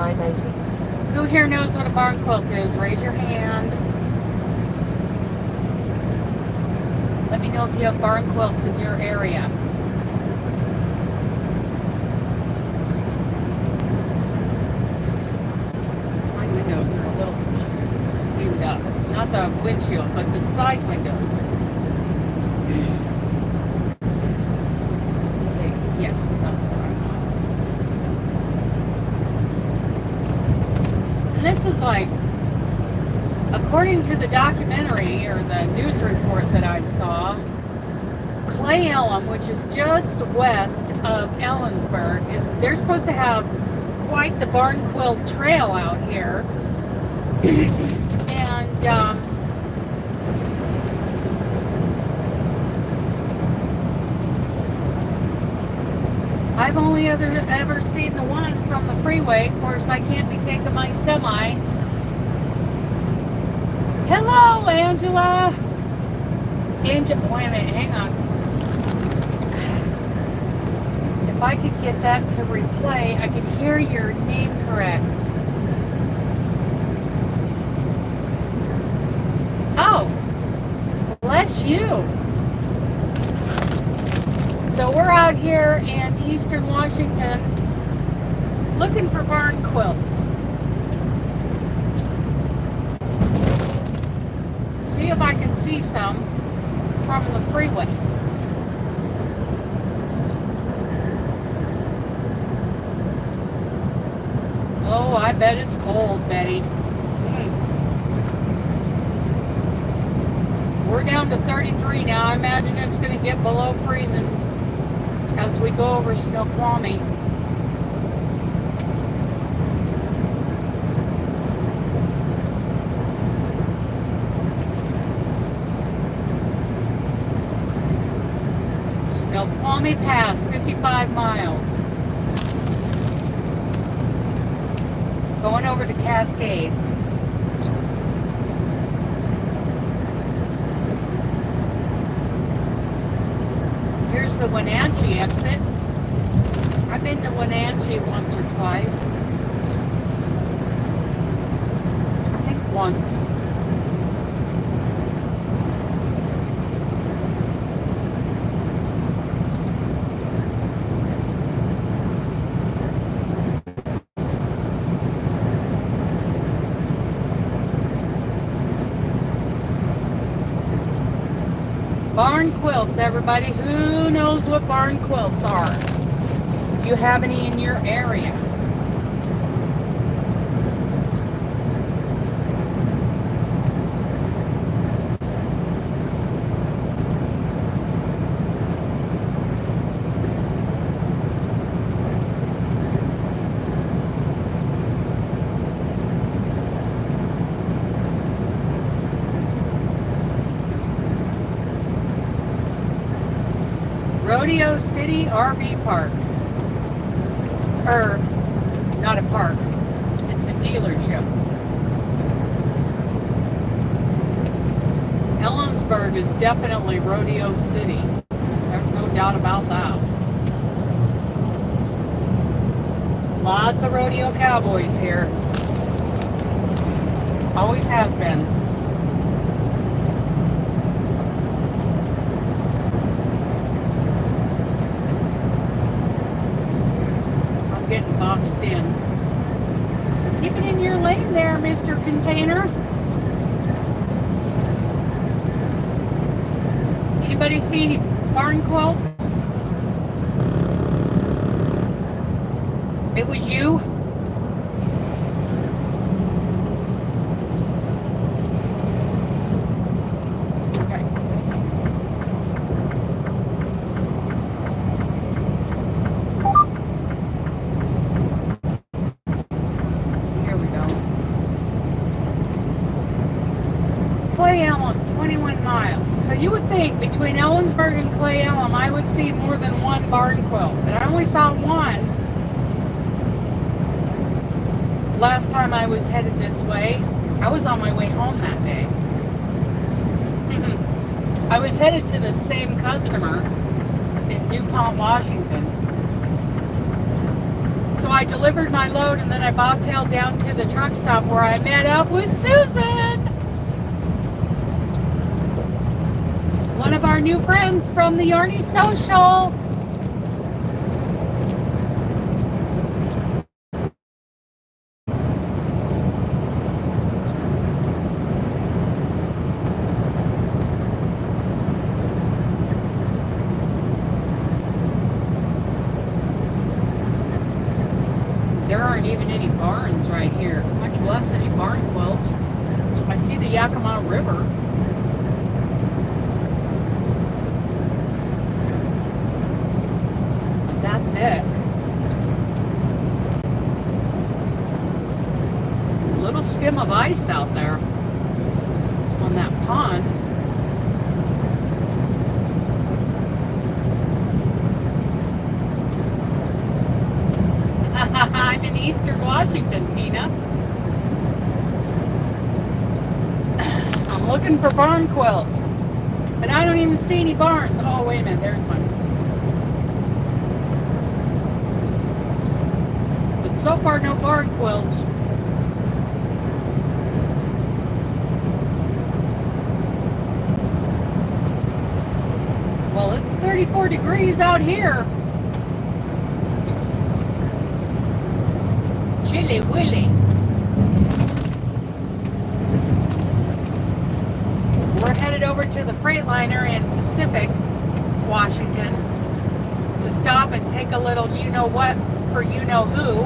Who here knows what a barn quilt is? Raise your hand. Let me know if you have barn quilts in your area. My windows are a little stewed up. Not the windshield, but the side windows. Let's see. Yes, that's what I want. And this is like, according to the documentary or the news report that I saw, Clay Elum, which is just west of Ellensburg, they're supposed to have quite the barn quilt trail out here. And I've only ever seen the one from the freeway. Of course, I can't be taking my semi. Hello, Angela. Wait a minute, hang on. If I could get that to replay, I could hear your name correct. Oh, bless you. So we're out here in Eastern Washington looking for barn quilts. See if I can see some from the freeway. Oh, I bet it's cold, Betty. We're down to 33 now. I imagine it's going to get below freezing as we go over Snoqualmie. Snoqualmie Pass, 55 miles. Going over the Cascades. Here's the Wenatchee exit. I've been to Wenatchee once or twice. I think once. Barn quilts, everybody. Who knows what barn quilts are? Do you have any in your area? City RV Park. Not a park. It's a dealership. Ellensburg is definitely Rodeo City. There's no doubt about that. Lots of rodeo cowboys here. Always has been. I'm getting boxed in. Keep it in your lane there, Mr. Container. Anybody see any barn quilts? It was you? Okay. Here we go. Clay Elm, 21 miles. So you would think between Ellensburg and Clay Elm, I would see more than one barn quilt, but I only saw one. Last time I was headed this way, I was on my way home that day. I was headed to the same customer in DuPont, Washington. So I delivered my load and then I bobtailed down to the truck stop where I met up with Susan. One of our new friends from the Yarny Social. There aren't even any barns right here, much less any barn quilts. I see the Yakima River. But that's it. A little skim of ice out there on that pond. I'm in Eastern Washington, Tina. I'm looking for barn quilts, but I don't even see any barns. Oh, wait a minute, there's one. But so far, no barn quilts. Well, it's 34 degrees out here. Chilly Willy. We're headed over to the Freightliner in Pacific, Washington, to stop and take a little you-know-what for you-know-who.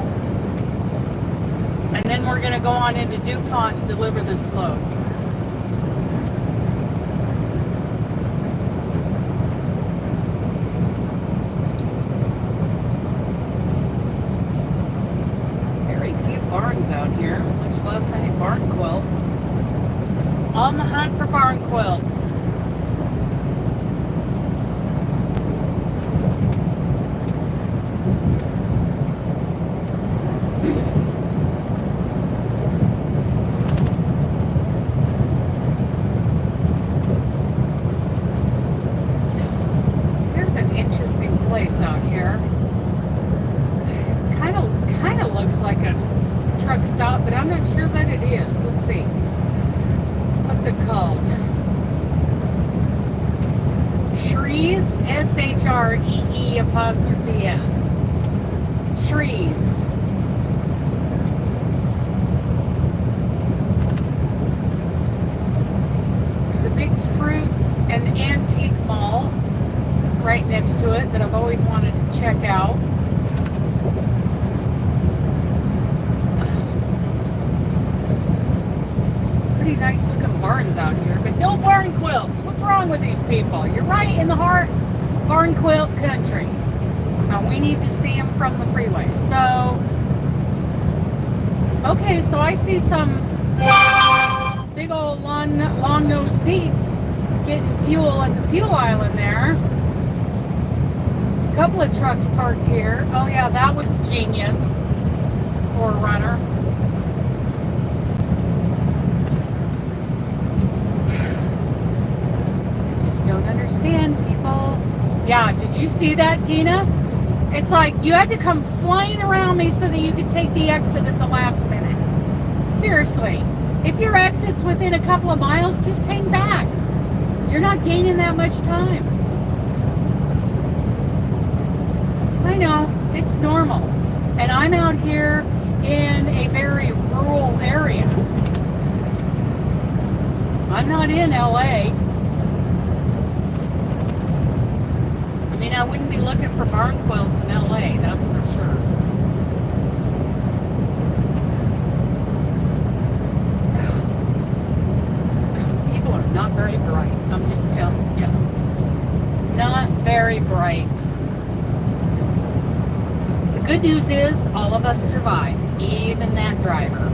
And then we're going to go on into DuPont and deliver this load. Barns out here, much less any barn quilts. On the hunt for barn quilts. Here's an interesting place out here. It's kind of looks like a truck stop, but I'm not sure that it is. Let's see. What's it called? Shrees, S-H-R-E-E''S. Shrees. There's a big fruit and antique mall right next to it that I've always wanted to check out. Pretty nice looking barns out here, but no barn quilts. What's wrong with these people? You're right in the heart barn quilt country. Now we need to see them from the freeway. So, okay, so I see some big old long-nosed Pete's getting fuel at the fuel island there. A couple of trucks parked here. Oh yeah, that was genius for a runner. I just don't understand people. Yeah, did you see that, Tina? It's like you had to come flying around me so that you could take the exit at the last minute. Seriously, if your exit's within a couple of miles, just hang back. You're not gaining that much time. I know, it's normal. And I'm out here in a very rural area. I'm not in L.A. I mean, I wouldn't be looking for barn quilts in L.A., that's for sure. People are not very bright, I'm just telling you. Not very bright. The good news is, all of us survived, even that driver.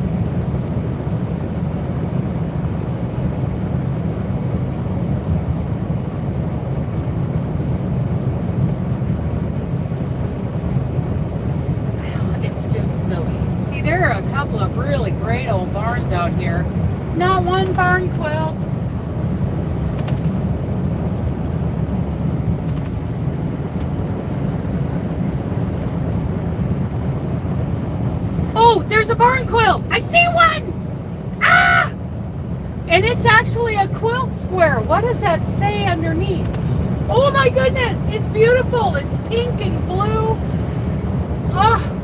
There are a couple of really great old barns out here. Not one barn quilt. Oh, there's a barn quilt. I see one. Ah! And it's actually a quilt square. What does that say underneath? Oh my goodness, it's beautiful. It's pink and blue. Oh.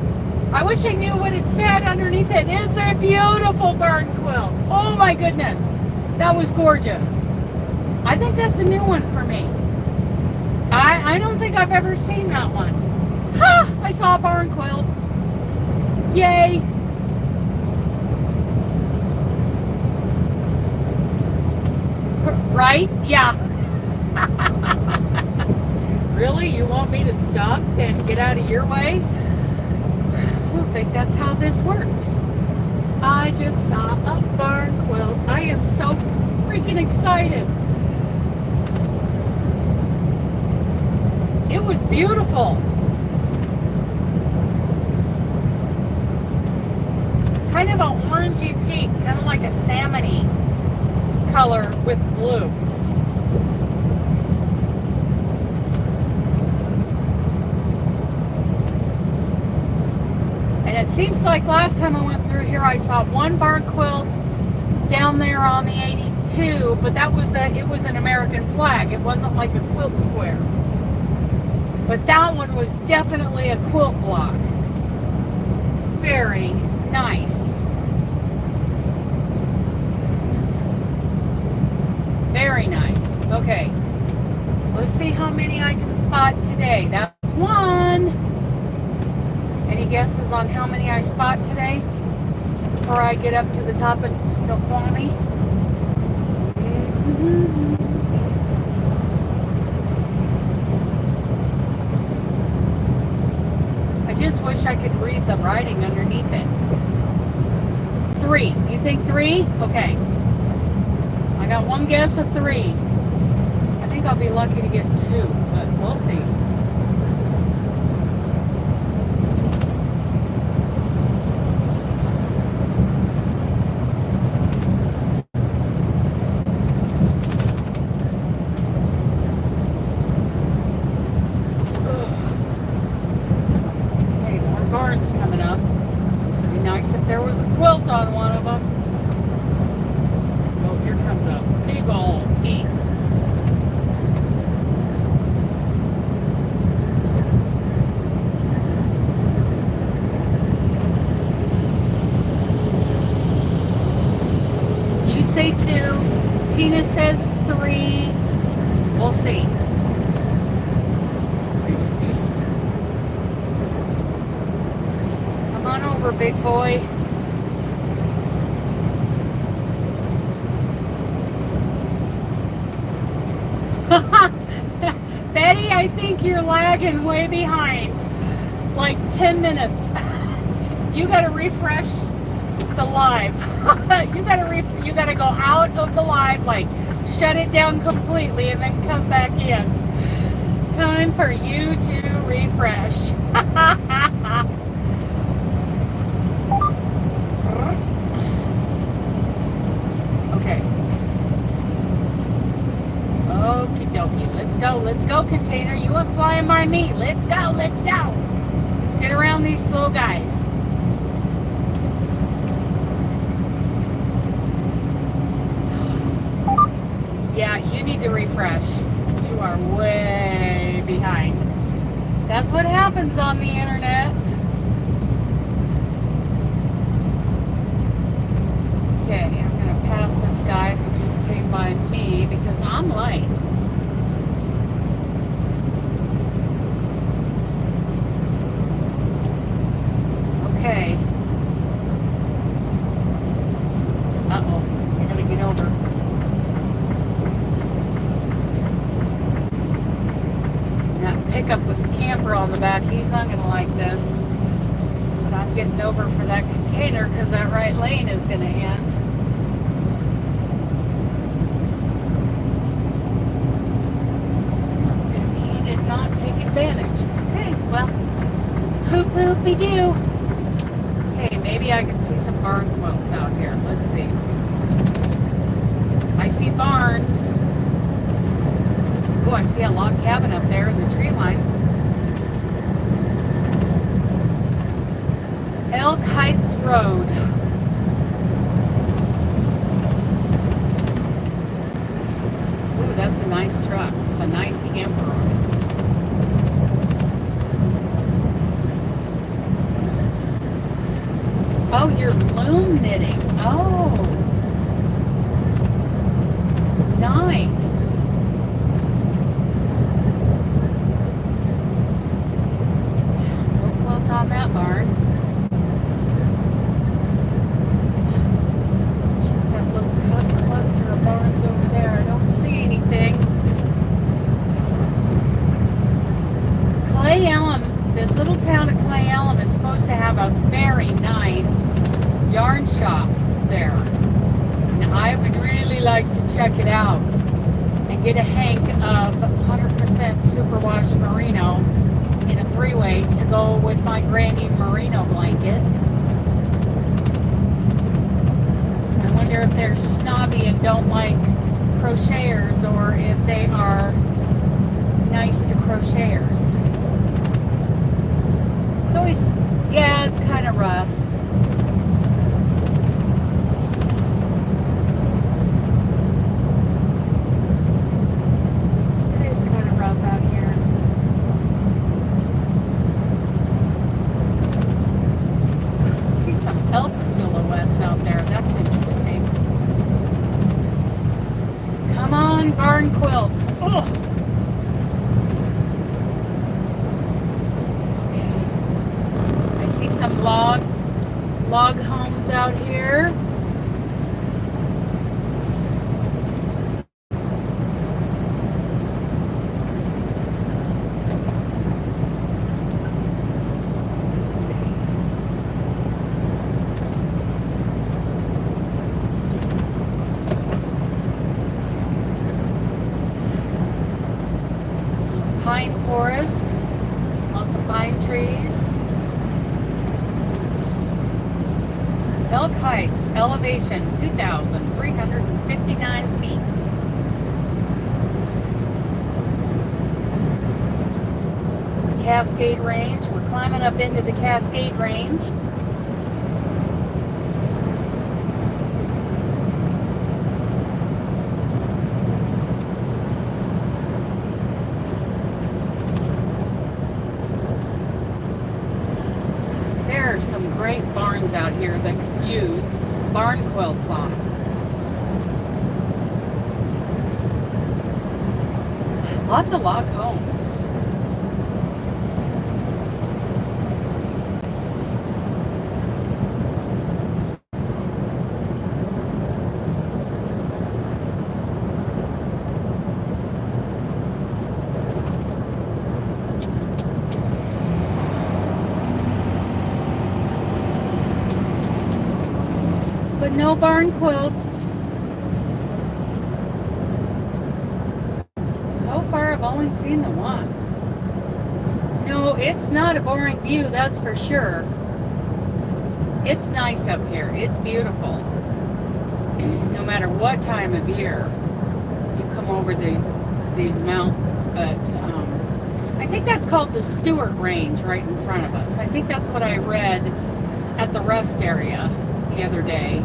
I wish I knew what it said underneath it. It's a beautiful barn quilt. Oh my goodness. That was gorgeous. I think that's a new one for me. I don't think I've ever seen that one. Ha! I saw a barn quilt. Yay. Right? Yeah. Really? You want me to stop and get out of your way? I don't think that's how this works. I just saw a barn quilt. I am so freaking excited. It was beautiful. Kind of an orangey pink, kind of like a salmon-y color with blue. And it seems like last time I went through here, I saw one barn quilt down there on the 82, but that was it was an American flag. It wasn't like a quilt square. But that one was definitely a quilt block. Very nice. Very nice. Okay. Let's see how many I can spot today. That's one. Any guesses on how many I spot today before I get up to the top of Snoqualmie? I just wish I could read the writing underneath it. 3. You think 3? Okay. I got one guess of 3. I think I'll be lucky to get 2, but we'll see. On one of them. Oh, here comes a big old pink. You say 2. Tina says 3. We'll see. Come on over, big boy. Betty, I think you're lagging way behind. Like 10 minutes. You gotta refresh the live. you gotta go out of the live, like shut it down completely and then come back in. Time for you to refresh. Okay. Okie dokie. Let's go, container. You went flying by me. Let's go. Let's get around these slow guys. Yeah, you need to refresh. You are way behind. That's what happens on the internet. Okay, I'm going to pass this guy who just came by me because I'm late. Okay. Uh-oh, I got to get over. Pickup with the camper on the back, he's not going to like this. But I'm getting over for that container because that right lane is going to end. And he did not take advantage. Okay, well, hoop-hoopy-doo. Okay, maybe I can see some barn quilts out here. Let's see. I see barns. Oh, I see a log cabin up there in the tree line. Elk Heights Road. Ooh, that's a nice truck. A nice camper on it. Oh, you're loom knitting. Oh. Nice. On that barn. That little cluster of barns over there. I don't see anything. Clay Elm, this little town of Clay Elm is supposed to have a very nice yarn shop there. And I would really like to check it out and get a hank of 100% superwash merino in a 3-way to go with my granny merino blanket. I wonder if they're snobby and don't like crocheters or if they are nice to crocheters. It's always, yeah, it's kind of rough. It is kind of rough out here. Some elk silhouettes out there. That's interesting. Come on, barn quilts. Oh. I see some log homes out here. Pine forest, lots of pine trees. Elk Heights, elevation 2,359 feet. The Cascade Range, we're climbing up into the Cascade Range. There are some great barns out here that could use barn quilts on. Lots of log homes. But no barn quilts. So far I've only seen the one. No, it's not a boring view, that's for sure. It's nice up here. It's beautiful. No matter what time of year you come over these mountains. But I think that's called the Stewart Range right in front of us. I think that's what I read at the rest area the other day.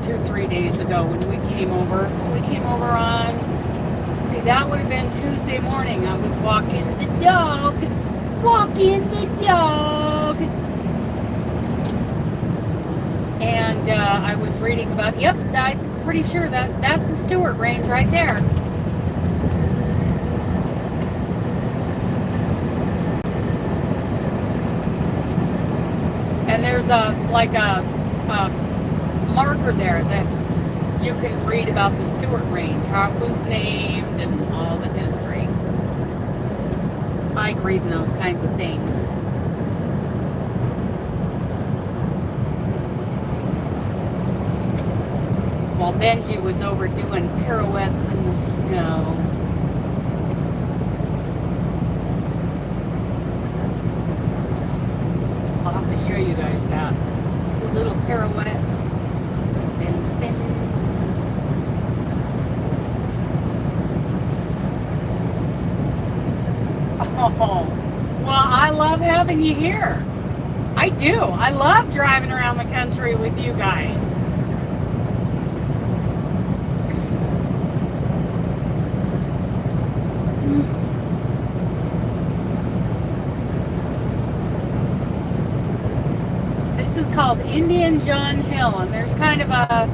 2-3 days ago when we came over. We came over on, see, that would have been Tuesday morning. I was walking the dog. And I was reading about, yep, I'm pretty sure that's the Stewart Range right there. And there's a marker there that you can read about the Stewart Range, how it was named and all the history. I like reading those kinds of things. While Benji was over doing pirouettes in the snow. I'll have to show you guys that. Those little pirouettes. Spin, spin. Oh, well, I love having you here. I do. I love driving around the country with you guys. This is called Indian John Hill, and there's kind of a,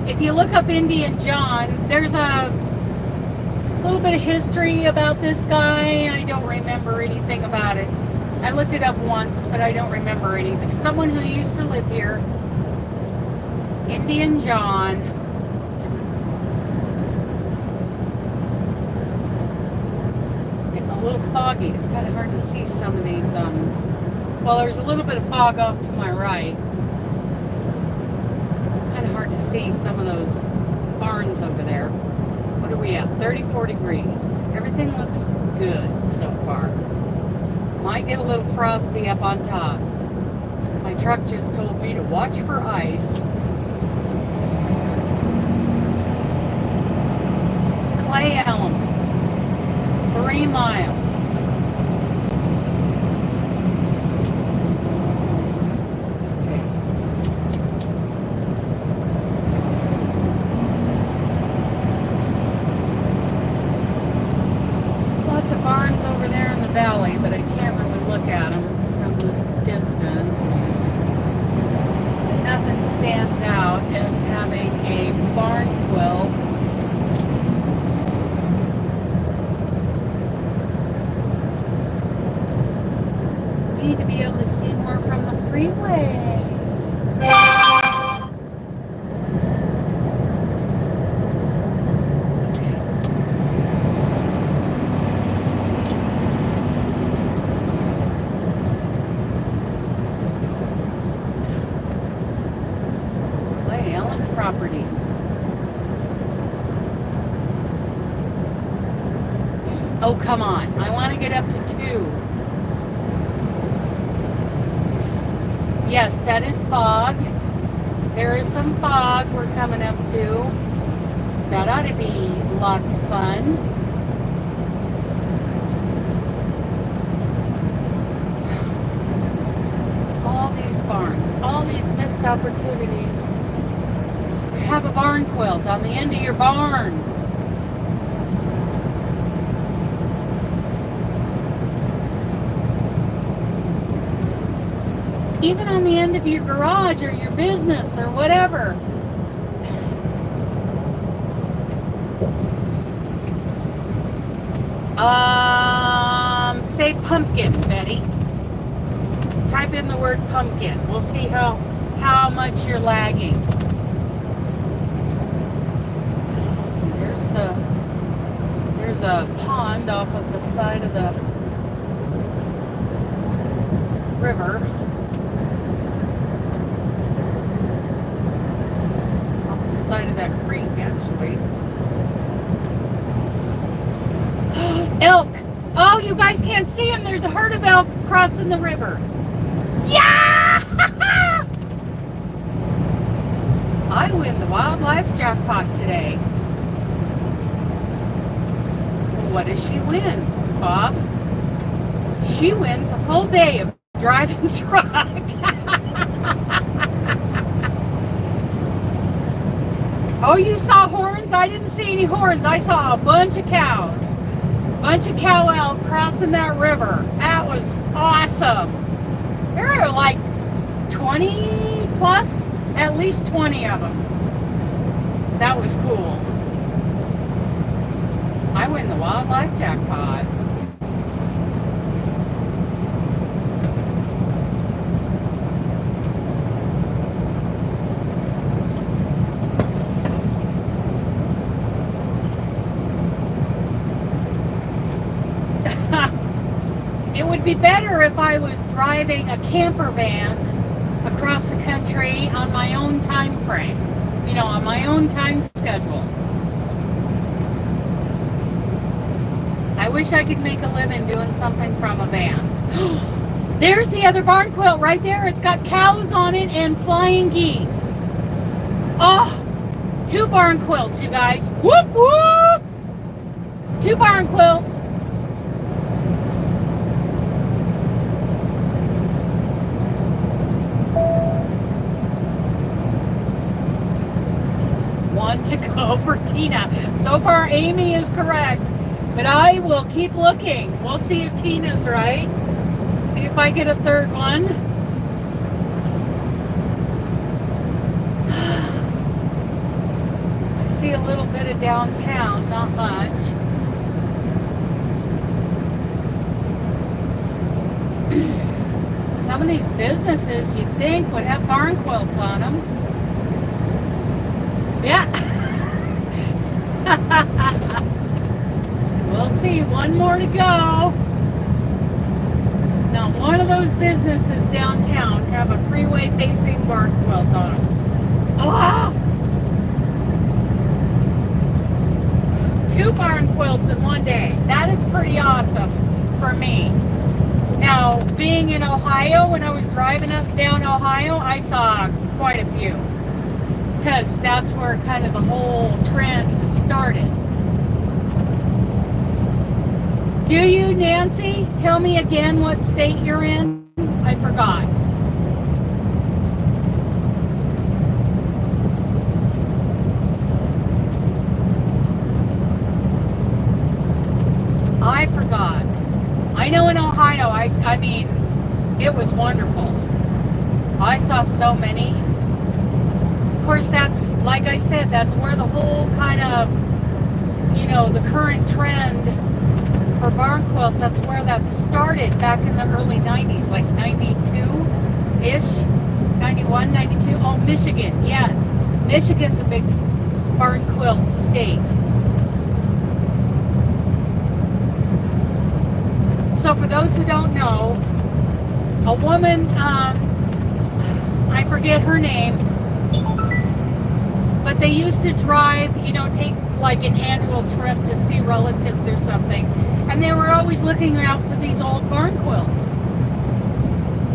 if you look up Indian John, there's a little bit of history about this guy. I don't remember anything about it. I looked it up once, but I don't remember anything. Someone who used to live here, Indian John. It's getting a little foggy. It's kind of hard to see some of these, well, there's a little bit of fog off to my right. Kind of hard to see some of those barns over there. What are we at? 34 degrees. Everything looks good so far. Might get a little frosty up on top. My truck just told me to watch for ice. Clay Elm. 3 miles. Barns over there in the valley, but I can't really look at them from this distance. And nothing stands out as having a barn quilt. We need to be able to see more from the freeway. Properties. Oh, come on. I want to get up to 2. Yes, that is fog. There is some fog we're coming up to. That ought to be lots of fun. All these barns, all these missed opportunities. Have a barn quilt on the end of your barn. Even on the end of your garage or your business or whatever. Say pumpkin, Betty. Type in the word pumpkin. We'll see how much you're lagging. There's a pond off of the side of the river. Off the side of that creek, actually. Elk! Oh, you guys guys can't see them. There's a herd of elk crossing the river. Yeah! I win the wildlife jackpot today. What does she win, Bob? She wins a full day of driving truck. Oh, you saw horns? I didn't see any horns. I saw a bunch of cows. A bunch of cow elk crossing that river. That was awesome. There are like 20 plus, at least 20 of them. That was cool. I win the wildlife jackpot. It would be better if I was driving a camper van across the country on my own time frame. You know, on my own time schedule. I wish I could make a living doing something from a van. There's the other barn quilt right there. It's got cows on it and flying geese. Oh, 2 barn quilts, you guys. Whoop, whoop. 2 barn quilts. One to go for Tina. So far, Amy is correct. But I will keep looking. We'll see if Tina's right. See if I get a third one. I see a little bit of downtown, not much. Some of these businesses you'd think would have barn quilts on them. Yeah. We'll see. One more to go. Now, one of those businesses downtown have a freeway-facing barn quilt on them. Oh! 2 barn quilts in one day. That is pretty awesome for me. Now, being in Ohio, when I was driving up and down Ohio, I saw quite a few. Because that's where kind of the whole trend started. Do you, Nancy? Tell me again what state you're in. I forgot. I forgot. I know in Ohio, I mean, it was wonderful. I saw so many. Of course, that's, like I said, that's where the whole kind of, you know, the current trend for barn quilts, that's where that started back in the early 90s, like 92-ish, 91, 92. Oh, Michigan, yes. Michigan's a big barn quilt state. So for those who don't know, a woman, I forget her name, but they used to drive, you know, take like an annual trip to see relatives or something. And they were always looking out for these old barn quilts.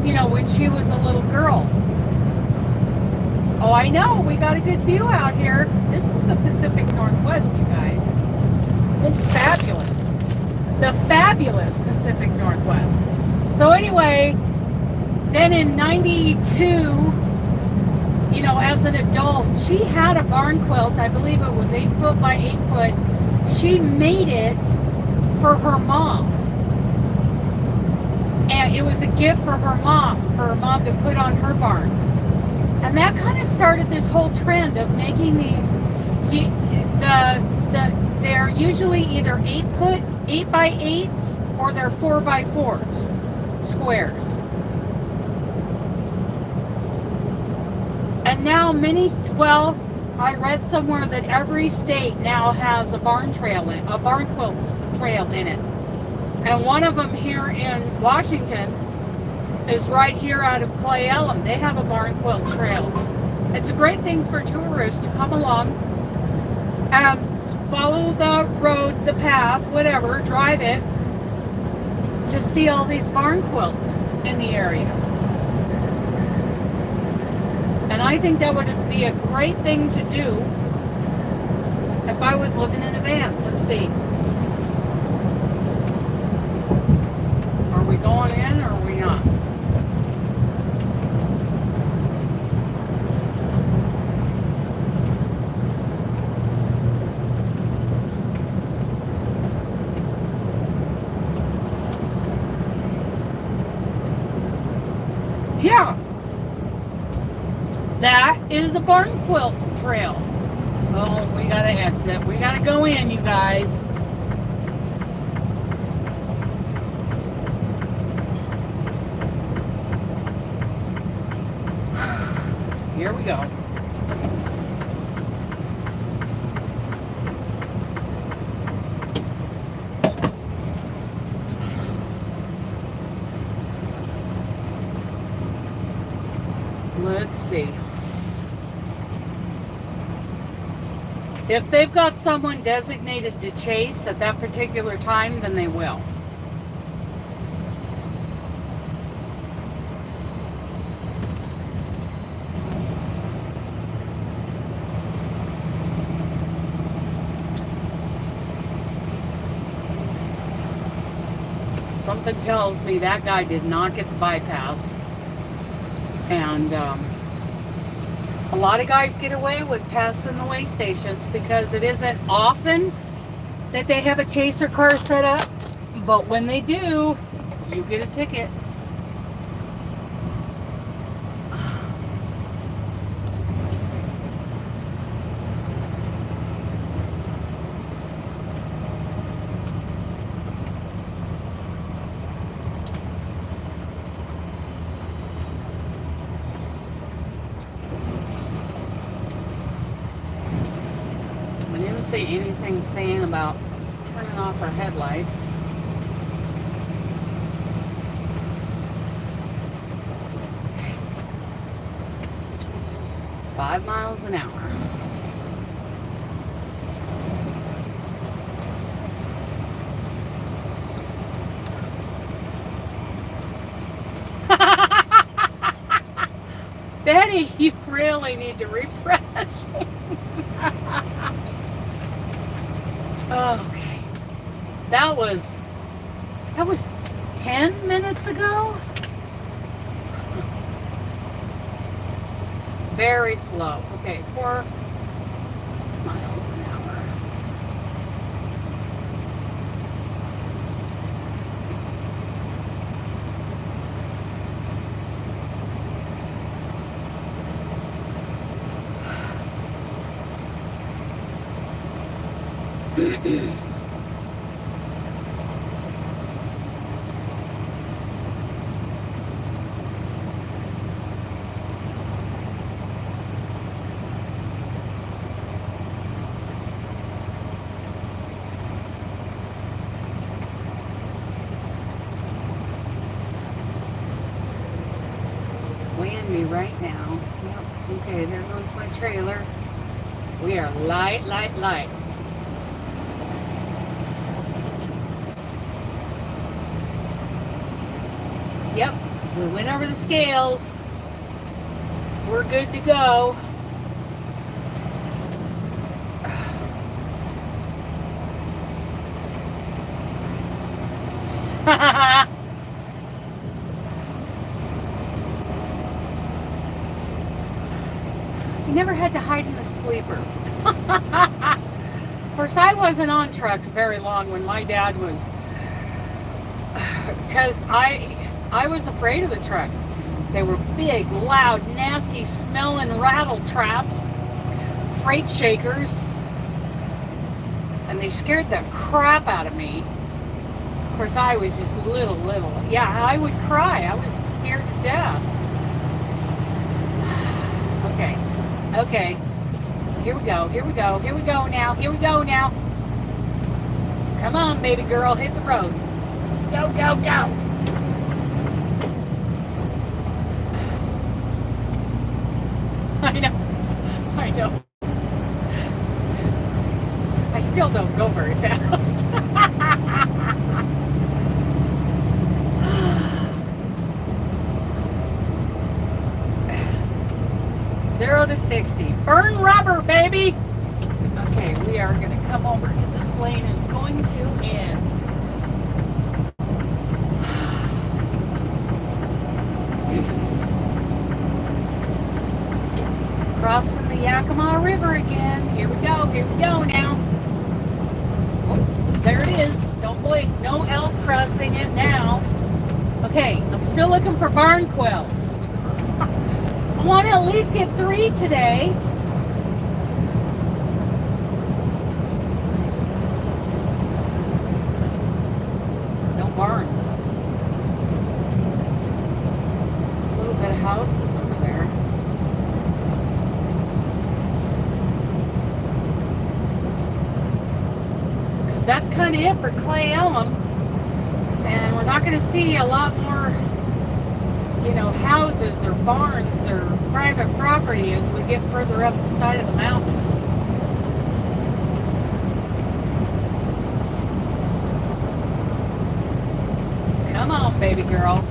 You know, when she was a little girl. Oh, I know. We got a good view out here. This is the Pacific Northwest, you guys. It's fabulous. The fabulous Pacific Northwest. So anyway, then in 92, you know, as an adult, she had a barn quilt. I believe it was 8 foot by 8 foot. She made it for her mom. And it was a gift for her mom to put on her barn. And that kind of started this whole trend of making these, they're usually either 8 foot, 8 by 8s, or they're 4 by 4s, squares. And now well, I read somewhere that every state now has a barn quilt trail in it. And one of them here in Washington is right here out of Clay Elm. They have a barn quilt trail. It's a great thing for tourists to come along and follow the road, the path, whatever, drive it, to see all these barn quilts in the area. And I think that would be a great thing to do if I was living in a van. Let's see. Are we going in or are we not? Yeah. That is a barn quilt trail. Oh, we gotta exit. We gotta go in, you guys. Here we go. Let's see. If they've got someone designated to chase at that particular time, then they will. Something tells me that guy did not get the bypass. And a lot of guys get away with passing the way stations because it isn't often that they have a chaser car set up. But when they do, you get a ticket. See anything saying about turning off our headlights. Okay. 5 miles an hour. Betty, you really need to refresh. Okay, that was 10 minutes ago. Very slow. Okay, 4 miles an hour. Weighing me right now. Yep. Okay, there goes my trailer. We are light. Yep, we went over the scales. We're good to go. You never had to hide in the sleeper. Of course, I wasn't on trucks very long when my dad was, because I was afraid of the trucks. They were big, loud, nasty, smelling rattle traps, freight shakers, and they scared the crap out of me. Of course, I was just little. Yeah, I would cry. I was scared to death. Okay. Here we go now. Come on, baby girl, hit the road. Go. I know. I still don't go very fast. to 60. Burn rubber, baby. Okay, we are going to come over because this lane is going to end. Crossing the Yakima River again. Here we go now. Oh, there it is. Don't blink. No elk crossing it now. Okay, I'm still looking for barn quilts. I want to at least get 3 today. No barns. A little bit of houses over there. Because that's kind of it for Clay Elm. And we're not going to see a lot more, you know, houses or barns or private property as we get further up the side of the mountain. Come on, baby girl.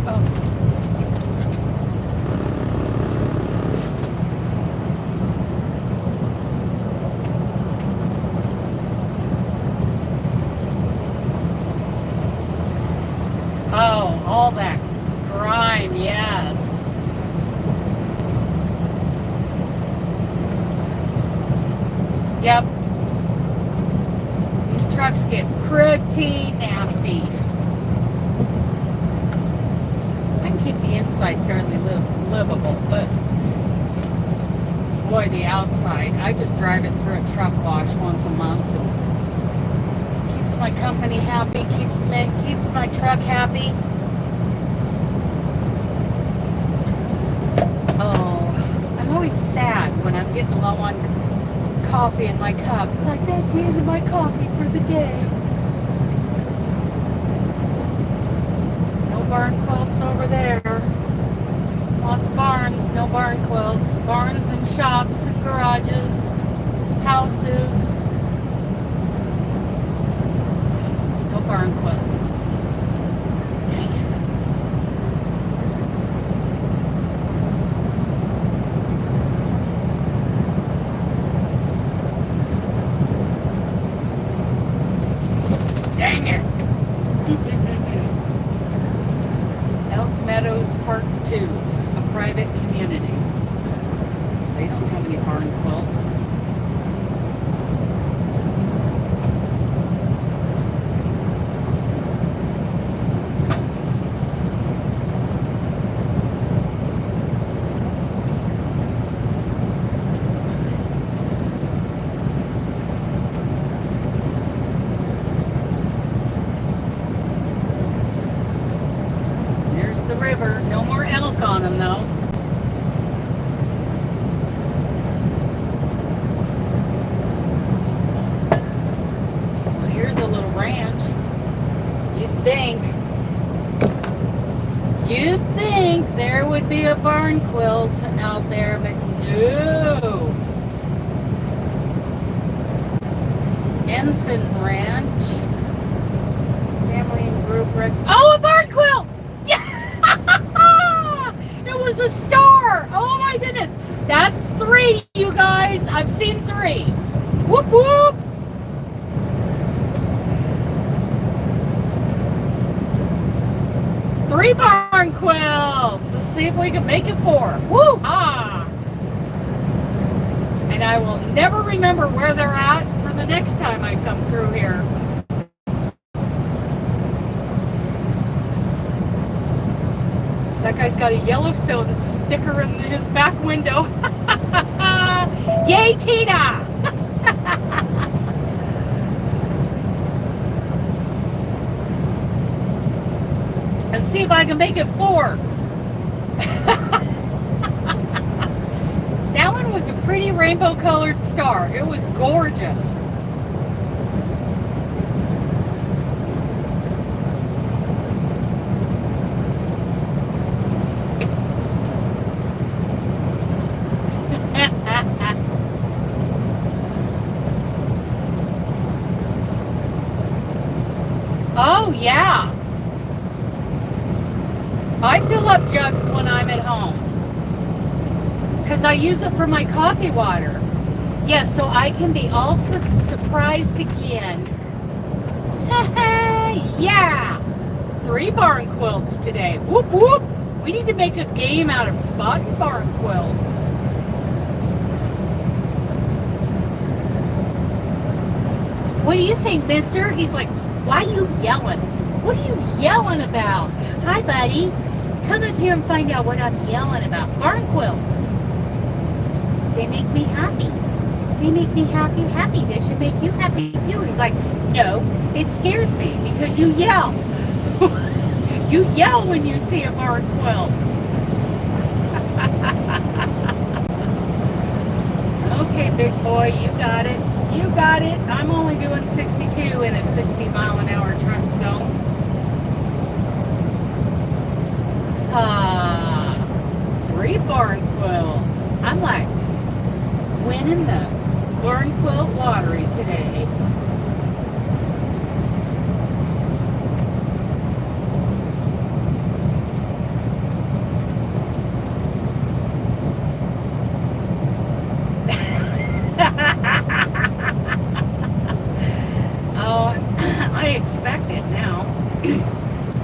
Oh. Oh, all that grime, yes. Yep. These trucks get pretty nasty. I can keep the inside fairly livable, but boy, the outside, I just drive it through a truck wash once a month. Keeps my company happy, keeps my truck happy. Oh, I'm always sad when I'm getting low on coffee in my cup. It's like, that's the end of my coffee for the day. No barn quilts over there. Lots of barns, no barn quilts. Barns and shops and garages, houses. No barn quilts. Dang it. Dang it. Elk Meadows Part 2, a private community. They don't have any barn quilts. There's the river. No more elk on them, though. Well, here's a little ranch. You'd think there would be a barn quilt out there, but no. Ensign Ranch. Family and group oh, a barn quilt! Yeah! It was a star! Oh my goodness! That's 3, you guys! I've seen 3. Whoop whoop! Three barn quilts! Let's see if we can make it 4. Woo! Ah! And I will never remember where they're at for the next time I come through here. That guy's got a Yellowstone sticker in his back window. Yay, Tina! Let's see if I can make it 4. That one was a pretty rainbow colored star. It was gorgeous. Oh, yeah. I fill up jugs when I'm at home. because I use it for my coffee water. Yes, so I can be all surprised again. Yeah! 3 barn quilts today. Whoop whoop! We need to make a game out of spotting barn quilts. What do you think, mister? He's like, why are you yelling? What are you yelling about? Hi, buddy. Come up here and find out what I'm yelling about. Barn quilts. They make me happy. They make me happy. They should make you happy too. He's like, no, it scares me because you yell. You yell when you see a barn quilt. Okay, big boy, you got it. You got it. I'm only doing 62 in a 60-mile-an-hour truck zone. 3 barn quilts. I'm like winning the barn quilt lottery today. Oh, I expect it now.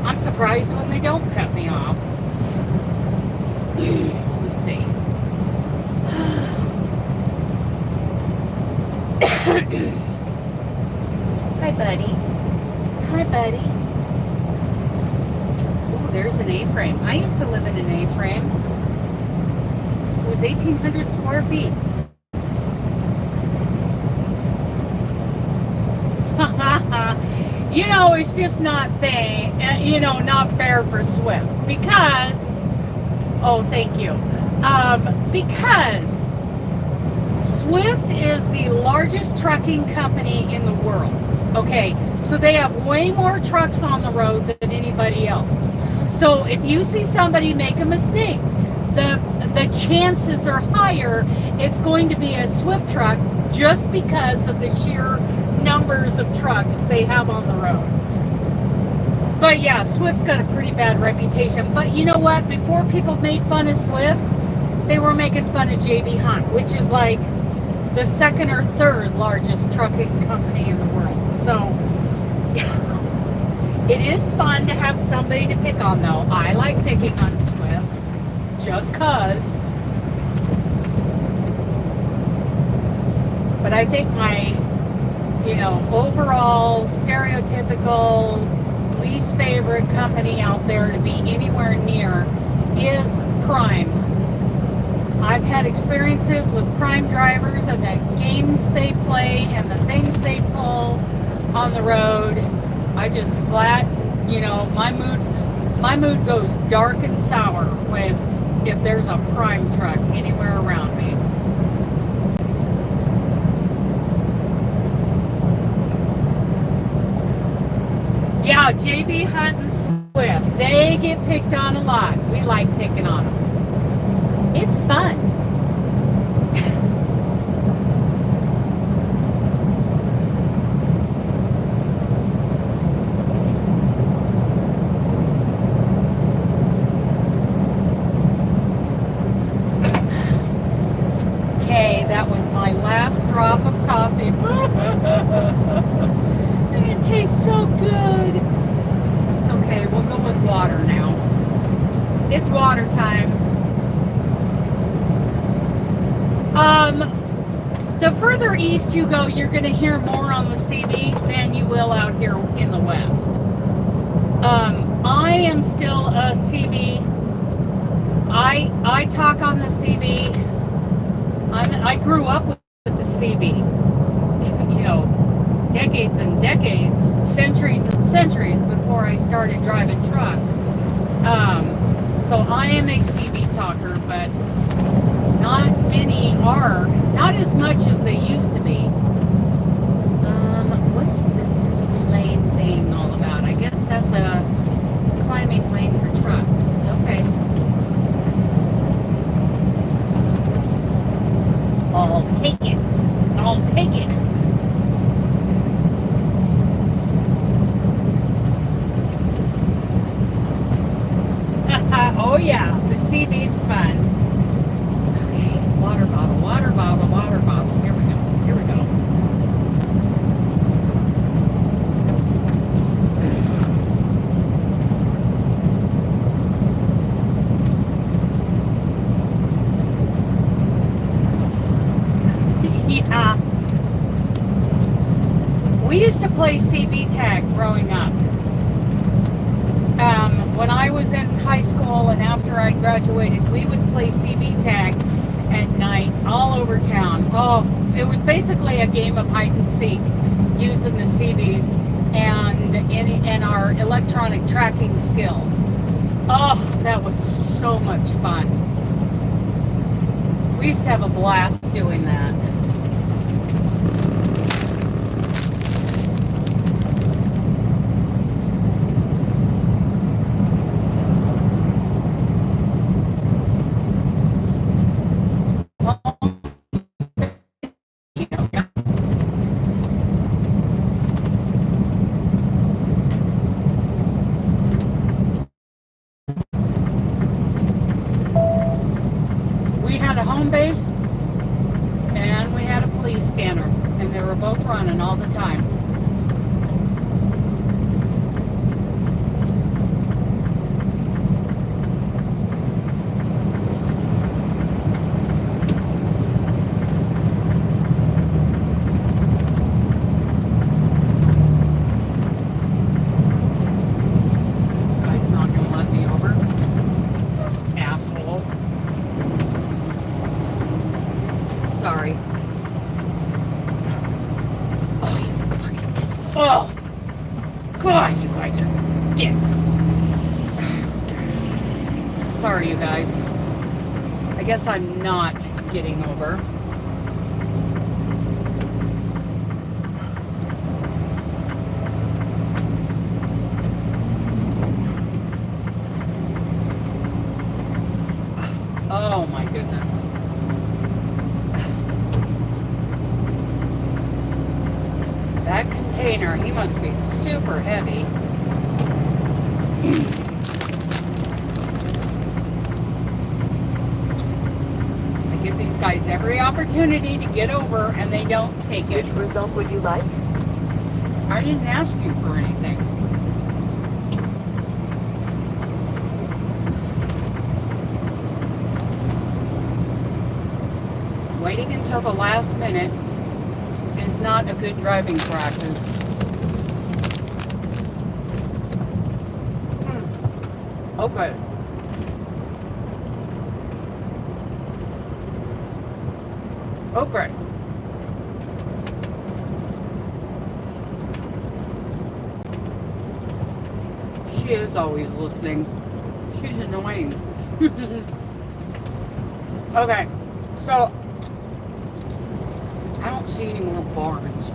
I'm surprised when they don't cut me off. Let's see. Hi, buddy. Hi, buddy. Ooh, there's an A-frame. I used to live in an A-frame. It was 1,800 square feet. You know, it's just not not fair for Swift because, oh, thank you. Because Swift is the largest trucking company in the world. Okay, so they have way more trucks on the road than anybody else. So if you see somebody make a mistake, the chances are higher it's going to be a Swift truck just because of the sheer numbers of trucks they have on the road. But yeah, Swift's got a pretty bad reputation. But you know what? Before people made fun of Swift, they were making fun of J.B. Hunt, which is like the 2nd or 3rd largest trucking company in the world. So it is fun to have somebody to pick on, though. I like picking on Swift just cause. But I think my overall stereotypical least favorite company out there to be anywhere near is Prime. I've had experiences with Prime drivers and the games they play and the things they pull on the road. I just flat, my mood goes dark and sour if there's a Prime truck anywhere around me. Yeah, J.B. Hunt and Swift, they get picked on a lot. We like picking on them. It's fun. Okay, that was my last drop of coffee. It tastes so good. It's okay, we'll go with water now. It's water time. The further east you go, you're going to hear more on the CB than you will out here in the west. I am still a CB. I talk on the CB. I grew up with the CB. Decades and decades, centuries and centuries before I started driving truck. So I am a CB talker, but not many are. Not as much as they used to be. What is this lane thing all about? I guess that's a climbing lane for trucks. Okay. I'll take it. I'll take it. Oh yeah, the CB's fun. Okay. Water bottle, water bottle, water bottle. Here we go. Here we go. Yeah. We used to play CB tag growing up. When I was in high school and after I graduated, we would play CB tag at night all over town. Oh, it was basically a game of hide and seek using the CBs and our electronic tracking skills. Oh, that was so much fun. We used to have a blast doing that. Home base and we had a police scanner, and they were both running all the time. Guy's not gonna let me over. Asshole. Sorry. Oh, you fucking dicks. Oh! God, you guys are dicks. Sorry, you guys. I guess I'm not getting over. Oh, my goodness. That container, he must be super heavy. I give these guys every opportunity to get over, and they don't take it. Which result would you like? I didn't ask you for anything. Waiting until the last minute is not a good driving practice. Okay. Okay. She is always listening. She's annoying. Okay. So I don't see any more barns.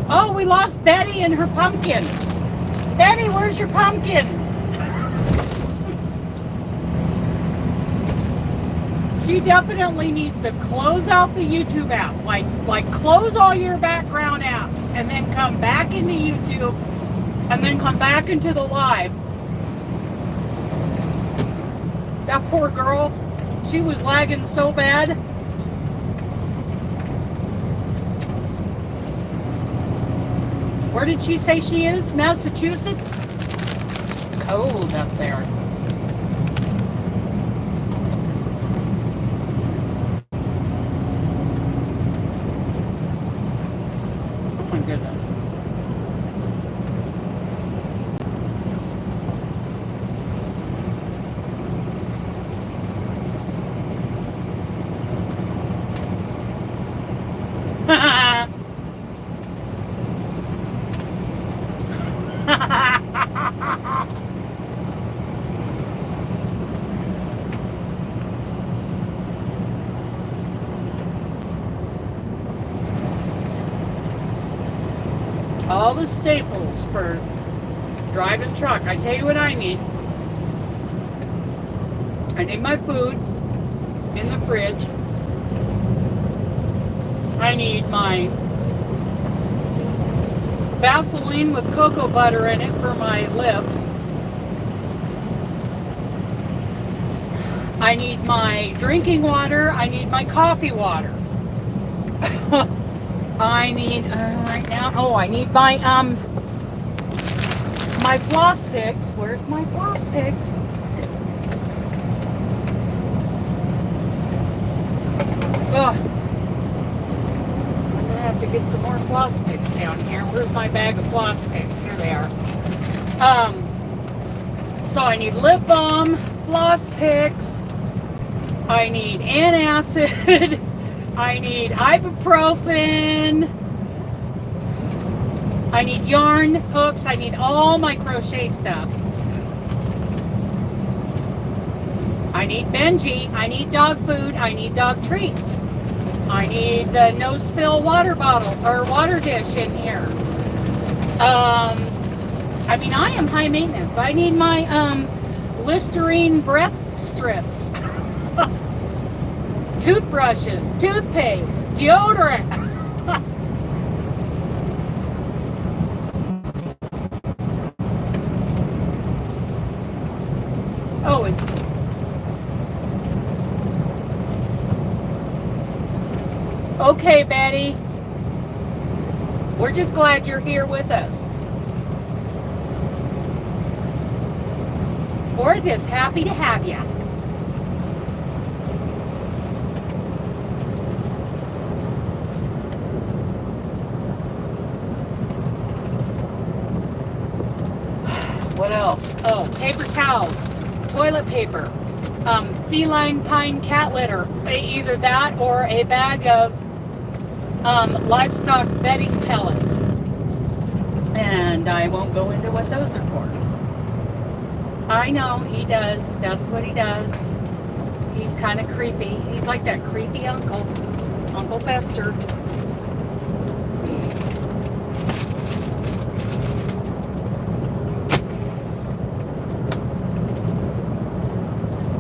Oh, we lost Betty and her pumpkin. Betty, where's your pumpkin? She definitely needs to close out the YouTube app. Like close all your background apps and then come back into YouTube and then come back into the live. That poor girl, she was lagging so bad. Where did she say she is? Massachusetts? Cold up there. Oh my goodness. All the staples for driving truck. I tell you what I need. I need my food in the fridge. I need my Vaseline with cocoa butter in it for my lips. I need my drinking water. I need my coffee water. I need right now. Oh, I need my my floss picks. Where's my floss picks? Ugh. I'm gonna have to get some more floss picks down here. Where's my bag of floss picks? Here they are. So I need lip balm, floss picks. I need antacid. I need ibuprofen. I need yarn hooks. I need all my crochet stuff. I need Benji. I need dog food. I need dog treats. I need the no spill water bottle or water dish in here. I mean, I am high maintenance. I need my Listerine breath strips. Toothbrushes, toothpaste, deodorant. Oh, is okay, Betty. We're just glad you're here with us. We're just happy to have you. What else? Oh, paper towels, toilet paper, feline pine cat litter, either that or a bag of livestock bedding pellets. And I won't go into what those are for. I know, he does. That's what he does. He's kind of creepy. He's like that creepy uncle, Uncle Fester.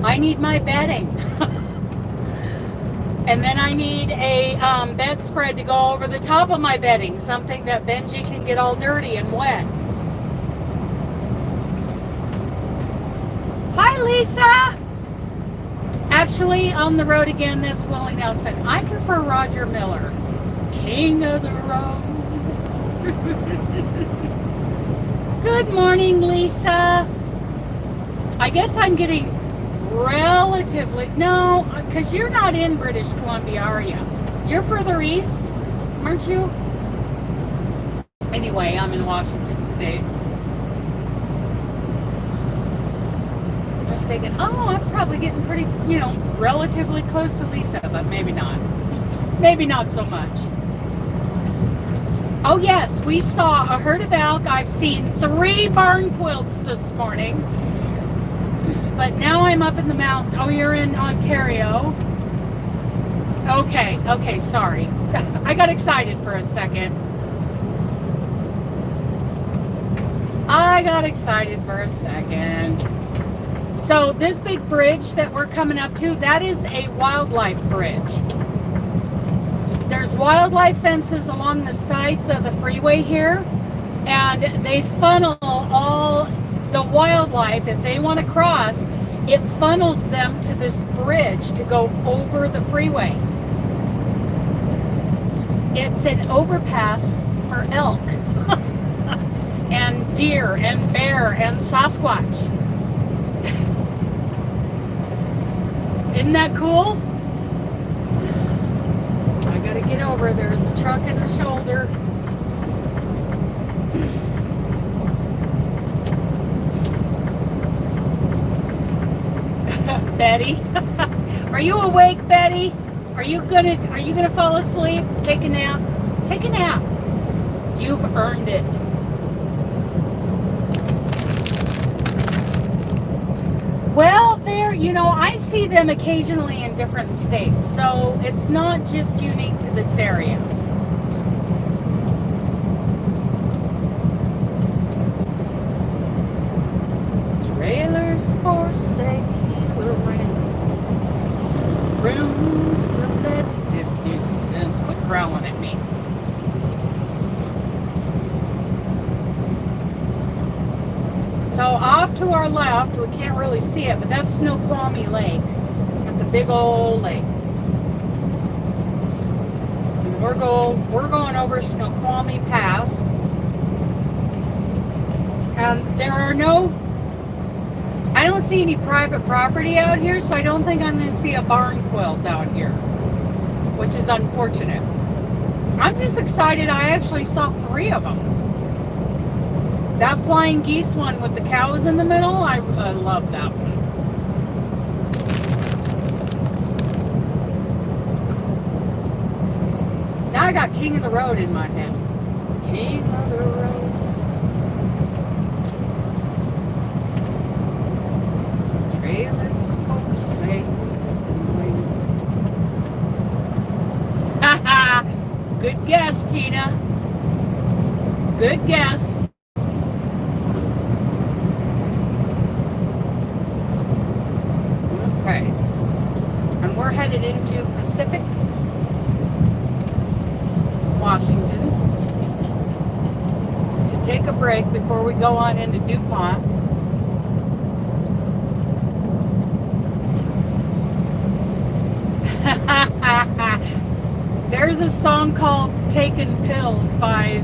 I need my bedding. And then I need a bedspread to go over the top of my bedding, something that Benji can get all dirty and wet. Hi, Lisa. Actually, on the road again, that's Willie Nelson. I prefer Roger Miller, King of the Road. Good morning, Lisa. I guess I'm getting relatively, no, because you're not in British Columbia, are you? You're further east, aren't you? Anyway, I'm in Washington State. I was thinking, oh, I'm probably getting pretty, relatively close to Lisa, but maybe not. Maybe not so much. Oh yes, we saw a herd of elk. I've seen 3 barn quilts this morning. But now I'm up in the mountain. Oh, you're in Ontario. Okay, sorry. I got excited for a second. So this big bridge that we're coming up to, that is a wildlife bridge. There's wildlife fences along the sides of the freeway here, and they funnel all the wildlife. If they want to cross, it funnels them to this bridge to go over the freeway. It's an overpass for elk and deer and bear and Sasquatch. Isn't that cool? I gotta get over. There's a truck in the shoulder. Betty, are you awake, Betty? Are you gonna fall asleep? Take a nap. Take a nap. You've earned it. Well, I see them occasionally in different states, so it's not just unique to this area. Trailers for sale around. off to our left, we can't really see it, but that's Snoqualmie Lake. It's a big old lake. And we're going over Snoqualmie Pass. There are I don't see any private property out here, so I don't think I'm going to see a barn quilt out here, which is unfortunate. I'm just excited I actually saw 3 of them. That flying geese one with the cows in the middle, I love that one. Now I got King of the Road in my head. King of the Road. Trailers for sale. Haha! Good guess, Tina. Good guess. Okay. And we're headed into Pacific, Washington, to take a break before we go on into DuPont. There's a song called Taking Pills by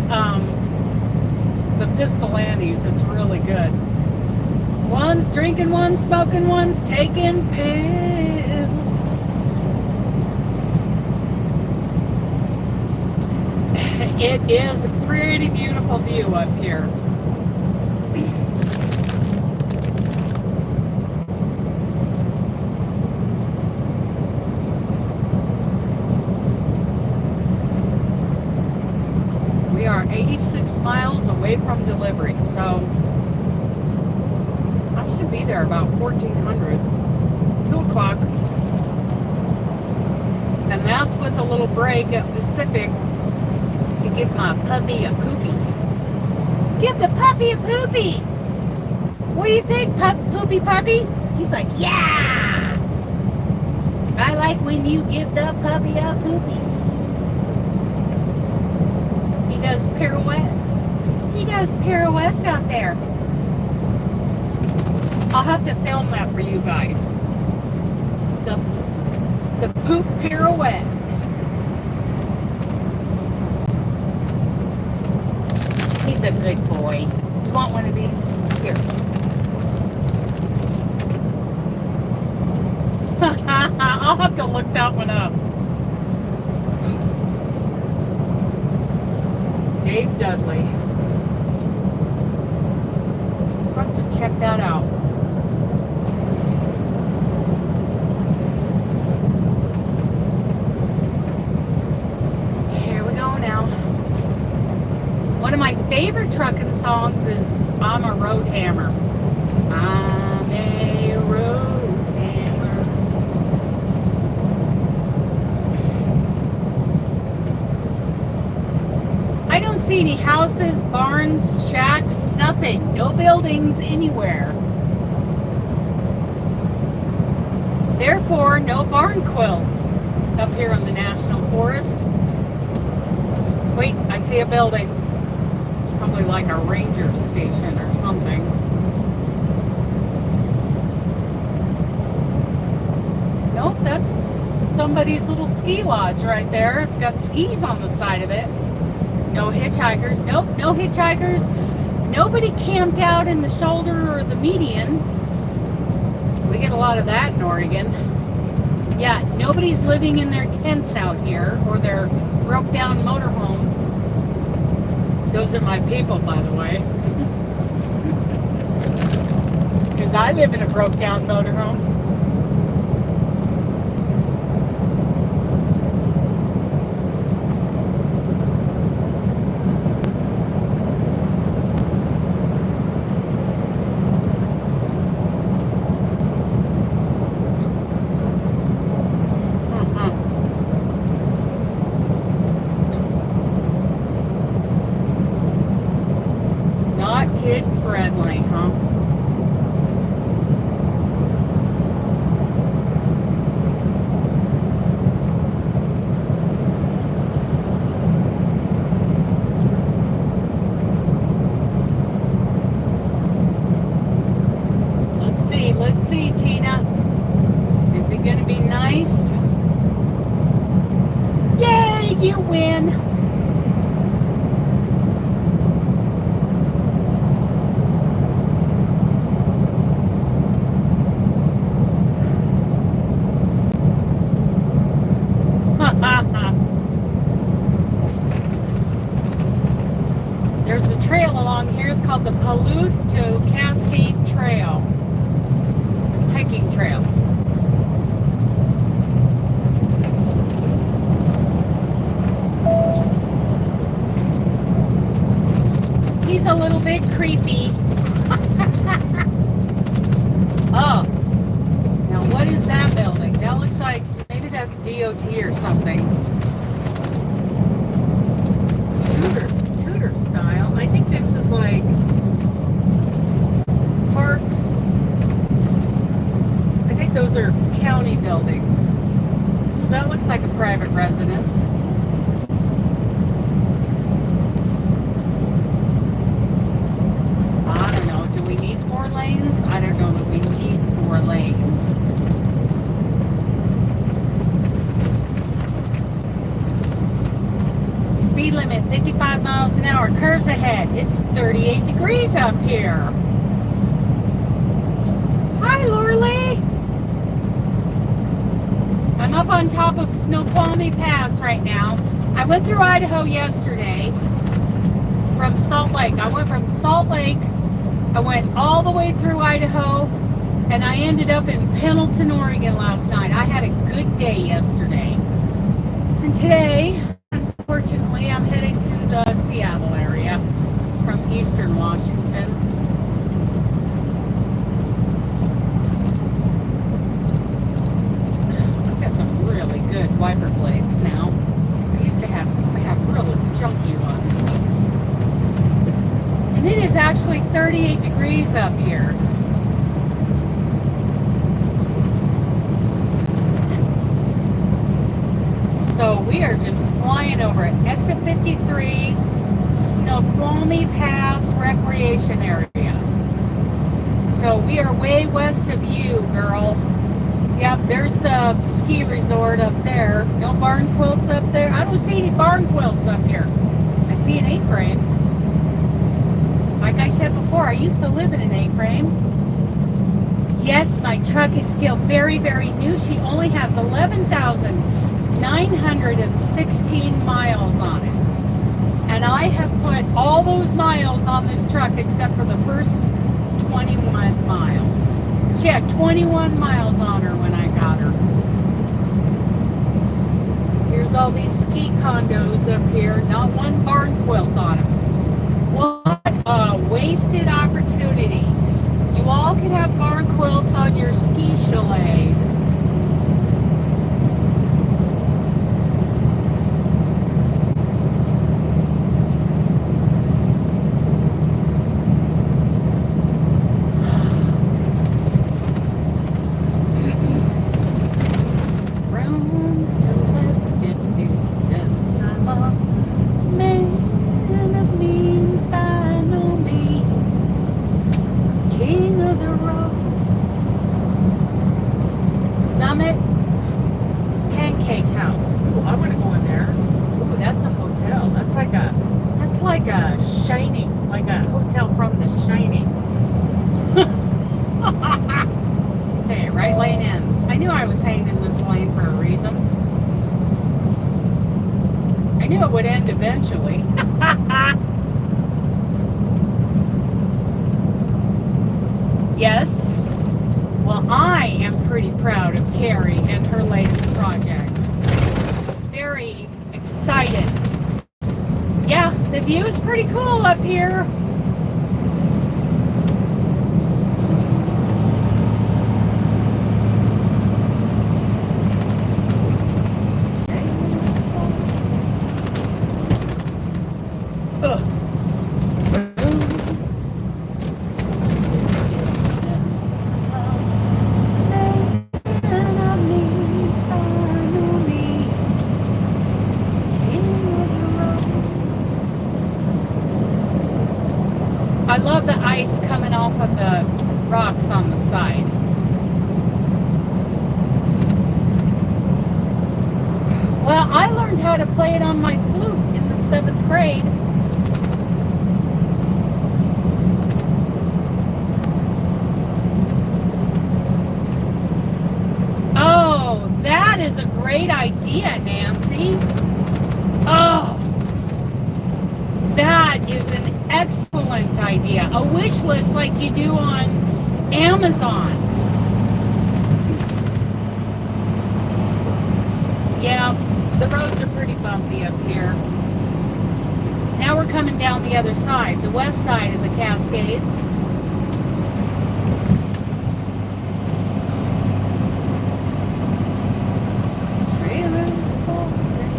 the Pistolantes. It's really good. One's drinking, one's smoking, one's taking pills. It is a pretty beautiful view up here. We are 86 miles away from delivery, so I should be there about 1400, 2 o'clock. And that's with a little break at Pacific to give my puppy a poopy. Give the puppy a poopy! What do you think, poopy puppy? He's like, yeah! I like when you give the puppy a poopy. He does pirouettes. He does pirouettes out there. I'll have to film that for you guys. The poop pirouette. He's a good boy. You want one of these? Here. I'll have to look that one up. Dave Dudley. I'll have to check that out. Here we go now. One of my favorite trucking songs is I'm a Road Hammer. I'm a road hammer. I don't see any houses, barns, shacks, nothing. No buildings anywhere. Therefore, no barn quilts up here in the National Forest. Wait, I see a building. It's probably like a ranger station or something. Nope, that's somebody's little ski lodge right there. It's got skis on the side of it. No hitchhikers. Nope, no hitchhikers. Nobody camped out in the shoulder or the median. We get a lot of that in Oregon. Yeah, nobody's living in their tents out here or their broke down motorhome. Those are my people, by the way. Because I live in a broke down motorhome. win. There's a trail along here. It's called the Palouse to Cascade Trail. Hiking trail. He's a little bit creepy. Oh. Now what is that building? That looks like maybe that's DOT or something. It's Tudor style. I think this is like parks. I think those are county buildings. That looks like a private residence. I don't know. Do we need 4 lanes? I don't know that we need 4 lanes. Speed limit 55 miles an hour. Curves ahead. It's 38 degrees up here. Hi, Lorelei. I'm up on top of Snoqualmie Pass right now. I went through Idaho yesterday from Salt Lake. I went from Salt Lake, I went all the way through Idaho, and I ended up in Pendleton, Oregon last night. I had a good day yesterday. And today, unfortunately, I'm heading to the Seattle area from Eastern Washington. Good wiper blades now. I used to have really junky ones. And it is actually 38 degrees up here. So we are just flying over it. Exit 53, Snoqualmie Pass Recreation Area. So we are way west of you, girl. Yep, there's the ski resort up there. No barn quilts up there. I don't see any barn quilts up here. I see an A-frame. Like I said before, I used to live in an A-frame. Yes, my truck is still very, very new. She only has 11,916 miles on it. And I have put all those miles on this truck except for the first 21 miles. She had 21 miles on her when I got her. Here's all these ski condos up here. Not one barn quilt on them. What a wasted opportunity. You all could have barn quilts on your ski chalets. Would end eventually. Yes. Well, I am pretty proud of Kari and her latest project. Very excited. Yeah, the view is pretty cool up here. I love the ice coming off of the rocks on the side. Well, I learned how to play it on my flute in the 7th grade. Oh, that is a great idea, Nancy. Oh, that is an excellent idea. A wish list like you do on Amazon. Yeah, the roads are pretty bumpy up here. Now we're coming down the other side, the west side of the Cascades. Trailers for sale.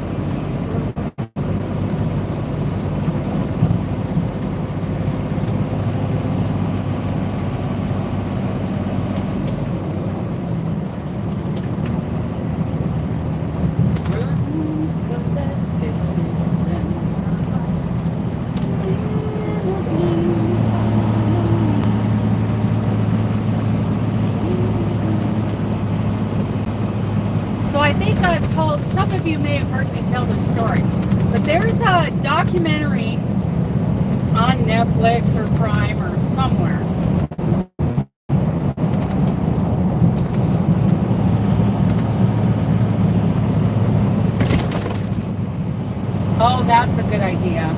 Rooms to let kisses inside. So I think I've told, some of you may have heard me tell this story, but there's a documentary on Netflix or Prime or somewhere. Oh, that's a good idea.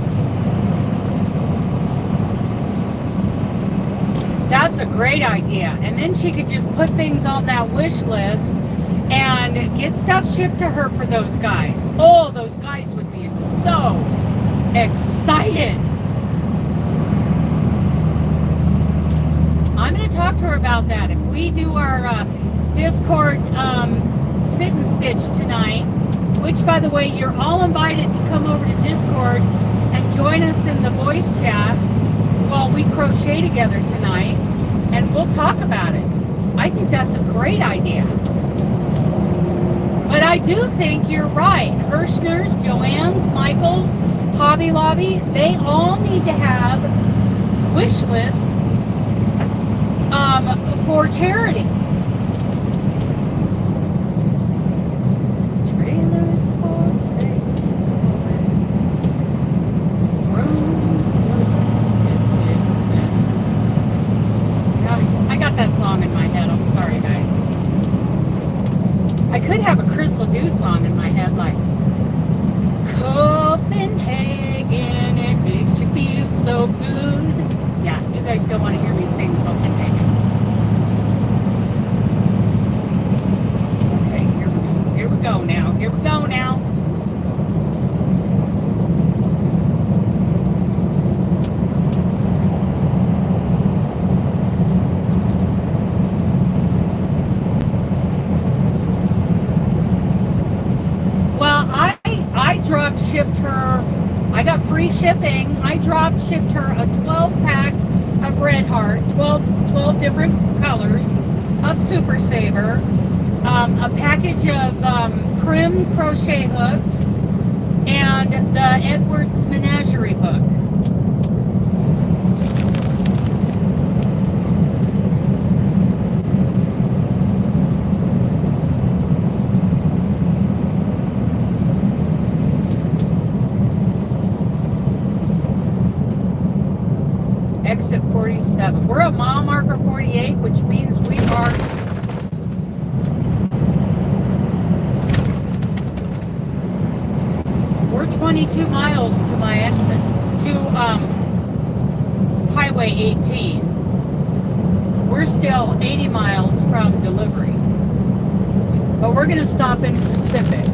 That's a great idea. And then she could just put things on that wish list and get stuff shipped to her for those guys. Oh, those guys would be so excited. I'm going to talk to her about that. If we do our Discord sit and stitch tonight, which, by the way, you're all invited to come over to Discord and join us in the voice chat while we crochet together tonight, and we'll talk about it. I think that's a great idea. But I do think you're right. Hirschner's, Joann's, Michael's, Hobby Lobby, they all need to have wish lists for charities. Trailers for sale. Rooms to kisses. I got that song in my head. I'm sorry, guys. I could have a Chris Ledoux song in my head, like Copenhagen, it makes you feel so good. Yeah, you guys don't want to hear me sing Copenhagen. Okay, here we go now. Here we go now. Shipped her, I got free shipping. I drop shipped her a 12-pack of Red Heart, 12 different colors of Super Saver, a package of Prim crochet hooks, and the Edwards Menagerie book. Exit 47. We're at mile marker 48, which means we are we're 22 miles to my exit to Highway 18. We're still 80 miles from delivery, but we're going to stop in Pacific,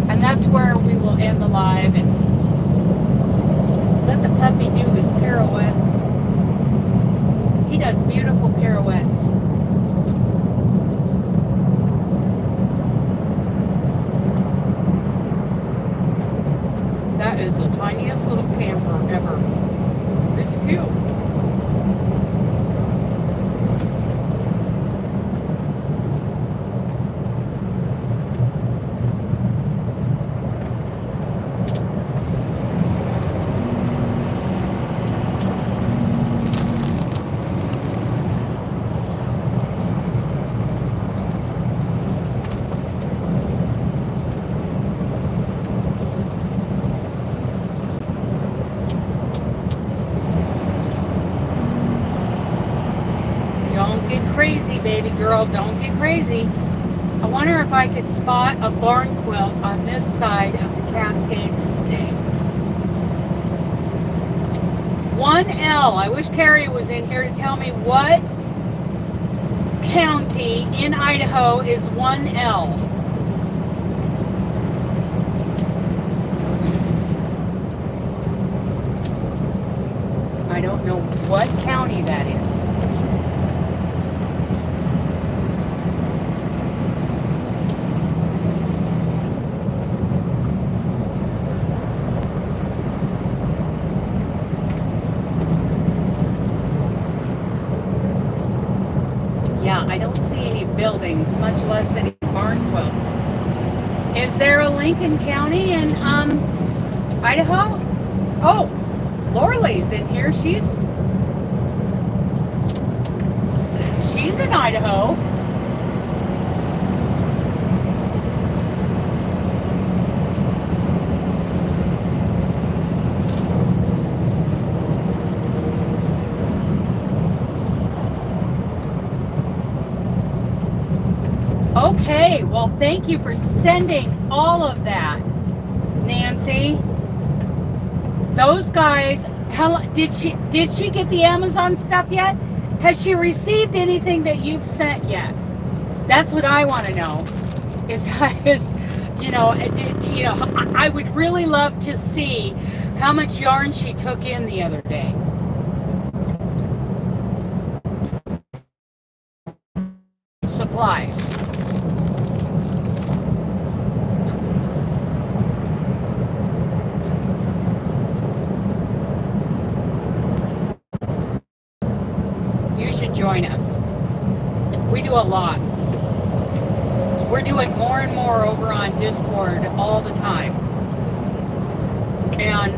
and that's where we will end the live and let the puppy do his pirouettes. He does beautiful pirouettes. That is the tiniest little camper ever. It's cute. get crazy, baby girl. Don't get crazy. I wonder if I could spot a barn quilt on this side of the Cascades today. 1L. I wish Kari was in here to tell me what county in Idaho is 1L. I don't know what county that is. Yeah, I don't see any buildings, much less any barn quilts. Is there a Lincoln County in Idaho? Oh, Lorley's in here. She's in Idaho. Okay, well, thank you for sending all of that, Nancy. Those guys, did she get the Amazon stuff yet? Has she received anything that you've sent yet? That's what I want to know. I would really love to see how much yarn she took in the other day. Supplies. Join us. We do a lot. We're doing more and more over on Discord all the time. And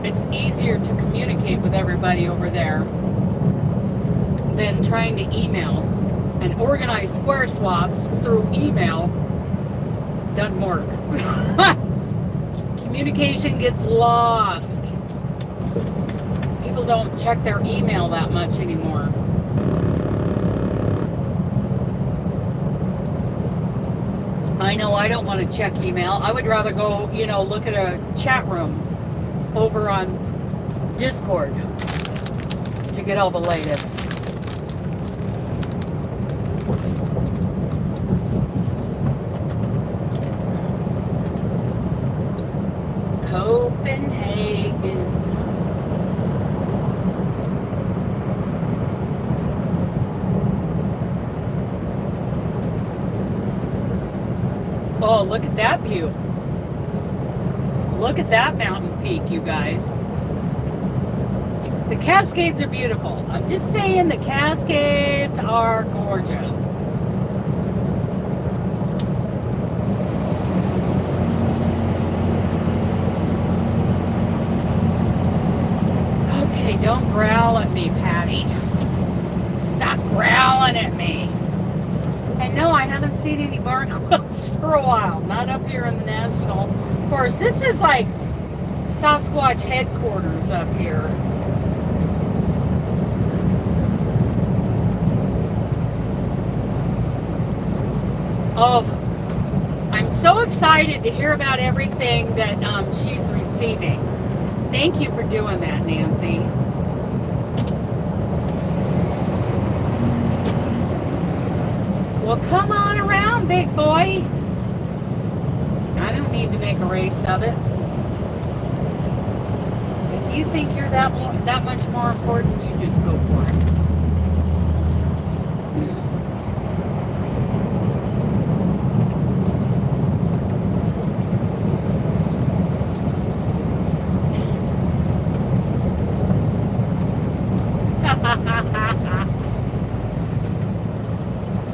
it's easier to communicate with everybody over there than trying to email and organize square swaps through email. Doesn't work. Communication gets lost. People don't check their email that much anymore. I know I don't want to check email. I would rather go, look at a chat room over on Discord to get all the latest. Copenhagen. Oh, look at that view. Look at that mountain peak, you guys. The Cascades are beautiful. I'm just saying the Cascades are gorgeous. Okay, don't growl at me, Patty. Stop growling at me. And no, I haven't seen any barn quilts for a while. Not up here in the National Forest. This is like Sasquatch headquarters up here. Oh, I'm so excited to hear about everything that she's receiving. Thank you for doing that, Nancy. Well, come on around, big boy. I don't need to make a race of it. If you think you're that much more important, you just go for it.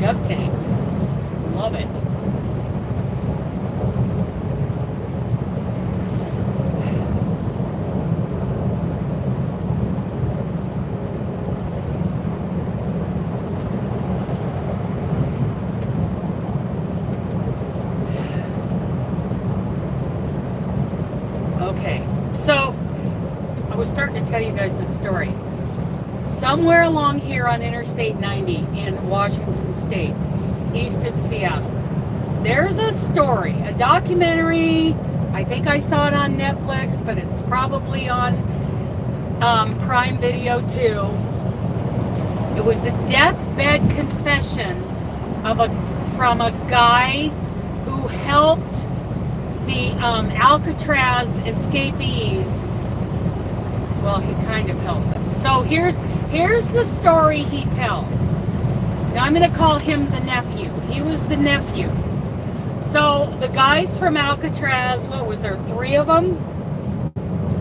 Duct tape. Love it. Okay, so I was starting to tell you guys this story. So somewhere along here on Interstate 90 in Washington State, east of Seattle, there's a story, a documentary. I think I saw it on Netflix, but it's probably on Prime Video too. It was a deathbed confession from a guy who helped the Alcatraz escapees. Well, he kind of helped them. So here's the story he tells. Now I'm going to call him the nephew. He was the nephew. So the guys from Alcatraz, what was there, 3 of them?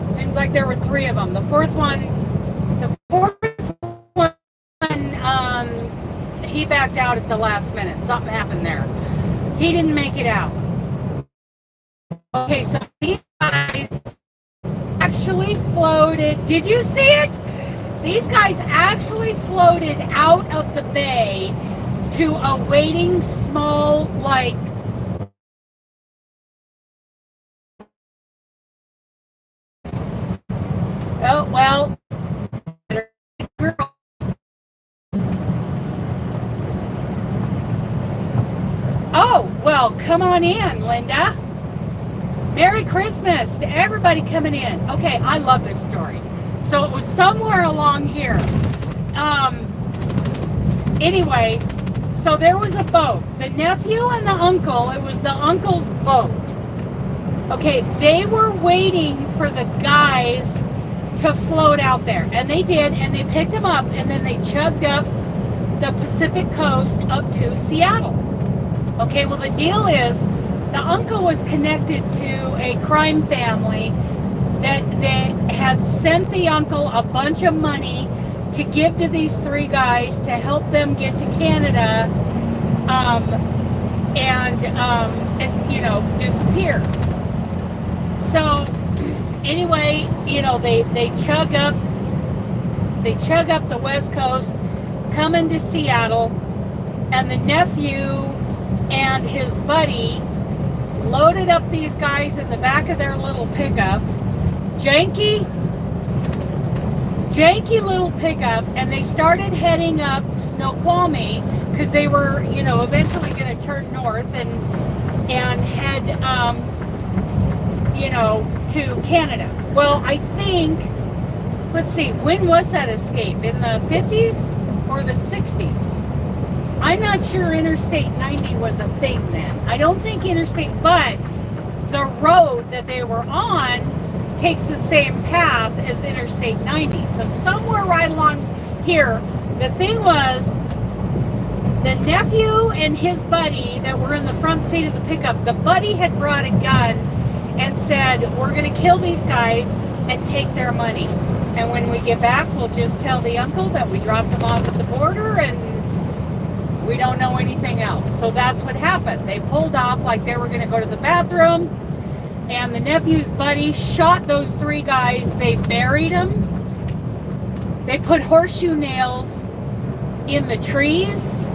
Seems like there were 3 of them. The fourth one, he backed out at the last minute. Something happened there. He didn't make it out. Okay, so these guys actually floated. Did you see it? These guys actually floated out of the bay to a waiting small, like, oh, well, oh, well, come on in, Linda. Merry Christmas to everybody coming in. Okay, I love this story. So it was somewhere along here. Anyway, so there was a boat. The nephew and the uncle, it was the uncle's boat. Okay, they were waiting for the guys to float out there. And they did, and they picked them up, and then they chugged up the Pacific coast up to Seattle. Okay, well, the deal is, the uncle was connected to a crime family that had sent the uncle a bunch of money to give to these 3 guys to help them get to Canada and you know, disappear. So anyway, you know, they chug up the West Coast, come into Seattle, and the nephew and his buddy loaded up these guys in the back of their little pickup, janky little pickup, and they started heading up Snoqualmie because they were, you know, eventually going to turn north and head, you know, to Canada. Well, I think, let's see, when was that escape? In the 50s or the 60s? I'm not sure Interstate 90 was a thing then. I don't think Interstate, but the road that they were on takes the same path as Interstate 90. So somewhere right along here, the thing was, the nephew and his buddy that were in the front seat of the pickup, the buddy had brought a gun and said, we're going to kill these guys and take their money. And when we get back, we'll just tell the uncle that we dropped them off at the border and we don't know anything else. So that's what happened. They pulled off like they were going to go to the bathroom, and the nephew's buddy shot those 3 guys. They buried them. They put horseshoe nails in the trees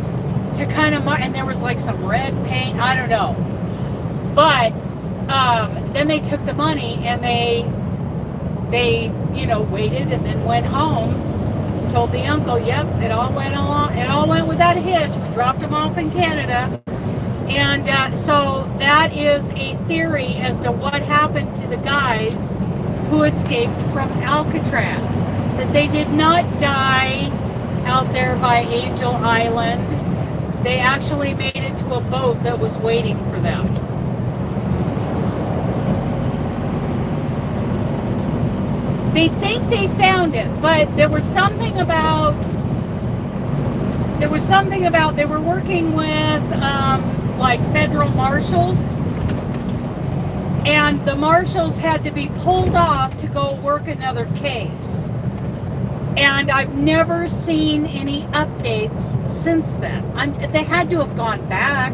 to kind of, and there was like some red paint, I don't know. But then they took the money and they you know, waited and then went home. Told the uncle, yep, it all went without a hitch. We dropped them off in Canada. And so that is a theory as to what happened to the guys who escaped from Alcatraz. That they did not die out there by Angel Island. They actually made it to a boat that was waiting for them. They think they found it, but there was something about they were working with like federal marshals, and the marshals had to be pulled off to go work another case. And I've never seen any updates since then. They had to have gone back,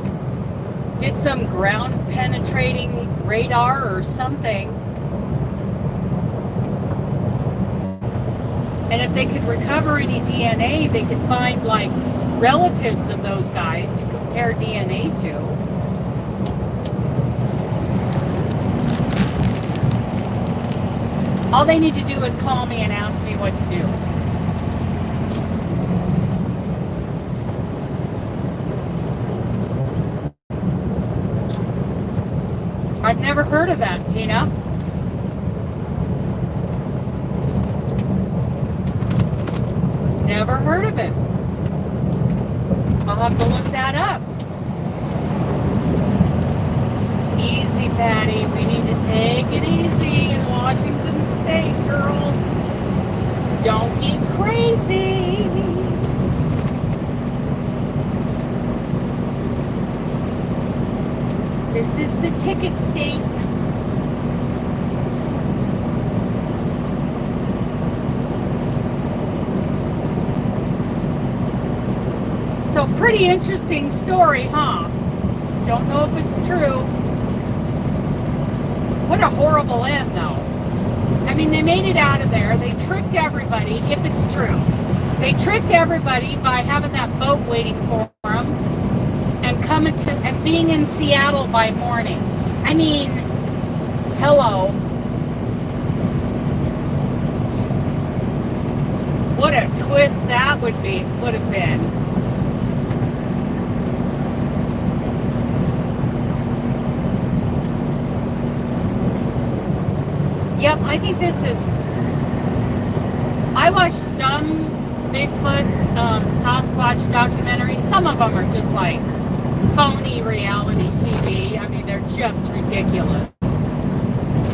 did some ground penetrating radar or something. And if they could recover any DNA, they could find like relatives of those guys to compare DNA to. All they need to do is call me and ask me what to do. I've never heard of that, Tina. Never heard of it. I'll have to look that up. Easy, Patty. We need to take it easy in Washington State, girl. Don't get crazy. This is the ticket state. So pretty interesting story, huh? Don't know if it's true. What a horrible end, though. I mean, they made it out of there. They tricked everybody, if it's true. They tricked everybody by having that boat waiting for them and coming to and being in Seattle by morning. I mean, hello. What a twist that would have been. Yep, I think this is... I watched some Bigfoot, Sasquatch documentaries. Some of them are just like phony reality TV. I mean, they're just ridiculous.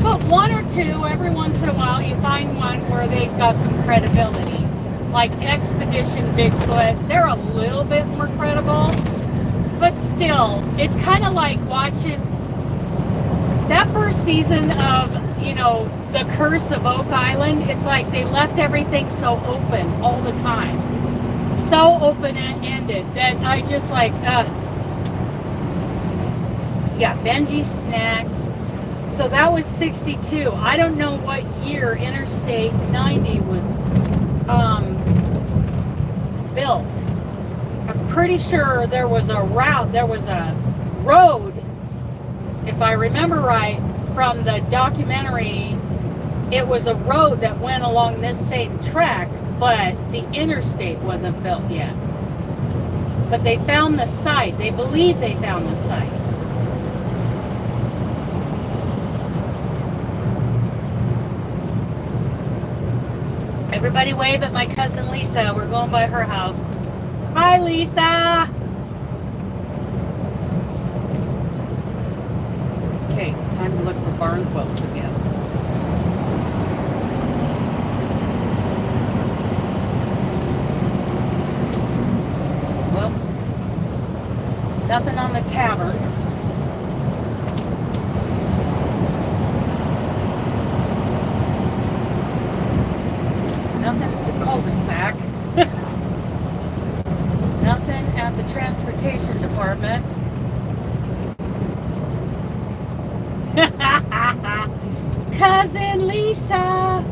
But one or two, every once in a while, you find one where they've got some credibility. Like Expedition Bigfoot, they're a little bit more credible. But still, it's kind of like watching that first season of... You know, The Curse of Oak Island, it's like they left everything so open all the time. So open-ended that I just like, yeah, Benji Snacks. So that was 62. I don't know what year Interstate 90 was built. I'm pretty sure there was a road, if I remember right, from the documentary, it was a road that went along this same track, but the interstate wasn't built yet. But they found the site. They believe they found the site. Everybody wave at my cousin Lisa. We're going by her house. Hi, Lisa. Okay, time to look for barn quilts again. Well, nothing on the tavern. Nothing at the cul-de-sac. Nothing at the transportation department. Cousin Lisa.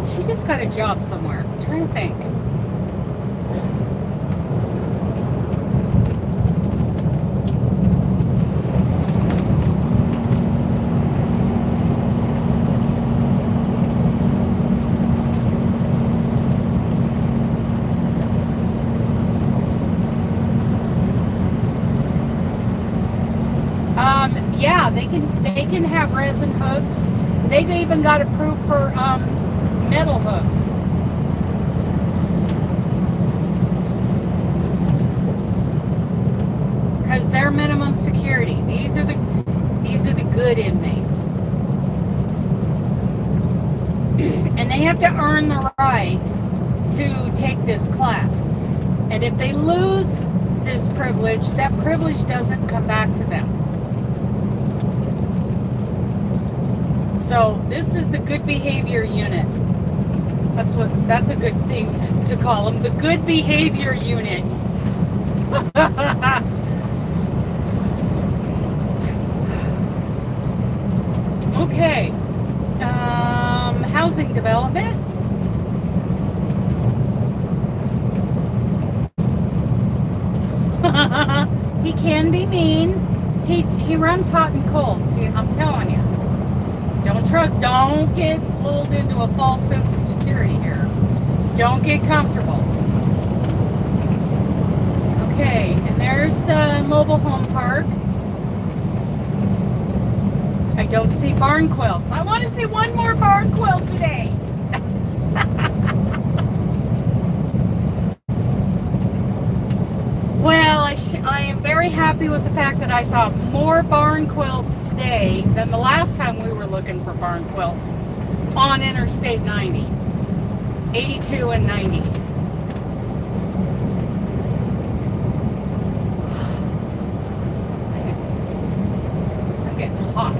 She just got a job somewhere. I'm trying to think. Yeah, they can have resin hooks. They even got approved for metal hooks. Because they're minimum security. These are the good inmates. And they have to earn the right to take this class. And if they lose this privilege, that privilege doesn't come back to them. So this is the good behavior unit. That's a good thing to call them, the good behavior unit. Okay. Housing development. He can be mean. He runs hot and cold. I'm telling you. Don't get pulled into a false sense of security here. Don't get comfortable. Okay, and there's the mobile home park. I don't see barn quilts. I want to see one more barn quilt today. Well, I am very happy with the fact that I saw more barn quilts today than the last time we were looking for barn quilts on Interstate 90, 82 and 90. I'm getting hot.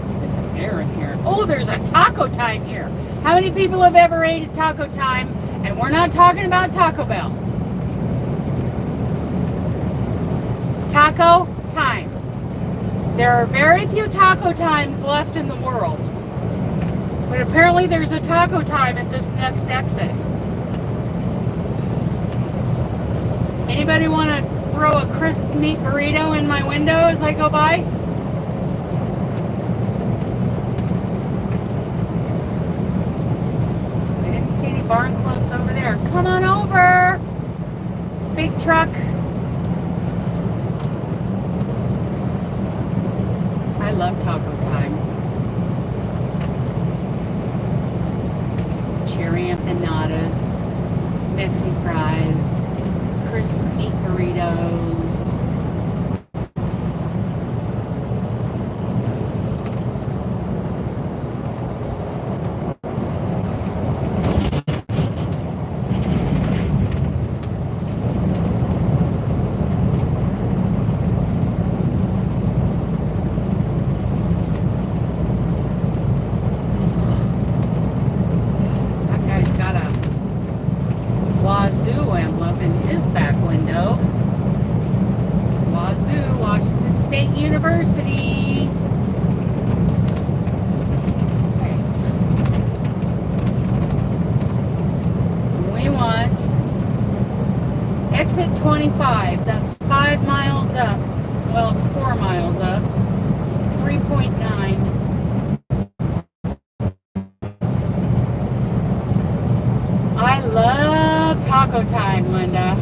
Let's get some air in here. Oh, there's a taco time here. How many people have ever ate at taco time? And we're not talking about Taco Bell. Taco time. There are very few taco times left in the world. But apparently there's a taco time at this next exit. Anybody want to throw a crisp meat burrito in my window as I go by? I didn't see any barn quilts over there. Come on over, big truck. I love taco time. Cherry empanadas, Mexi fries, crisp meat burritos. University. Okay. We want exit 25. That's 5 miles up. Well, it's 4 miles up. 3.9. I love taco time, Linda.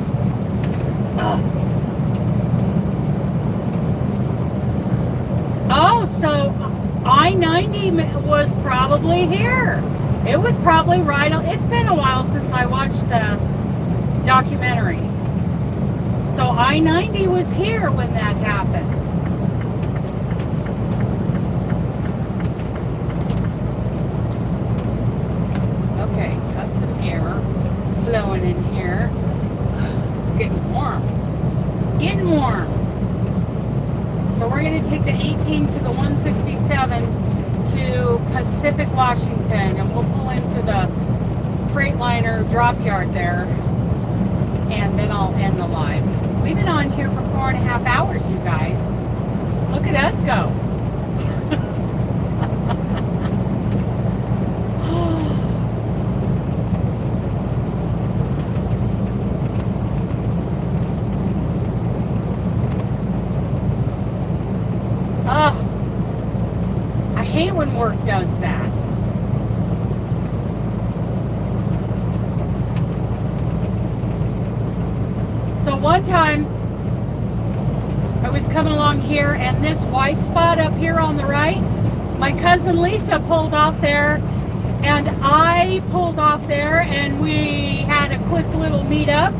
Ugh. Oh, so I-90 was probably here. It was probably right. It's been a while since I watched the documentary. So I-90 was here when that happened. Okay, got some air flowing in here. It's getting warm. Getting warm. So we're going to take the 18 to the 167 to Pacific, Washington, and we'll pull into the Freightliner drop yard there, and then I'll end the live. We've been on here for 4.5 hours, you guys. Look at us go. I hate when work does that. So one time I was coming along here, and this white spot up here on the right, my cousin Lisa pulled off there, and I pulled off there, and we had a quick little meet up,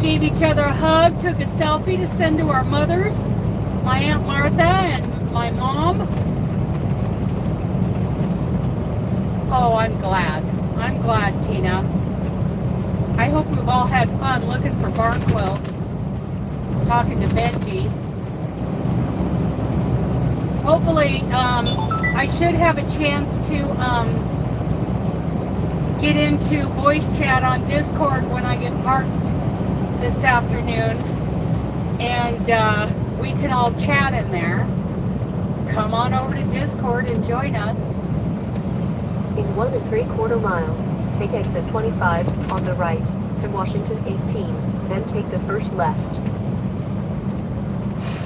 gave each other a hug, took a selfie to send to our mothers, my Aunt Martha and my mom. Oh, I'm glad. I'm glad, Tina. I hope we've all had fun looking for barn quilts, talking to Benji. Hopefully, I should have a chance to get into voice chat on Discord when I get parked this afternoon, and we can all chat in there. Come on over to Discord and join us. In 1 3/4 miles, take exit 25 on the right to Washington 18, then take the first left.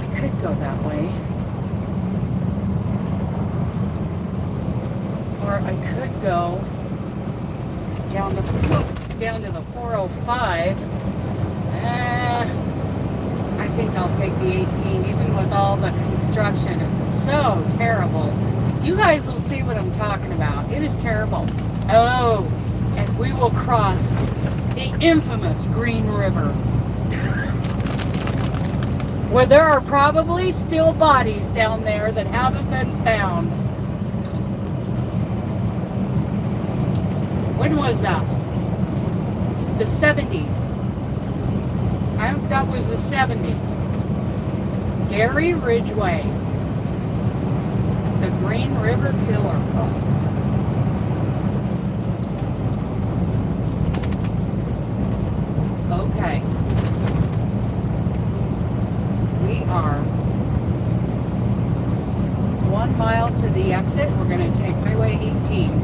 I could go that way. Or I could go down to the 405. I think I'll take the 18, even with all the construction. It's so terrible. You guys will see what I'm talking about. It is terrible. Oh, and we will cross the infamous Green River, where there are probably still bodies down there that haven't been found. When was that? The 70s. I think that was the 70s. Gary Ridgway. The Green River Killer. Oh. Okay. We are 1 mile to the exit. We're going to take Highway 18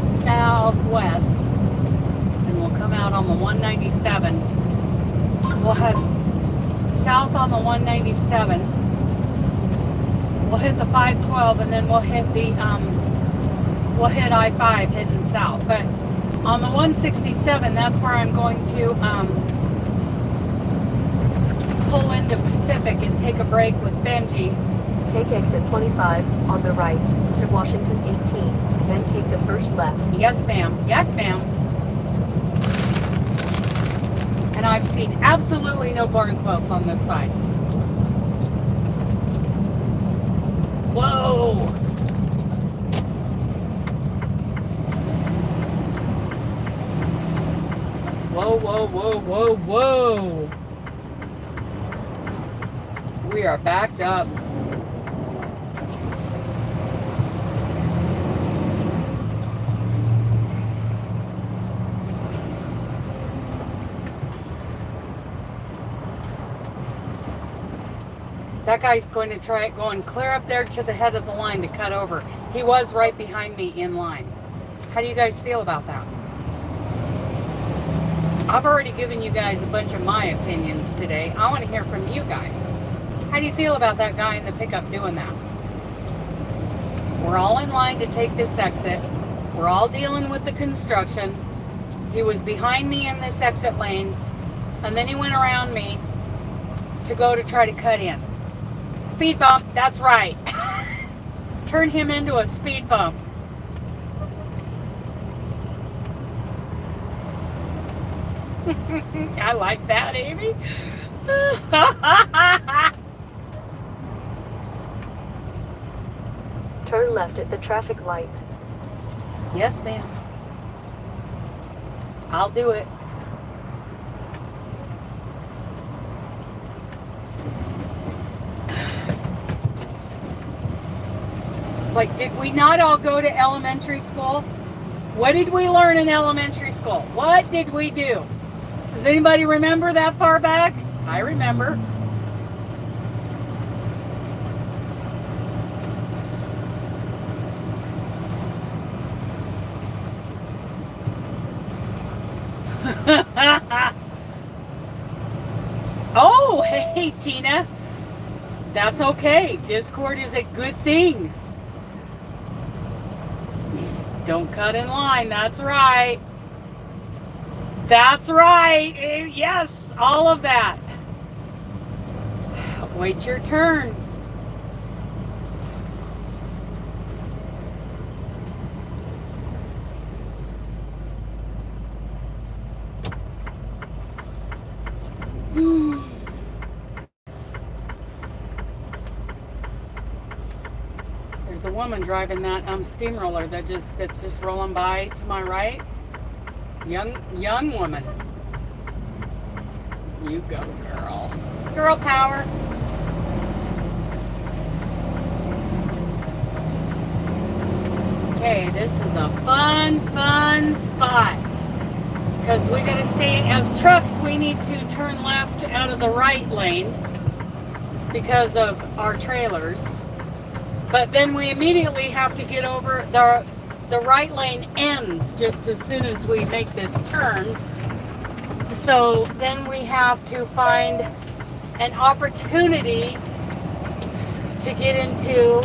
southwest, and we'll come out on the 197. We'll head south on the 197. We'll hit the 512, and then we'll hit I-5 heading south. But on the 167, that's where I'm going to pull into Pacific and take a break with Benji. Take exit 25 on the right to Washington 18, then take the first left. Yes, ma'am. Yes, ma'am. And I've seen absolutely no barn quilts on this side. Whoa! Whoa, whoa, whoa, whoa, whoa! We are backed up. That guy's going to try it going clear up there to the head of the line to cut over. He was right behind me in line. How do you guys feel about that? I've already given you guys a bunch of my opinions today. I want to hear from you guys. How do you feel about that guy in the pickup doing that? We're all in line to take this exit. We're all dealing with the construction. He was behind me in this exit lane, and then he went around me to go to try to cut in. Speed bump, that's right. Turn him into a speed bump. I like that, Amy. Turn left at the traffic light. Yes, ma'am. I'll do it. It's like, did we not all go to elementary school? What did we learn in elementary school? What did we do? Does anybody remember that far back? I remember. Oh, hey, Tina. That's okay. Discord is a good thing. Don't cut in line. That's right. That's right. Yes, all of that. Wait your turn. There's a woman driving that steamroller that's just rolling by to my right. Young woman. You go, girl. Girl power. Okay, this is a fun spot. Because we gotta stay, as trucks, we need to turn left out of the right lane because of our trailers. But then we immediately have to get over, the right lane ends just as soon as we make this turn. So then we have to find an opportunity to get into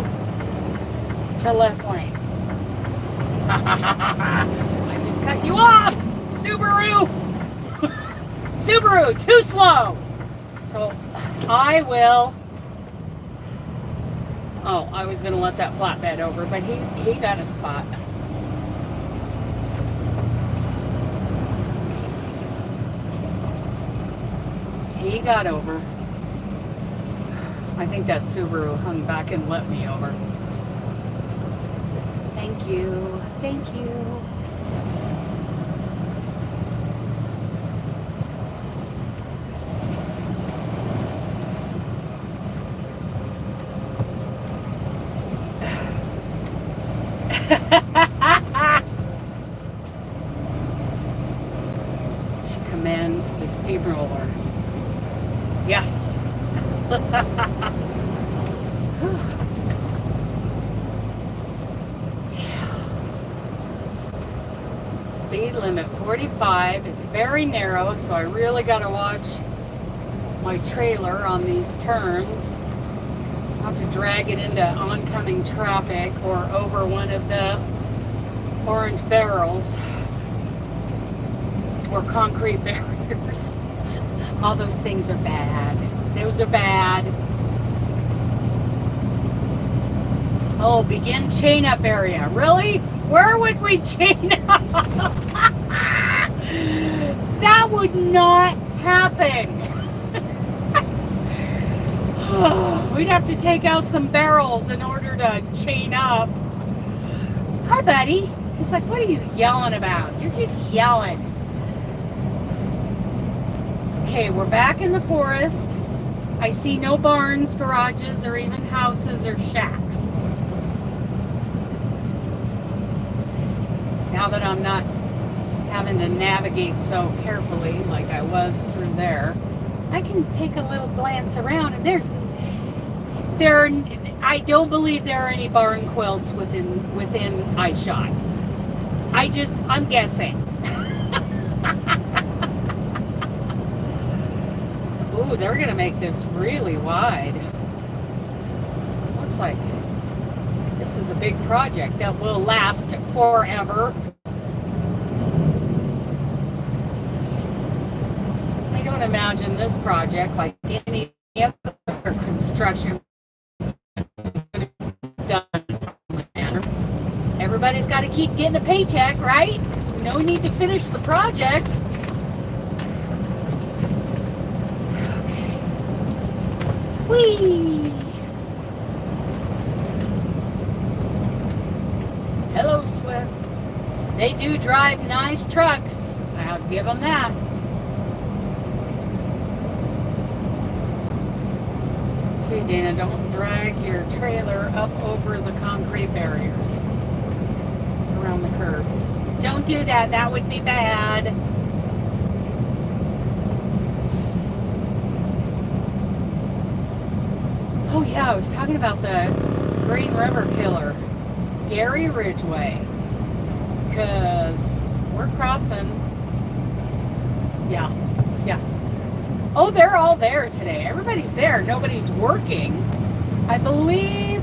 the left lane. I just cut you off, Subaru! Subaru, too slow! So I will. Oh, I was going to let that flatbed over, but he got a spot. He got over. I think that Subaru hung back and let me over. Thank you. Thank you. She commands the steamroller. Yes. Speed limit 45. It's very narrow, so I really got to watch my trailer on these turns. I'll have to drag it into oncoming traffic or over one of the orange barrels or concrete barriers. All those things are bad. Those are bad. Oh, begin chain up area. Really? Where would we chain up? That would not happen. We'd have to take out some barrels in order to chain up. Hi, buddy. He's like, what are you yelling about? You're just yelling. Okay, we're back in the forest. I see no barns, garages, or even houses or shacks. Now that I'm not having to navigate so carefully like I was through there, I can take a little glance around, and I don't believe there are any barn quilts within eyeshot. I'm guessing. Ooh, they're gonna make this really wide. Looks like this is a big project that will last forever. I don't imagine this project, like any other construction, done in a timely manner. Everybody's got to keep getting a paycheck, right? No need to finish the project. Okay. Whee! Hello, Swift. They do drive nice trucks. I'll give them that. Okay, Dana, don't drag your trailer up over the concrete barriers around the curves. Don't do that. That would be bad. Oh, yeah, I was talking about the Green River Killer. Gary Ridgway, because we're crossing. Yeah. Oh, they're all there today. Everybody's there. Nobody's working. I believe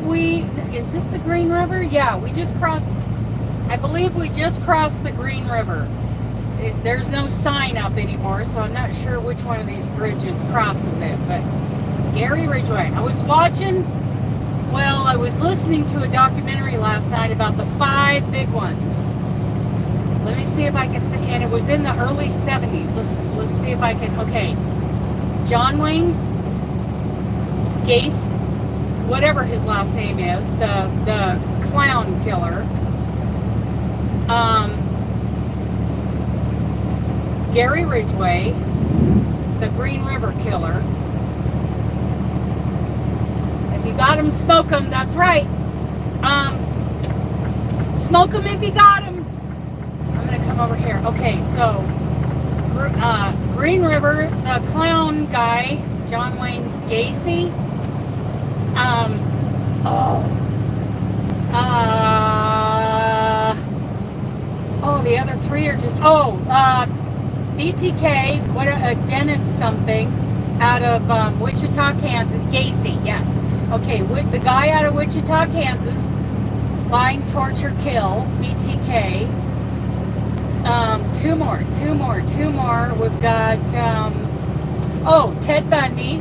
is this the Green River? Yeah, we just crossed. I believe we just crossed the Green River. There's no sign up anymore, so I'm not sure which one of these bridges crosses it, but Gary Ridgway. I was listening to a documentary last night about the 5 big ones. Let me see if I can, and it was in the early 70s. Let's see if I can, okay. John Wayne Gacy, whatever his last name is, the clown killer. Gary Ridgway, the Green River Killer. If you got him, smoke him. That's right. Smoke him if you got him. I'm going to come over here. Okay, so Green River, the clown guy, John Wayne Gacy. The other 3 are just, BTK, what a Dennis something out of Wichita, Kansas. Gacy, yes. Okay, the guy out of Wichita, Kansas, bind, torture, kill, BTK. 2 more. We've got Oh, Ted Bundy.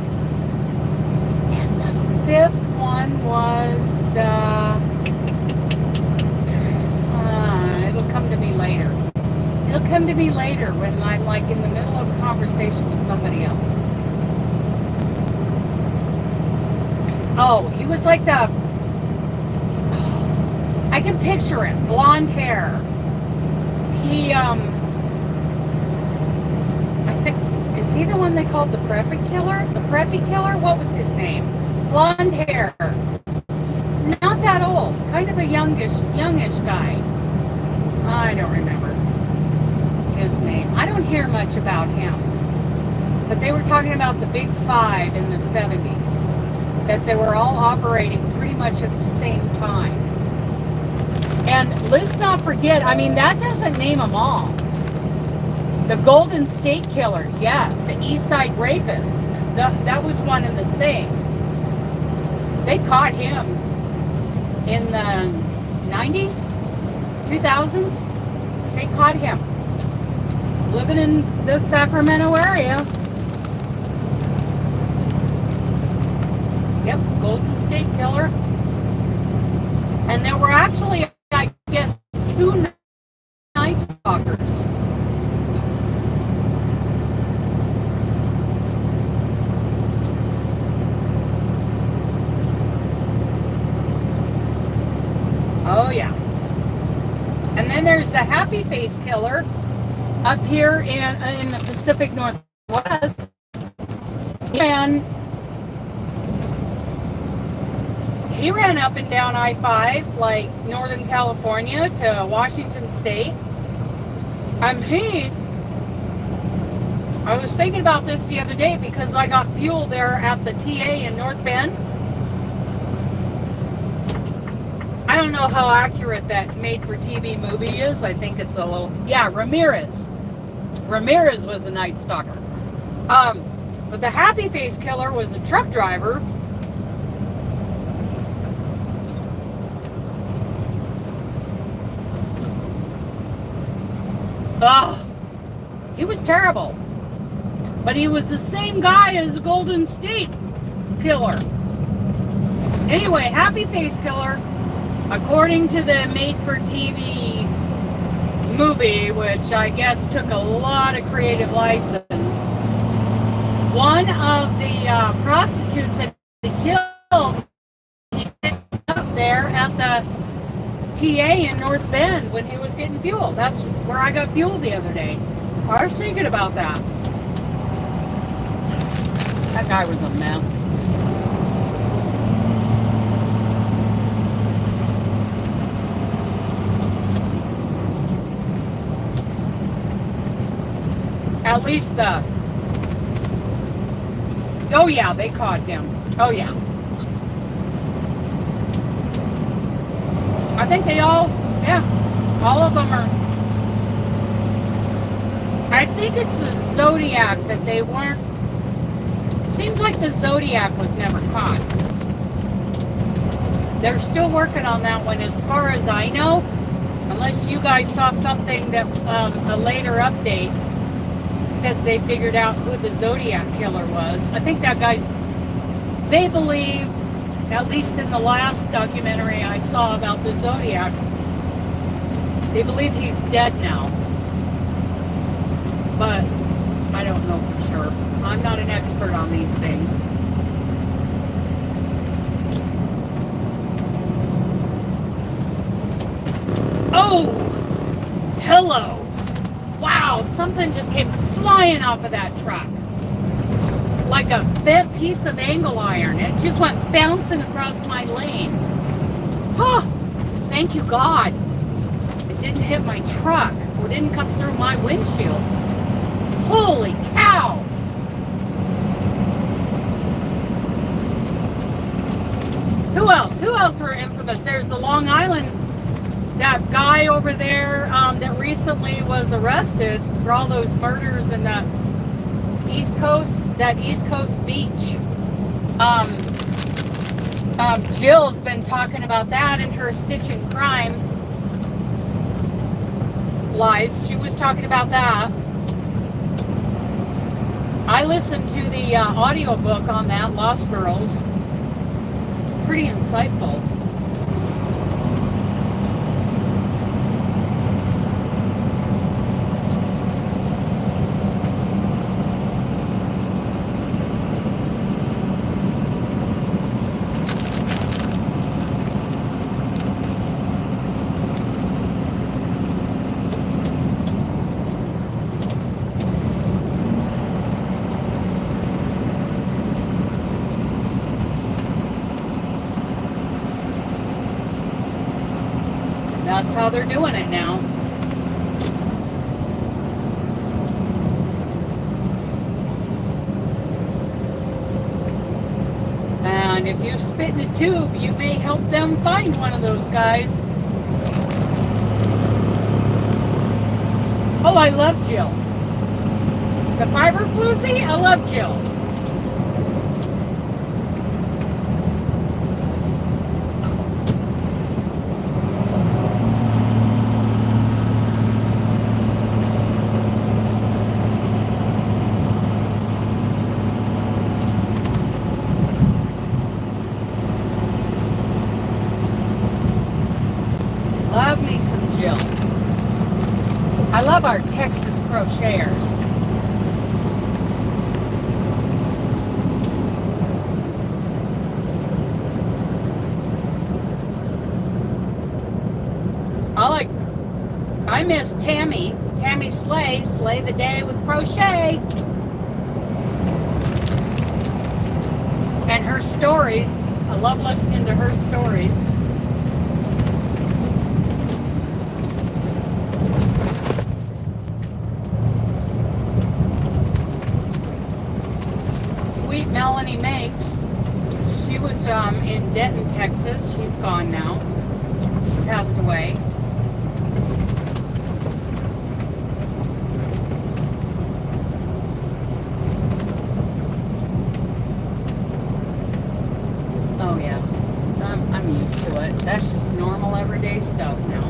And the fifth one was, it'll come to me later. It'll come to me later when I'm like in the middle of a conversation with somebody else. Oh, he was like the, I can picture it, blonde hair. He, I think, is he the one they called the Preppy Killer? The Preppy Killer? What was his name? Blonde hair. Not that old. Kind of a youngish guy. I don't remember his name. I don't hear much about him. But they were talking about the Big Five in the 70s. That they were all operating pretty much at the same time. And let's not forget, I mean, that doesn't name them all. The Golden State Killer, yes. The East Side Rapist, that was one and the same. They caught him in the 90s, 2000s. They caught him living in the Sacramento area. Yep, Golden State Killer. And there were actually, I guess, 2 Night Stalkers. Oh, yeah. And then there's the Happy Face Killer up here in the Pacific Northwest. And he ran up and down I-5, like Northern California to Washington State. I was thinking about this the other day because I got fuel there at the TA in North Bend. I don't know how accurate that made-for-TV movie is. I think it's a little... Yeah, Ramirez. Ramirez was a Night Stalker. But the Happy Face Killer was a truck driver. Ugh. He was terrible. But he was the same guy as the Golden State Killer. Anyway, Happy Face Killer, according to the made-for-TV movie, which I guess took a lot of creative license, one of the prostitutes that he killed, he picked up there at the TA in North Bend when he was getting fuel. That's where I got fuel the other day. I was thinking about that. That guy was a mess. At least the... Oh yeah, they caught him. Oh yeah. I think they all... Yeah. All of them are... I think it's the Zodiac that they weren't... Seems like the Zodiac was never caught. They're still working on that one as far as I know. Unless you guys saw something that... a later update says they figured out who the Zodiac Killer was. I think that guy's... They believe, at least in the last documentary I saw about the Zodiac, they believe he's dead now. But I don't know for sure. I'm not an expert on these things. Oh! Hello! Wow, something just came flying off of that truck. Like a bent piece of angle iron. It just went bouncing across my lane. Huh! Thank you, God. It didn't hit my truck. Or didn't come through my windshield. Holy cow! Who else? Who else were infamous? There's the Long Island, that guy over there that recently was arrested for all those murders in the East Coast, that East Coast beach. Jill's been talking about that in her Stitching Crime lives. She was talking about that. I listened to the audiobook on that, Lost Girls. Pretty insightful. That's how they're doing it now. And if you spit in a tube, you may help them find one of those guys. Oh, I love Jill. The fiber floozy, I love Jill. Love me some Jill. I love our Texas crocheters. I miss Tammy Slay the day with crochet. And her stories. I love listening to her stories. Sweet Melanie Makes. She was in Denton, Texas. She's gone now. She passed away. Oh yeah, I'm used to it. That's just normal everyday stuff now.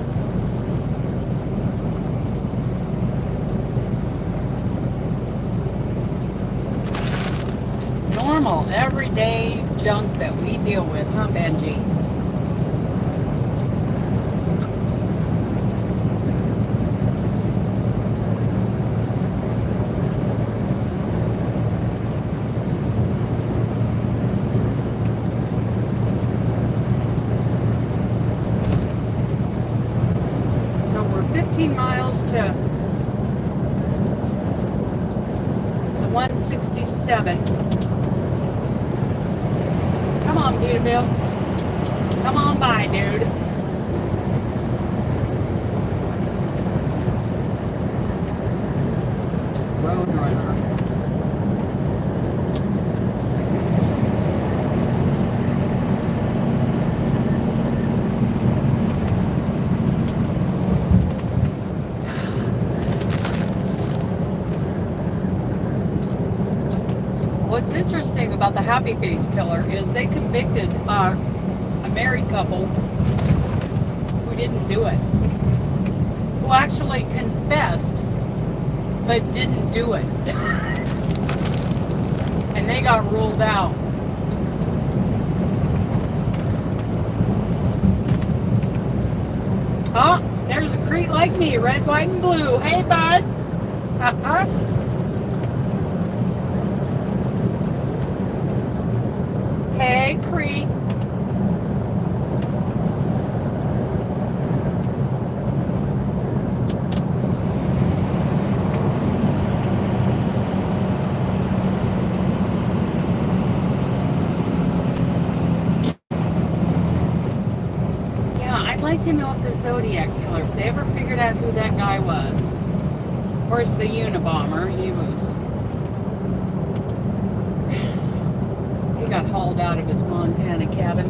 Normal, everyday junk that we deal with, huh, Benji? So we're 15 miles to the 167. Come on, Peterbilt. Come on by, dude. Road runner. What's interesting about the Happy Face Killer is they convicted a married couple who didn't do it, who actually confessed but didn't do it. And they got ruled out. Oh, there's a Crete like me, red, white, and blue. Hey, bud. Hey, Crete. Yeah, I'd like to know if the Zodiac Killer, if they ever figured out who that guy was. Of course, the Unabomber, he got hauled out of his Montana cabin.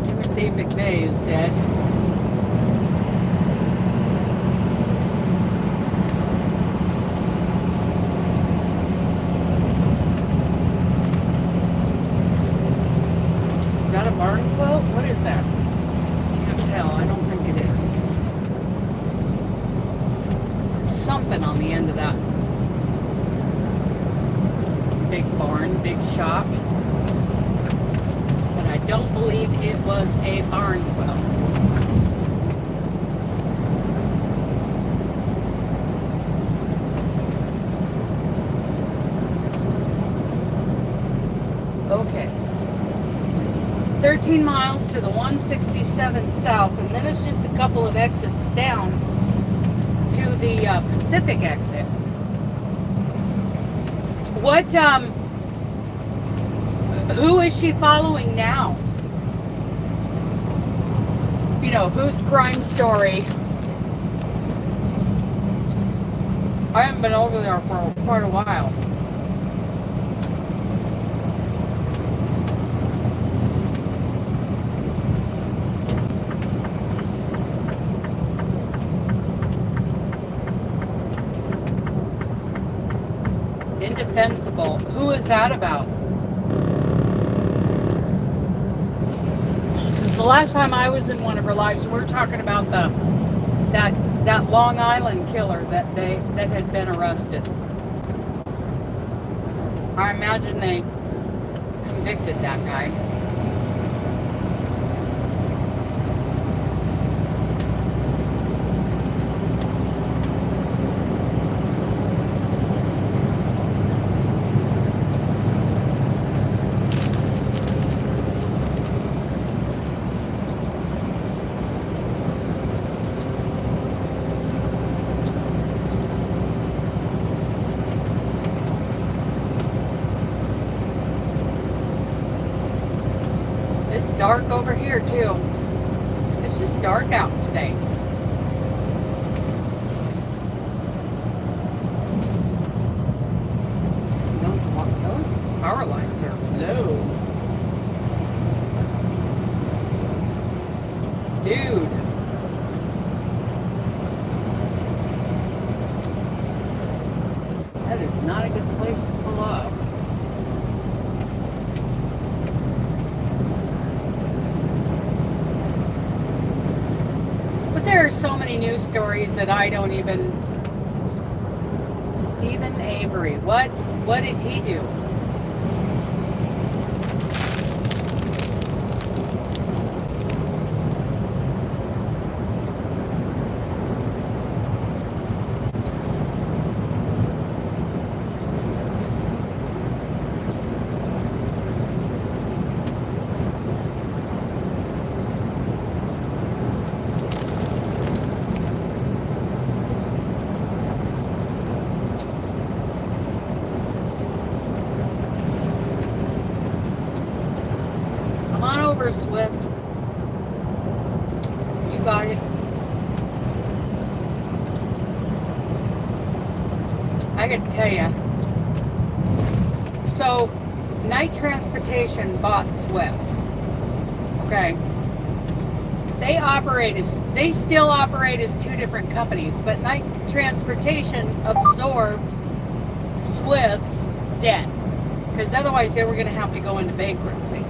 Timothy McVeigh is dead. that a barn quilt? What is that? Can't tell. I don't think it is. There's something on the end of that big barn, big shop. But I don't believe it was a barn quilt. Okay. 13 miles to the 167 south, and then it's just a couple of exits down to the Pacific exit. What, who is she following now? You know, whose crime story? I haven't been over there for quite a while. Indefensible. Who is that about? Because the last time I was in one of her lives, we were talking about that Long Island killer that had been arrested. I imagine they convicted that guy. Dark over here too. It's just dark out today. Those power lines are low. Dude. That is not a good place to pull off. There are so many news stories that I don't even... Stephen Avery. What did he do? Swift. You got it. I got to tell you. So, Night Transportation bought Swift. Okay. They still operate as two different companies, but Night Transportation absorbed Swift's debt. Because otherwise they were going to have to go into bankruptcy.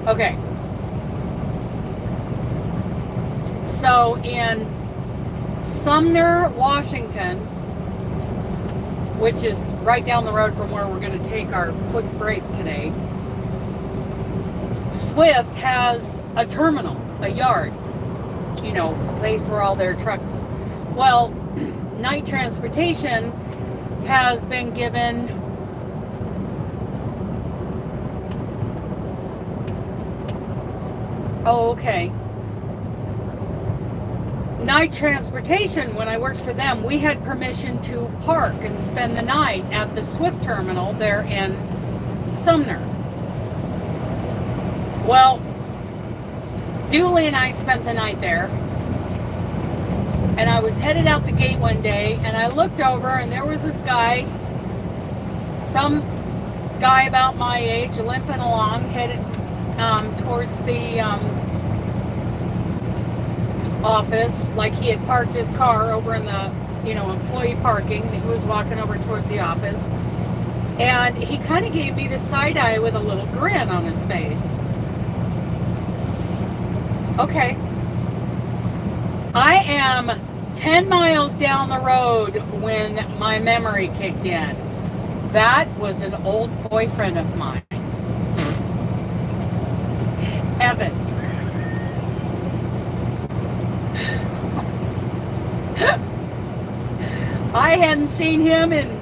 Okay. So in Sumner, Washington, which is right down the road from where we're going to take our quick break today, Swift has a terminal, a yard, you know, a place where all their trucks. Well, Night Transportation has been given Night Transportation, when I worked for them, we had permission to park and spend the night at the Swift terminal there in Sumner. Well, Dooley and I spent the night there, and I was headed out the gate one day, and I looked over, and there was this guy, some guy about my age, limping along, headed towards the office, like he had parked his car over in the, employee parking. He was walking over towards the office, and he kind of gave me the side eye with a little grin on his face. Okay. I am 10 miles down the road when my memory kicked in. That was an old boyfriend of mine. Evan. I hadn't seen him in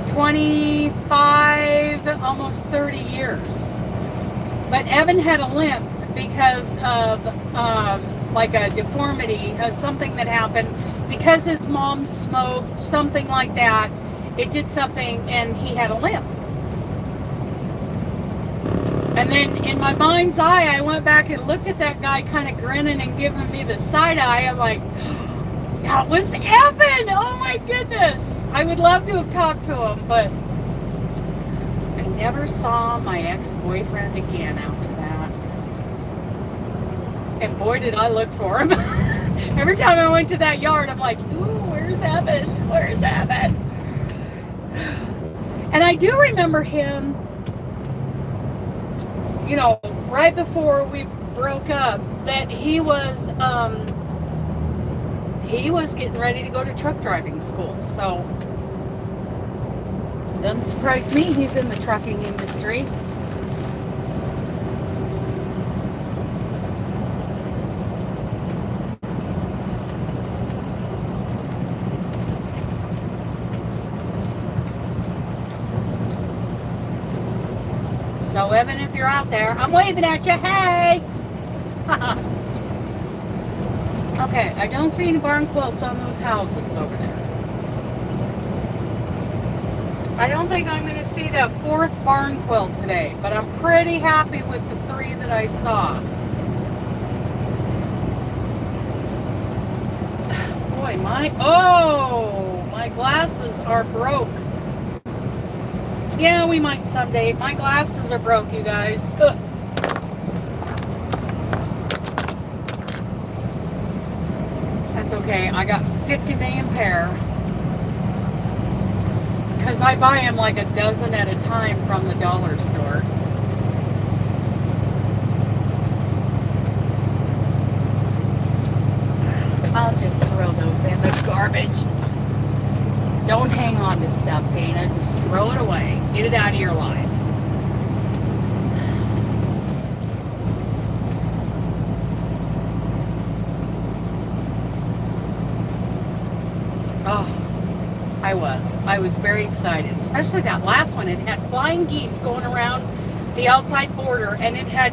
25, almost 30 years. But Evan had a limp because of like a deformity, something that happened because his mom smoked, something like that. It did something and he had a limp. And then in my mind's eye, I went back and looked at that guy kind of grinning and giving me the side eye. I'm like, that was Evan! Oh my goodness! I would love to have talked to him, but I never saw my ex-boyfriend again after that. And boy, did I look for him. Every time I went to that yard, I'm like, ooh, where's Evan? Where's Evan? And I do remember him, you know, right before we broke up, that he was getting ready to go to truck driving school. So doesn't surprise me, he's in the trucking industry. So Evan, if you're out there, I'm waving at you. Hey! Okay, I don't see any barn quilts on those houses over there. I don't think I'm going to see that fourth barn quilt today, but I'm pretty happy with the 3 that I saw. Boy, my glasses are broke. Yeah, we might someday. My glasses are broke, you guys. Ugh. That's okay. I got 50 million pair. Because I buy them like a dozen at a time from the dollar store. I'll just throw those in the garbage. Don't hang on to stuff, Dana. Just throw it away. Get it out of your life. Oh, I was very excited. Especially that last one. It had flying geese going around the outside border, and it had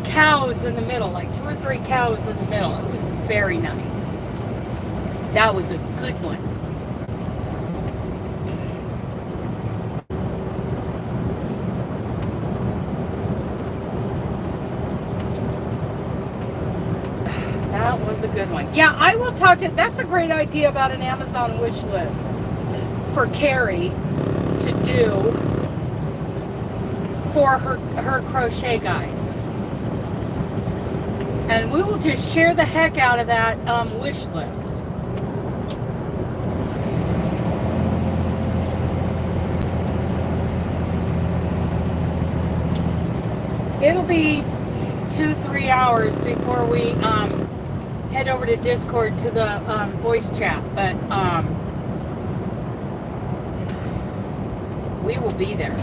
cows in the middle, like 2 or 3 cows in the middle. It was very nice. That was a good one. That was a good one. Yeah, I will talk to. That's a great idea about an Amazon wish list for Kari to do for her crochet guys. And we will just share the heck out of that wish list. It'll be 2-3 hours before we head over to Discord to the voice chat, but we will be there.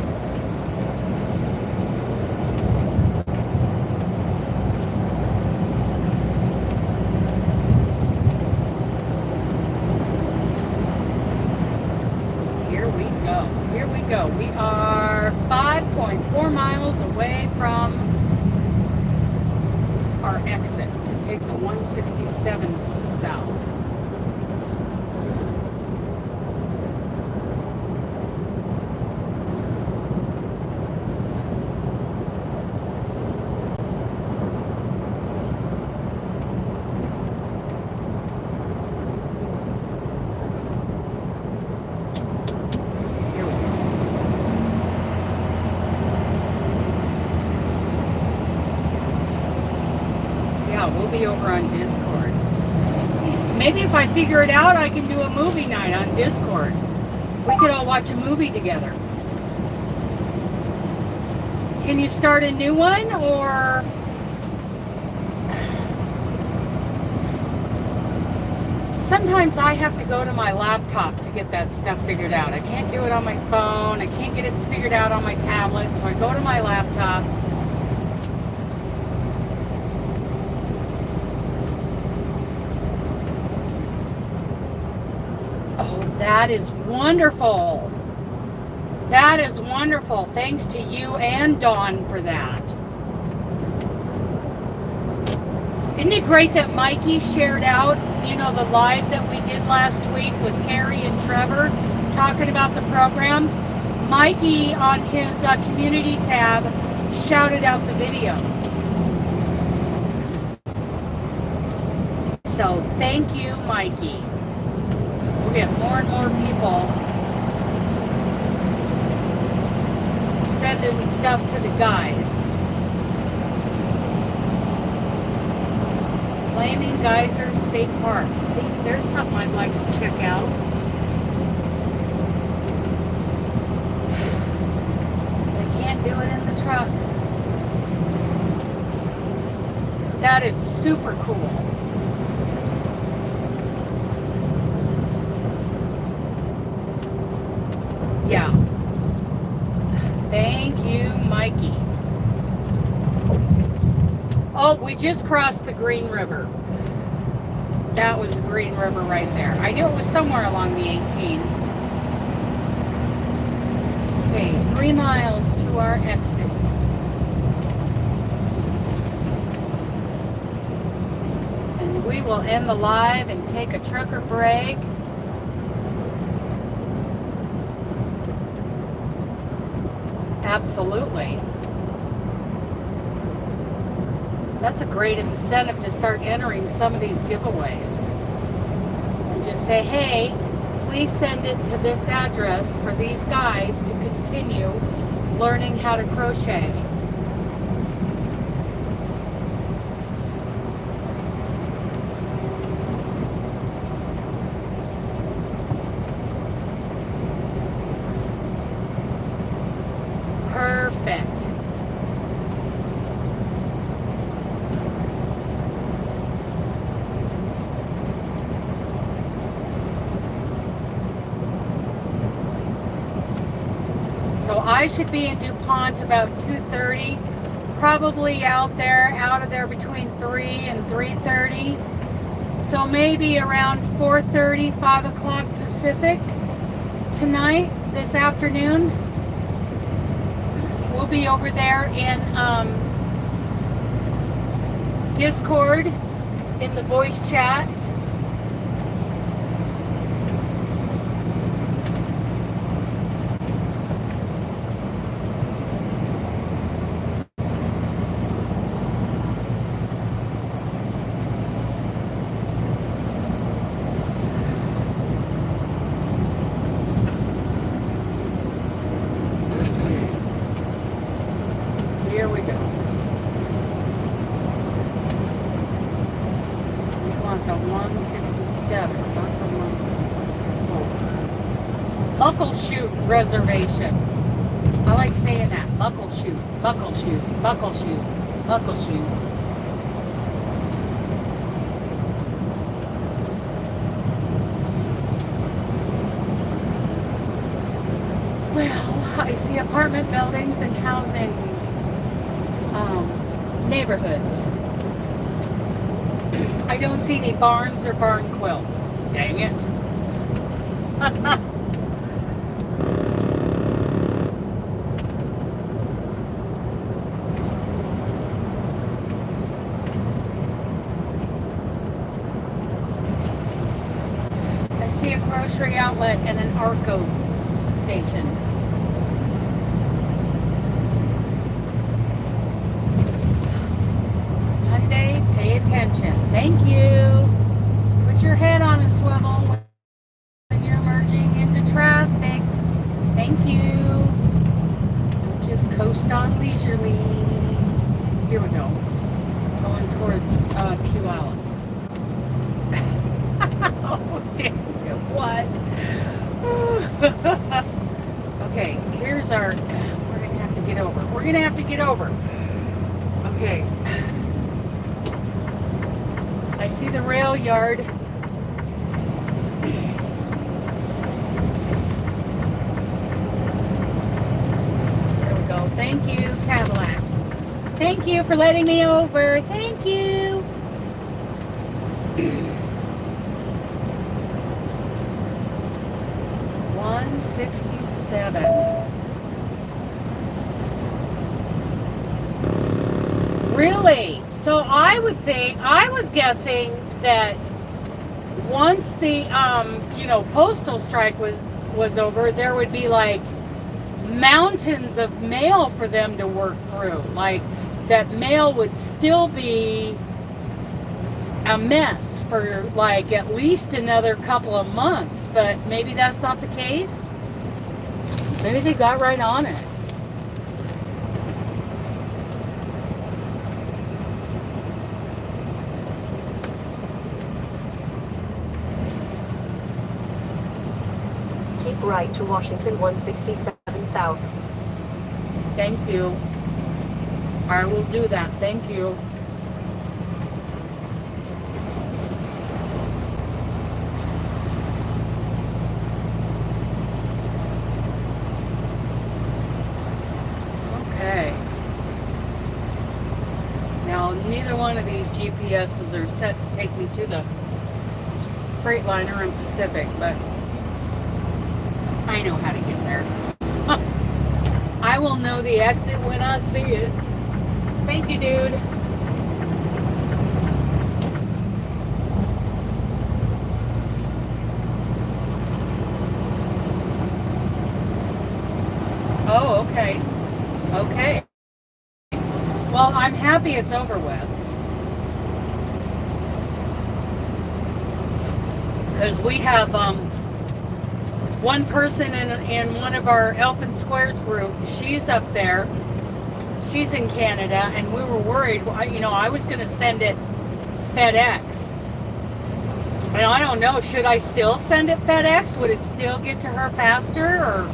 Here we go. Here we go. We are 5.4 miles away from our exit to take the 167 south. We'll be over on Discord. Maybe if I figure it out, I can do a movie night on Discord. We could all watch a movie together. Can you start a new one, or sometimes I have to go to my laptop to get that stuff figured out. I can't do it on my phone. I can't get it figured out on my tablet. So I go to my laptop. Oh, that is wonderful. That is wonderful. Thanks to you and Dawn for that. Isn't it great that Mikey shared out, you know, the live that we did last week with Kari and Trevor talking about the program? Mikey on his community tab shouted out the video. So thank you, Mikey. We'll get more and more people sending stuff to the guys. Flaming Geyser State Park. See, there's something I'd like to check out. They can't do it in the truck. That is super cool. Yeah. Thank you, Mikey. Oh, we just crossed the Green River. That was the Green River right there. I knew it was somewhere along the 18. Okay, 3 miles to our exit. And we will end the live and take a trucker break. Absolutely. That's a great incentive to start entering some of these giveaways. And just say, hey, please send it to this address for these guys to continue learning how to crochet. Perfect. So I should be in DuPont about 2:30, probably out of there between 3 and 3:30. So maybe around 4:30, 5 o'clock Pacific tonight, this afternoon. We'll be over there in Discord in the voice chat. Here we go. We want the 167, not the 164. Muckleshoot reservation. I like saying that. Muckleshoot, Muckleshoot, Muckleshoot, Muckleshoot. Well, I see apartment buildings and housing neighborhoods. I don't see any barns or barn quilts. Dang it. I see a grocery outlet and an Arco station. Pay attention. Thank you. Put your head on a swivel when you're merging into traffic. Thank you. Don't just coast on leisurely. Here we go. Going towards Puyallup. Oh, dang it. What? Okay, here's our... We're going to have to get over. We're going to have to get over. Okay. I see the rail yard. Thank you, Cadillac. Thank you for letting me over. Thank you. 167. Really? So I would think, I was guessing that once the postal strike was over, there would be like mountains of mail for them to work through. Like that mail would still be a mess for like at least another couple of months, but maybe that's not the case. Maybe they got right on it. Keep right to Washington 167 South. Thank you. I will do that. Thank you. Okay. Now, neither one of these GPSs are set to take me to the Freightliner and Pacific, but I know how to get there. I will know the exit when I see it. Thank you, dude. Oh, okay. Okay. Well, I'm happy it's over with. Because we have one person in one of our Elfin Squares group. She's up there. She's in Canada, and we were worried. I was going to send it FedEx. And I don't know, should I still send it FedEx? Would it still get to her faster, or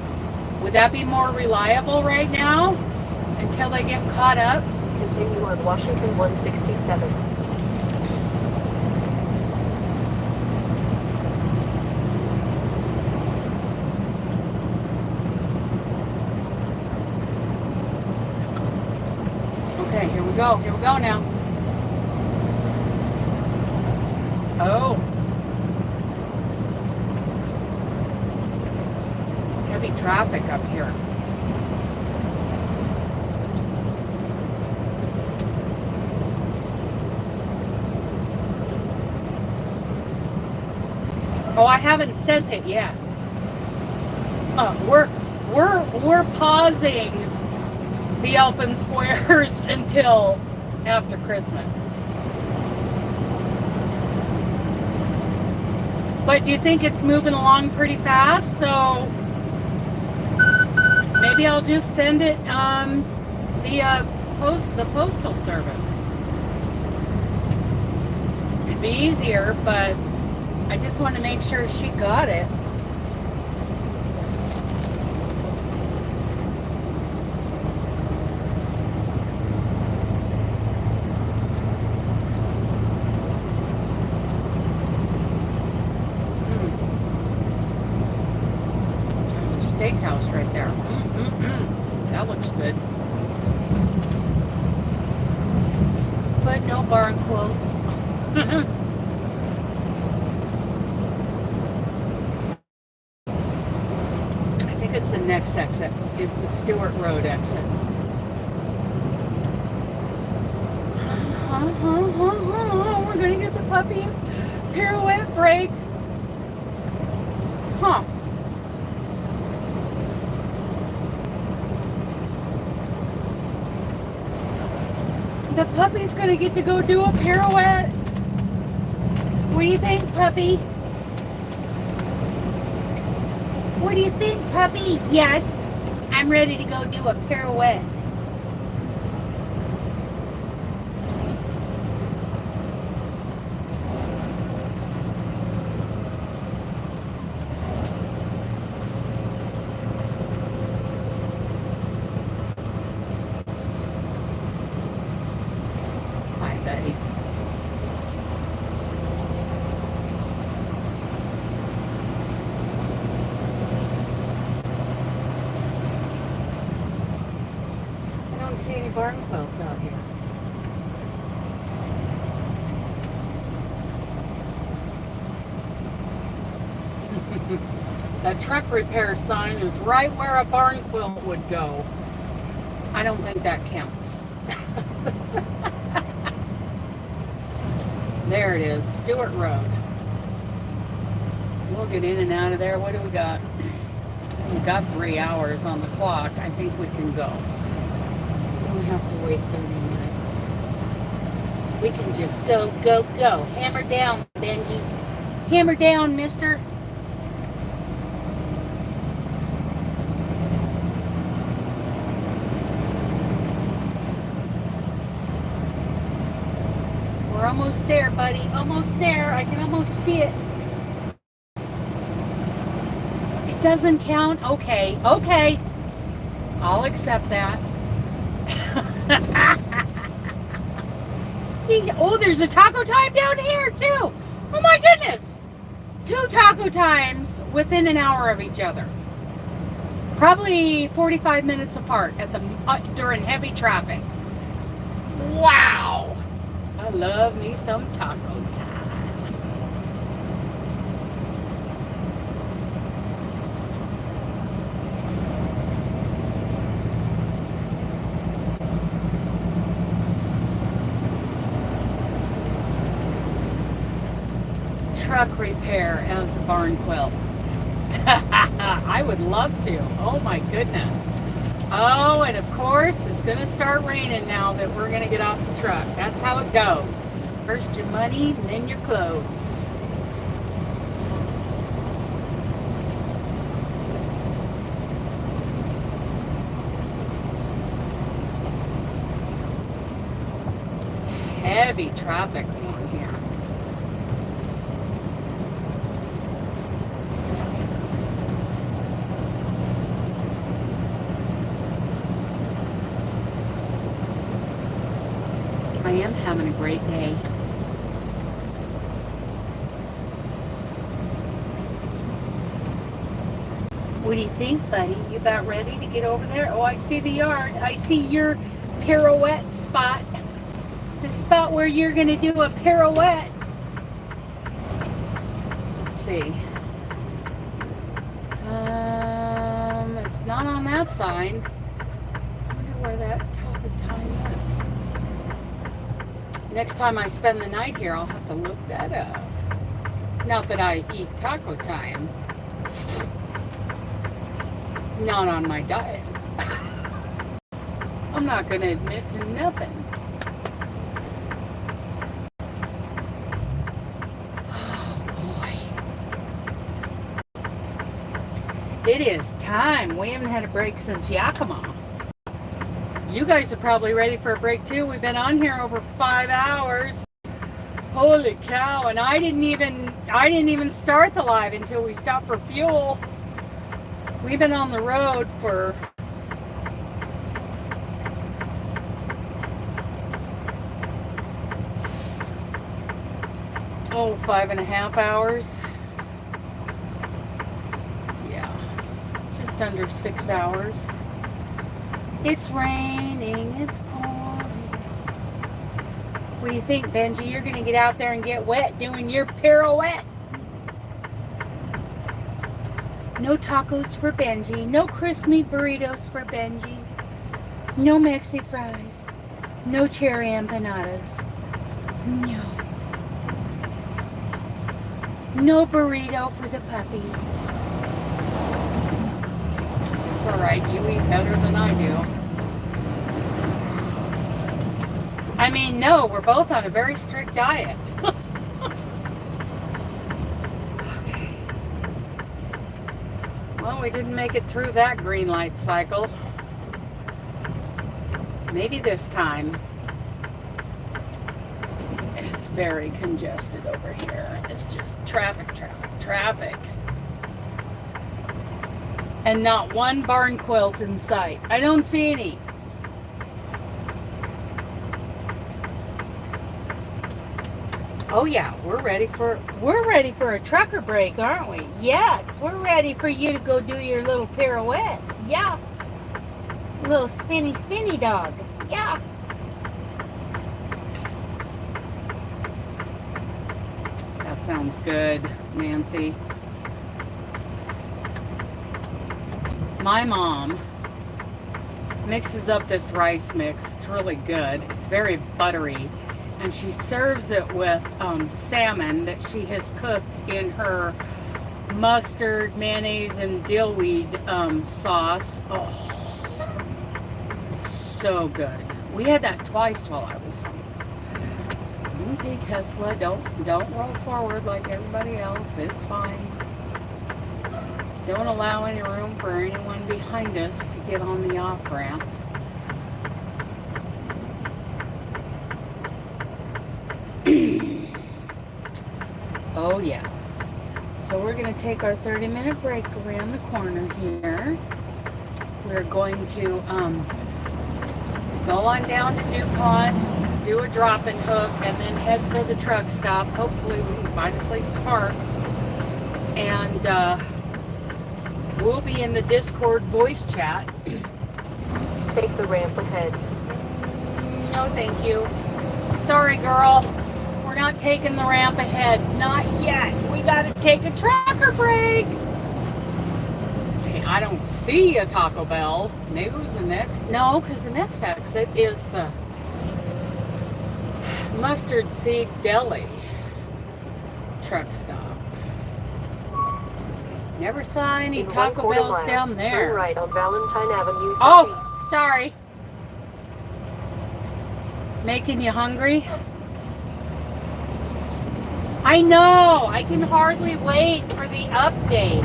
would that be more reliable right now until they get caught up? Continue on Washington 167. Okay, here we go now. Oh. Heavy traffic up here. Oh, I haven't sent it yet. We're pausing the Elfin Squares until after Christmas. But do you think it's moving along pretty fast? So maybe I'll just send it via the postal service. It'd be easier, but I just want to make sure she got it. Steakhouse right there. That looks good. But no bar and quotes. I think it's the next exit. It's the Stewart Road exit. We're gonna get the puppy pirouette break. Huh. The puppy's gonna get to go do a pirouette. What do you think, puppy? What do you think, puppy? Yes, I'm ready to go do a pirouette. many barn quilts out here. That truck repair sign is right where a barn quilt would go. I don't think that counts. There it is, Stewart Road. We'll get in and out of there. What do we got? We've got 3 hours on the clock. I think we can go. We have to wait 30 minutes. We can just go, go, go. Hammer down, Benji. Hammer down, mister. We're almost there, buddy. Almost there. I can almost see it. It doesn't count? Okay. Okay. I'll accept that. Oh, there's a taco time down here, too. Oh, my goodness. 2 taco times within an hour of each other. Probably 45 minutes apart at the during heavy traffic. Wow. I love me some taco time. Truck repair as a barn quilt. I would love to. Oh my goodness. Oh, and of course, it's going to start raining now that we're going to get off the truck. That's how it goes. First your money, and then your clothes. Heavy traffic on here. I am having a great day. What do you think, buddy? You about ready to get over there? Oh, I see the yard. I see your pirouette spot. The spot where you're going to do a pirouette. Let's see. It's not on that sign. I wonder where that top of time is. Next time I spend the night here, I'll have to look that up. Not that I eat taco time. Not on my diet. I'm not going to admit to nothing. Oh boy. It is time. We haven't had a break since Yakima. You guys are probably ready for a break too. We've been on here over 5 hours. Holy cow. And I didn't even start the live until we stopped for fuel. We've been on the road for oh, 5.5 hours. Yeah. Just under 6 hours. It's raining, it's pouring. What do you think, Benji? You're going to get out there and get wet doing your pirouette. No tacos for Benji. No crisp meat burritos for Benji. No Mexi fries. No cherry empanadas. No. No burrito for the puppy. It's alright, you eat better than I do. I mean, no, we're both on a very strict diet. Okay. Well, we didn't make it through that green light cycle. Maybe this time. It's very congested over here. It's just traffic, traffic, traffic. And not one barn quilt in sight. I don't see any. Oh yeah, we're ready for a trucker break, aren't we? Yes, we're ready for you to go do your little pirouette. Yeah. Little spinny dog. yeah. That sounds good, Nancy. My mom mixes up this rice mix. It's really good. It's very buttery. And she serves it with salmon that she has cooked in her mustard, mayonnaise, and dillweed sauce. Oh, so good. We had that twice while I was home. Okay, Tesla, don't roll forward like everybody else. It's fine. Don't allow any room for anyone behind us to get on the off-ramp. Oh yeah. So we're going to take our 30-minute break around the corner here. We're going to go on down to DuPont, do a drop and hook, and then head for the truck stop. Hopefully we can find a place to park. And we'll be in the Discord voice chat. Take the ramp ahead. No, thank you. Sorry, girl. We're not taking the ramp ahead. Not yet. We gotta take a tracker break. Hey, I don't see a Taco Bell. Maybe it was the next. No, because the next exit is the Mustard Seed Deli truck stop. Never saw any In Taco 1/4 Bells mile, down there. Turn right on Valentine Avenue Southeast. Oh, sorry. Making you hungry? I know. I can hardly wait for the update.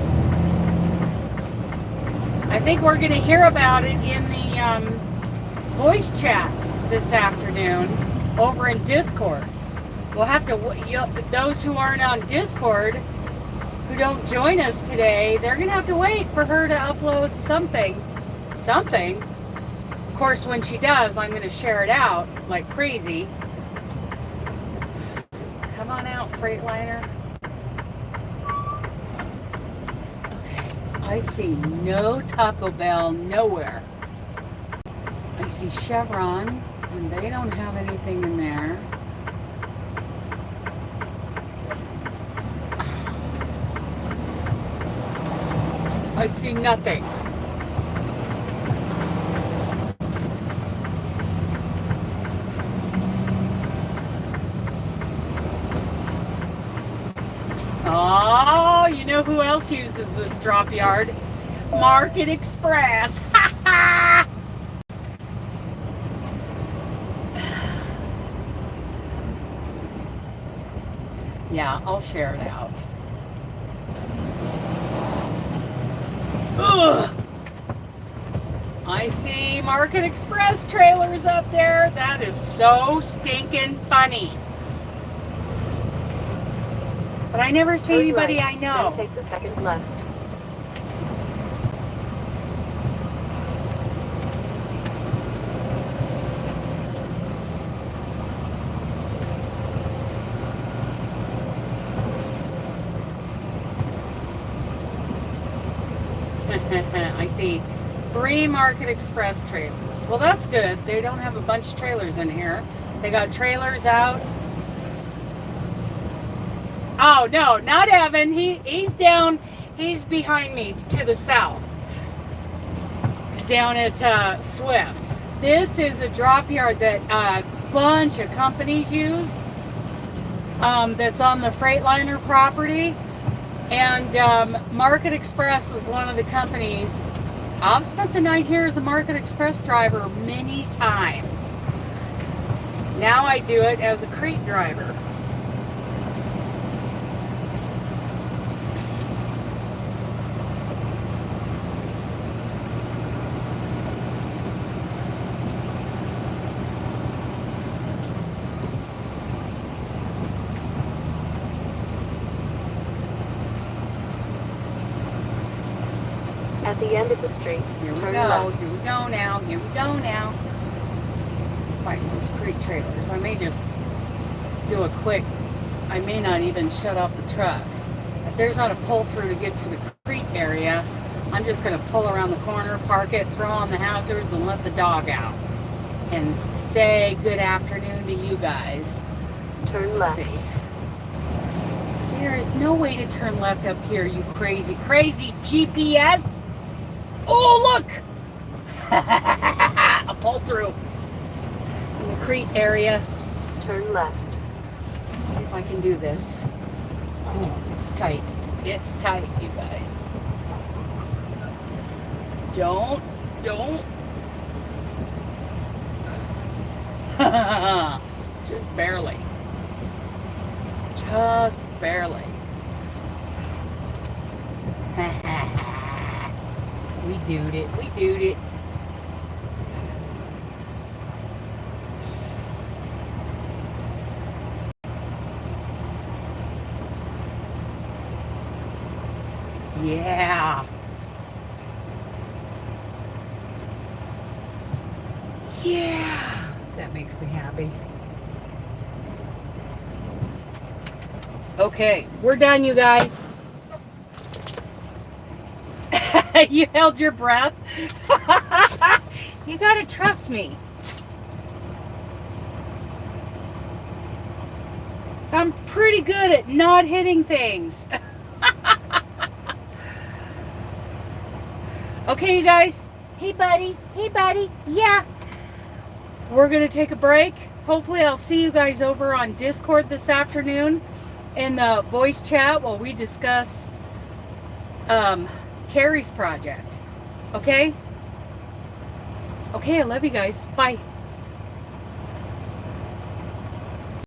I think we're going to hear about it in the voice chat this afternoon over in Discord. We'll have to, those who aren't on Discord, who don't join us today, they're going to have to wait for her to upload something. Something. Of course, when she does, I'm going to share it out like crazy. Come on out, Freightliner. Okay. I see no Taco Bell nowhere. I see Chevron, and they don't have anything in there. I see nothing. Oh, you know who else uses this drop yard? Market Express. Ha ha! Yeah, I'll share it out. Ugh. I see Market Express trailers up there. That is so stinking funny. But I never see anybody I know. Then take the second left. I see 3 Market Express trailers. Well, that's good. They don't have a bunch of trailers in here. They got trailers out. Oh, no, not Evan. He's down. He's behind me to the south. Down at Swift. This is a drop yard that a bunch of companies use. That's on the Freightliner property. And Market Express is one of the companies. I've spent the night here as a Market Express driver many times. Now I do it as a Crete driver. At the end of the street, Here we turn go. left. Here we go now. Here we go now. Find those Crete trailers. I may just do a quick. I may not even shut off the truck. If there's not a pull through to get to the Crete area, I'm just going to pull around the corner, park it, throw on the hazards, and let the dog out. and say good afternoon to you guys. Turn Let's left. see. There is no way to turn left up here, you crazy, crazy GPS. Oh, look! A pull through in the Crete area. Turn left. Let's see if I can do this. Oh, it's tight. It's tight, you guys. Don't. Just barely. Just barely. We doed it. We doed it. Yeah. Yeah. That makes me happy. Okay, we're done, you guys. You held your breath. You gotta trust me. I'm pretty good at not hitting things. Okay, you guys. Hey, buddy. Hey, buddy. Yeah. We're going to take a break. Hopefully, I'll see you guys over on Discord this afternoon in the voice chat while we discuss Carrie's project. Okay? Okay, I love you guys. Bye.